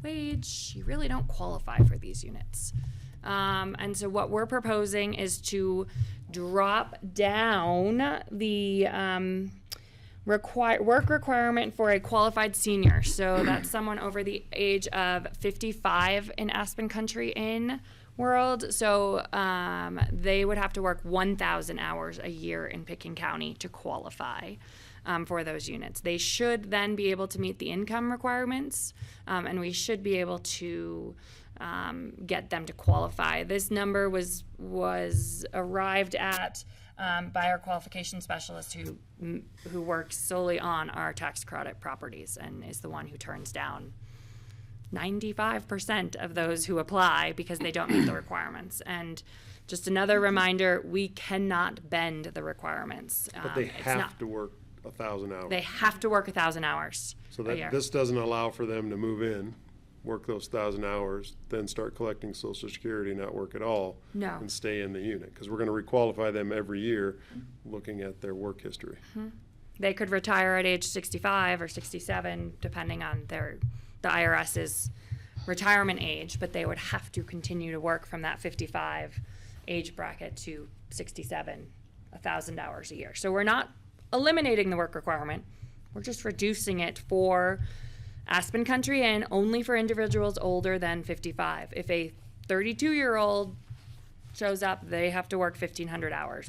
Speaker 9: wage, you really don't qualify for these units. And so what we're proposing is to drop down the work requirement for a qualified senior. So that's someone over the age of 55 in Aspen Country Inn world. So they would have to work 1,000 hours a year in Pitkin County to qualify for those units. They should then be able to meet the income requirements, and we should be able to get them to qualify. This number was arrived at by our qualification specialist who works solely on our tax credit properties and is the one who turns down 95% of those who apply because they don't meet the requirements. And just another reminder, we cannot bend the requirements.
Speaker 1: But they have to work 1,000 hours.
Speaker 9: They have to work 1,000 hours
Speaker 1: So
Speaker 9: a year.
Speaker 1: this doesn't allow for them to move in, work those 1,000 hours, then start collecting Social Security, not work at all.
Speaker 9: No.
Speaker 1: And stay in the unit, because we're going to requalify them every year, looking at their work history.
Speaker 9: They could retire at age 65 or 67, depending on the IRS's retirement age, but they would have to continue to work from that 55 age bracket to 67, 1,000 hours a year. So we're not eliminating the work requirement. We're just reducing it for Aspen Country Inn only for individuals older than 55. If a 32-year-old shows up, they have to work 1,500 hours.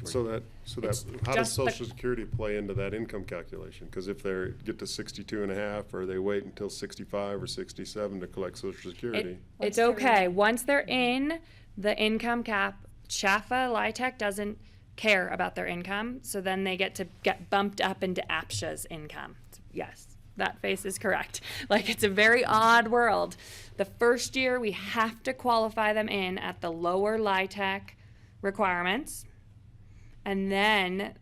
Speaker 1: How does Social Security play into that income calculation? Because if they get to 62 and a half, or they wait until 65 or 67 to collect Social Security?
Speaker 9: It's okay. Once they're in the income cap, CHAFA, LIHTC doesn't care about their income, so then they get bumped up into A.P.C.H.A's income. Yes, that face is correct. Like, it's a very odd world. The first year, we have to qualify them in at the lower LIHTC requirements, and then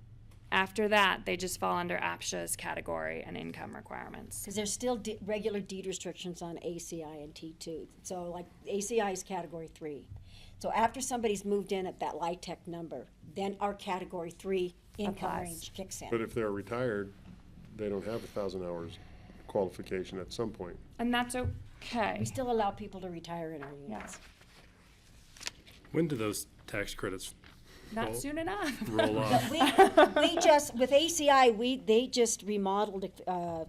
Speaker 9: after that, they just fall under A.P.C.H.A's category and income requirements.
Speaker 11: Because there's still regular deed restrictions on A.C.I. and T2. So like A.C.I. is category 3. So after somebody's moved in at that LIHTC number, then our category 3 income
Speaker 9: Applies.
Speaker 11: range kicks in.
Speaker 1: But if they're retired, they don't have 1,000 hours qualification at some point.
Speaker 9: And that's okay.
Speaker 11: We still allow people to retire in our units.
Speaker 4: When do those tax credits
Speaker 9: Not soon enough.
Speaker 4: roll off?
Speaker 11: We just, with ACI, they just remodeled, I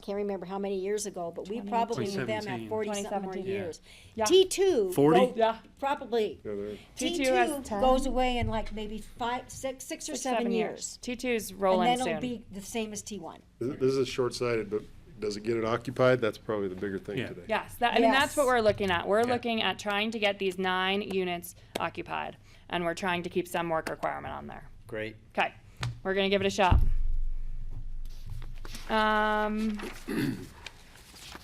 Speaker 11: can't remember how many years ago, but we probably with them at 40-something more
Speaker 9: 2017.
Speaker 11: years.
Speaker 9: Yeah.
Speaker 11: T2.
Speaker 4: 40?
Speaker 9: Yeah.
Speaker 11: Probably.
Speaker 1: Yeah,
Speaker 9: T2 has
Speaker 11: T2
Speaker 9: 10.
Speaker 11: goes away in like maybe 6 or 7 years.
Speaker 9: T2's
Speaker 11: And
Speaker 9: rolling
Speaker 11: then
Speaker 9: soon.
Speaker 11: it'll be the same as T1.
Speaker 1: This is short-sighted, but does it get it occupied? That's probably the bigger thing
Speaker 10: Yeah.
Speaker 1: today.
Speaker 9: Yes, I mean, that's what we're looking at. We're
Speaker 10: Yeah.
Speaker 9: looking at trying to get these 9 units occupied, and we're trying to keep some work requirement on there.
Speaker 5: Great.
Speaker 9: Okay, we're gonna give it a shot.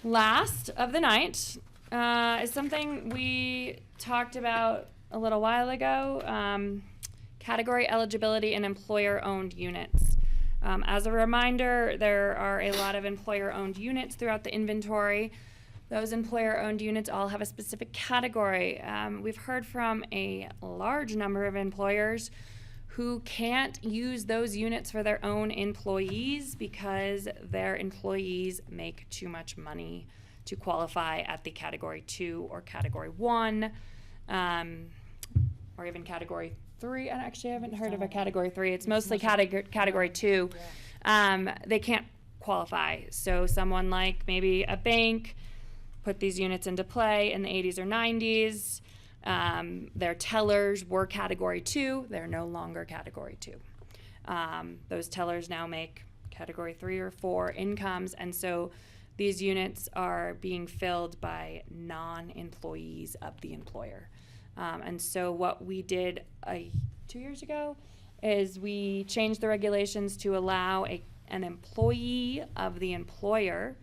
Speaker 9: Last of the night is something we talked about a little while ago, category eligibility in employer-owned units. As a reminder, there are a lot of employer-owned units throughout the inventory. Those employer-owned units all have a specific category. We've heard from a large number of employers who can't use those units for their own employees because their employees make too much money to qualify at the category 2 or category 1, or even category 3. I actually haven't heard of a category 3. It's mostly category 2. They can't qualify. So someone like maybe a bank put these units into play in the 80s or 90s. Their tellers were category 2. They're no longer category 2. Those tellers now make category 3 or 4 incomes, and so these units are being filled by non-employees of the employer. And so what we did 2 years ago is we changed the regulations to allow an employee of the employer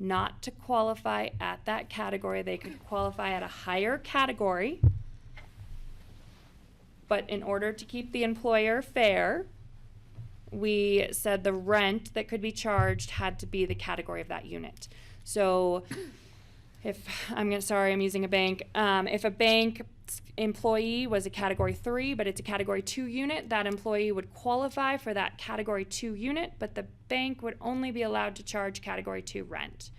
Speaker 9: not to qualify at that category. They could qualify at a higher category, but in order to keep the employer fair, we said the rent that could be charged had to be the category of that unit. So I'm using a bank. If a bank employee was a category 3, but it's a category 2 unit, that employee would qualify for that category 2 unit, but the bank would only be allowed to charge category 2 rent.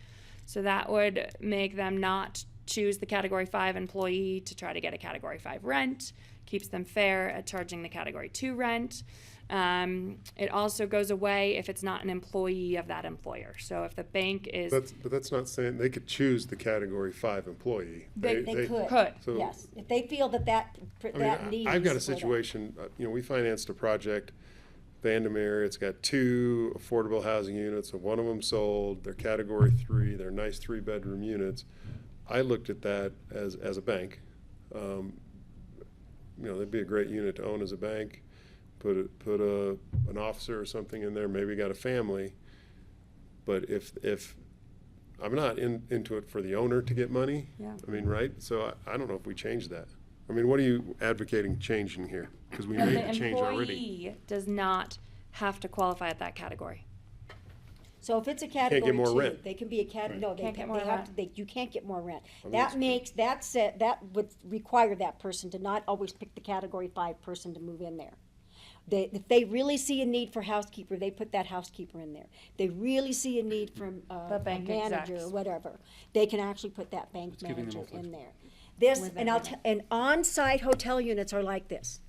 Speaker 9: So that would make them not choose the category 5 employee to try to get a category 5 rent, keeps them fair at charging the category 2 rent. It also goes away if it's not an employee of that employer. So if the bank is...
Speaker 1: But that's not saying they could choose the category 5 employee.
Speaker 11: They could,
Speaker 1: So,
Speaker 11: yes. If they feel that needs.
Speaker 1: I've got a
Speaker 11: for that.
Speaker 1: situation, we financed a project, Vandermeer, it's got 2 affordable housing units, and one of them sold, they're category 3, they're nice 3-bedroom units. I looked at that as a bank. They'd be a great unit to own as a bank. Put an officer or something in there, maybe got a family. But if I'm not into it for the owner to get money, right? So I don't know if we change that. What are you advocating changing here? Because we made the change already.
Speaker 9: The employee does not have to qualify at that category.
Speaker 11: So if it's a category 2,
Speaker 1: more rent.
Speaker 11: they can be a category, no,
Speaker 9: Can't get more rent.
Speaker 11: you can't get more rent.
Speaker 1: that's
Speaker 11: That would require that person to not always pick the category 5 person to move in there. If they really see a need for housekeeper, they put that housekeeper in there. They really see a need for a
Speaker 9: bank
Speaker 11: manager
Speaker 9: execs.
Speaker 11: or whatever, they can actually put that bank
Speaker 10: giving them
Speaker 11: manager
Speaker 10: more
Speaker 11: in there. And on-site hotel units are like this.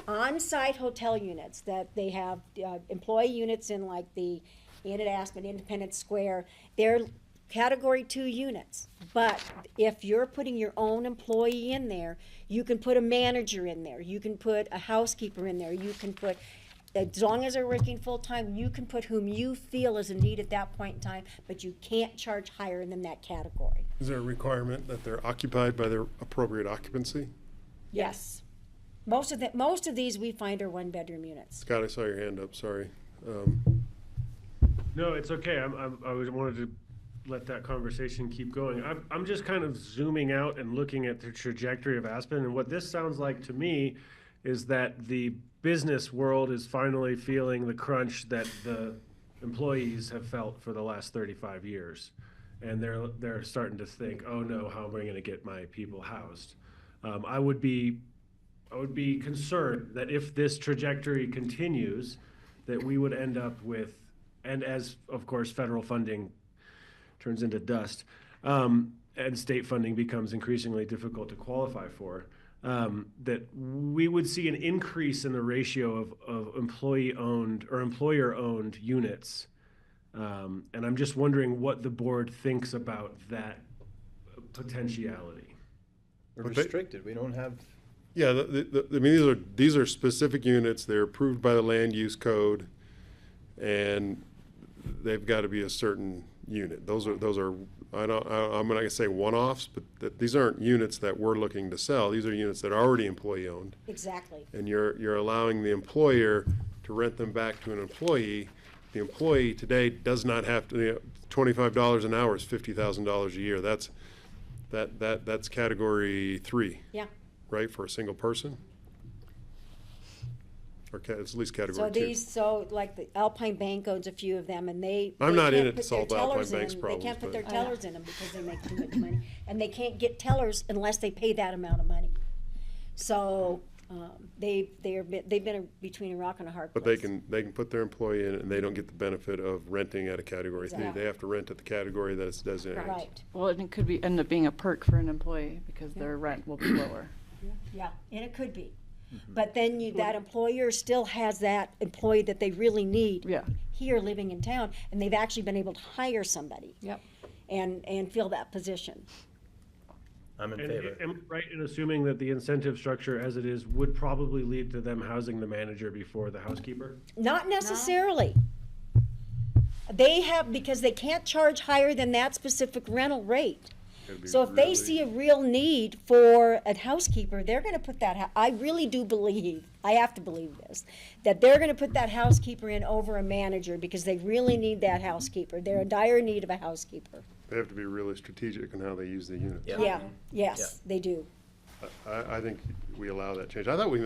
Speaker 11: On-site hotel units that they have, employee units in like the Inn at Aspen, Independence Square, they're category 2 units. But if you're putting your own employee in there, you can put a manager in there, you can put a housekeeper in there, you can put, as long as they're working full-time, you can put whom you feel is in need at that point in time, but you can't charge higher than that category.
Speaker 1: Is there a requirement that they're occupied by their appropriate occupancy?
Speaker 11: Yes. Most of these we find are 1-bedroom units.
Speaker 1: Scott, I saw your hand up, sorry.
Speaker 7: No, it's okay. I wanted to let that conversation keep going. I'm just kind of zooming out and looking at the trajectory of Aspen, and what this sounds like to me is that the business world is finally feeling the crunch that the employees have felt for the last 35 years. And they're starting to think, oh no, how am I going to get my people housed? I would be concerned that if this trajectory continues, that we would end up with, and as of course federal funding turns into dust, and state funding becomes increasingly difficult to qualify for, that we would see an increase in the ratio of employee-owned or employer-owned units. And I'm just wondering what the board thinks about that potentiality.
Speaker 5: We're restricted, we don't have.
Speaker 1: Yeah, these are specific units, they're approved by the land use code, and they've got to be a certain unit. Those are, I'm not gonna say one-offs, but these aren't units that we're looking to sell. These are units that are already employee-owned.
Speaker 11: Exactly.
Speaker 1: And you're allowing the employer to rent them back to an employee. The employee today does not have to, $25 an hour is $50,000 a year. That's category 3.
Speaker 11: Yeah.
Speaker 1: Right, for a single person? Or it's at least
Speaker 11: So
Speaker 1: category 2.
Speaker 11: so like the Alpine Bank owns a few of them, and
Speaker 1: I'm not in it to
Speaker 11: to
Speaker 1: solve Alpine Bank's problems,
Speaker 11: They can't put
Speaker 1: but-
Speaker 11: their tellers in them because they make too much money, and they can't get tellers unless they pay that amount of money. So they've been between a rock and a hard place.
Speaker 1: But they can put their employee in and they don't get the benefit of renting at a category 3.
Speaker 11: Exactly.
Speaker 1: They have to rent at the category that it's designated.
Speaker 11: Right.
Speaker 13: Well, and it could end up being a perk for an employee because their rent will be lower.
Speaker 11: Yeah, and it could be. But then that employer still has that employee that they really need here living in town, and they've actually been able to hire somebody.
Speaker 6: Yep.
Speaker 11: And fill that position.
Speaker 5: I'm in
Speaker 7: And
Speaker 5: favor.
Speaker 7: am I right in assuming that the incentive structure as it is would probably lead to them housing the manager before the housekeeper?
Speaker 11: Not necessarily. They have, because they can't charge higher than that specific rental rate. So if they see a real need for a housekeeper, they're gonna put that, I really do believe, I have to believe this, that they're gonna put that housekeeper in over a manager because they really need that housekeeper. They're in dire need of a housekeeper.
Speaker 1: They have to be really strategic in how they use the units.
Speaker 11: Yeah, yes, they do.
Speaker 1: I think we allow that change. I thought we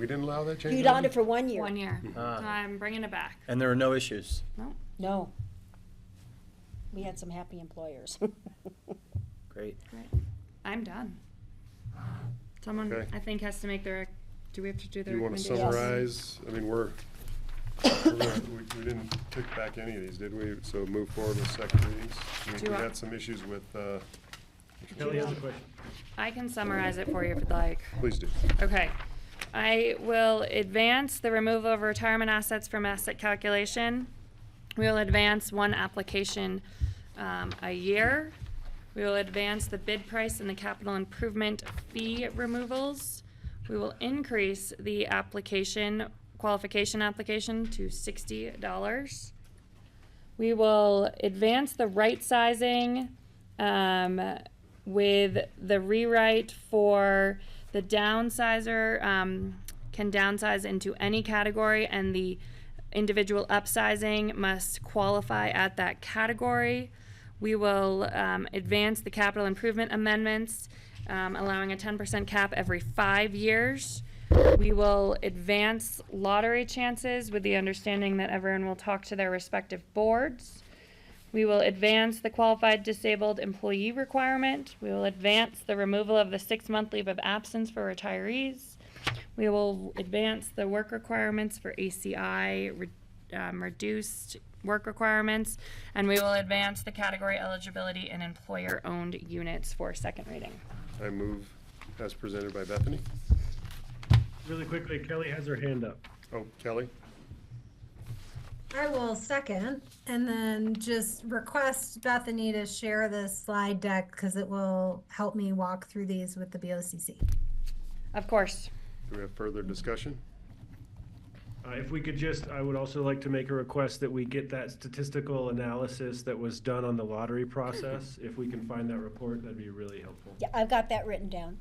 Speaker 1: didn't allow that change.
Speaker 11: You allowed it for 1 year.
Speaker 9: 1 year. So I'm bringing it back.
Speaker 5: And there are no issues.
Speaker 11: No. We had some happy employers.
Speaker 5: Great.
Speaker 9: I'm done. Someone,
Speaker 1: Okay.
Speaker 9: I think, has to make do we have to do the
Speaker 1: Do you want to
Speaker 9: recommendations?
Speaker 1: summarize? I mean, we didn't kick back any of these, did we? So move forward with second readings. We had some issues with,
Speaker 7: Kelly has a question.
Speaker 9: I can summarize it for you if you'd like.
Speaker 1: please do.
Speaker 9: Okay. I will advance the removal of retirement assets from asset calculation. We will advance one application a year. We will advance the bid price and the capital improvement fee removals. We will increase the qualification application to $60. We will advance the right sizing with the rewrite for the downsizer can downsize into any category, and the individual upsizing must qualify at that category. We will advance the capital improvement amendments, allowing a 10% cap every 5 years. We will advance lottery chances with the understanding that everyone will talk to their respective boards. We will advance the qualified disabled employee requirement. We will advance the removal of the 6-month leave of absence for retirees. We will advance the work requirements for A.C.H.A, reduced work requirements, and we will advance the category eligibility in employer-owned units for second reading.
Speaker 1: I move as presented by Bethany.
Speaker 7: Really quickly, Kelly has her hand up.
Speaker 1: Oh, Kelly?
Speaker 8: I will second, and then just request Bethany to share the slide deck because it will help me walk through these with the BOCC.
Speaker 9: Of course.
Speaker 1: Do we have further discussion?
Speaker 7: If we could I would also like to make a request that we get that statistical analysis that was done on the lottery process. If we can find that report, that'd be really helpful.
Speaker 11: Yeah, I've got that written down.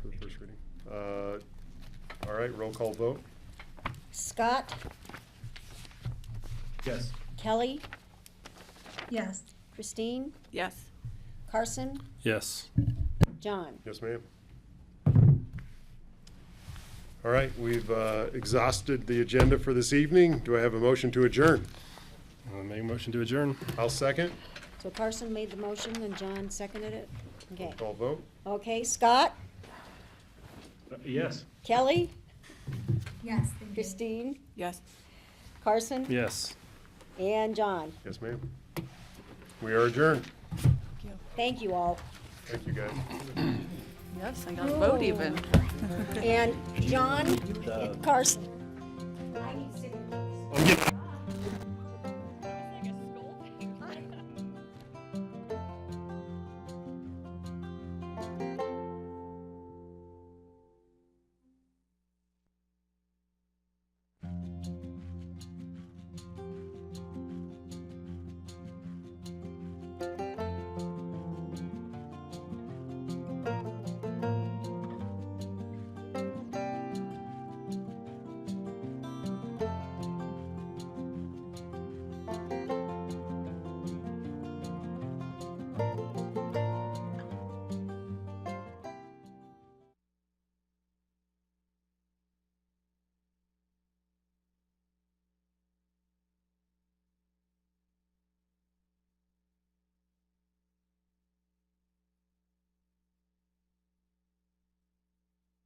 Speaker 1: For the first reading. All right, roll call vote.
Speaker 11: Scott,
Speaker 7: Yes.
Speaker 11: Kelly,
Speaker 8: Yes.
Speaker 11: Christine,
Speaker 13: Yes.
Speaker 11: Carson,
Speaker 4: Yes.
Speaker 11: John.
Speaker 1: Yes, ma'am. All right, we've exhausted the agenda for this evening. Do I have a motion to adjourn?
Speaker 4: I'll make a motion to adjourn.
Speaker 1: I'll second.
Speaker 11: So Carson made the motion and John seconded it? Okay.
Speaker 1: Call vote.
Speaker 11: Okay, Scott,
Speaker 7: Yes.
Speaker 11: Kelly,
Speaker 8: Yes.
Speaker 11: Christine,
Speaker 13: Yes.
Speaker 11: Carson,
Speaker 4: Yes.
Speaker 11: and John.
Speaker 1: Yes, ma'am. We are adjourned.
Speaker 11: Thank you all.
Speaker 1: Thank you, guys.
Speaker 13: Yes, I got a vote even.
Speaker 11: And John and Carson.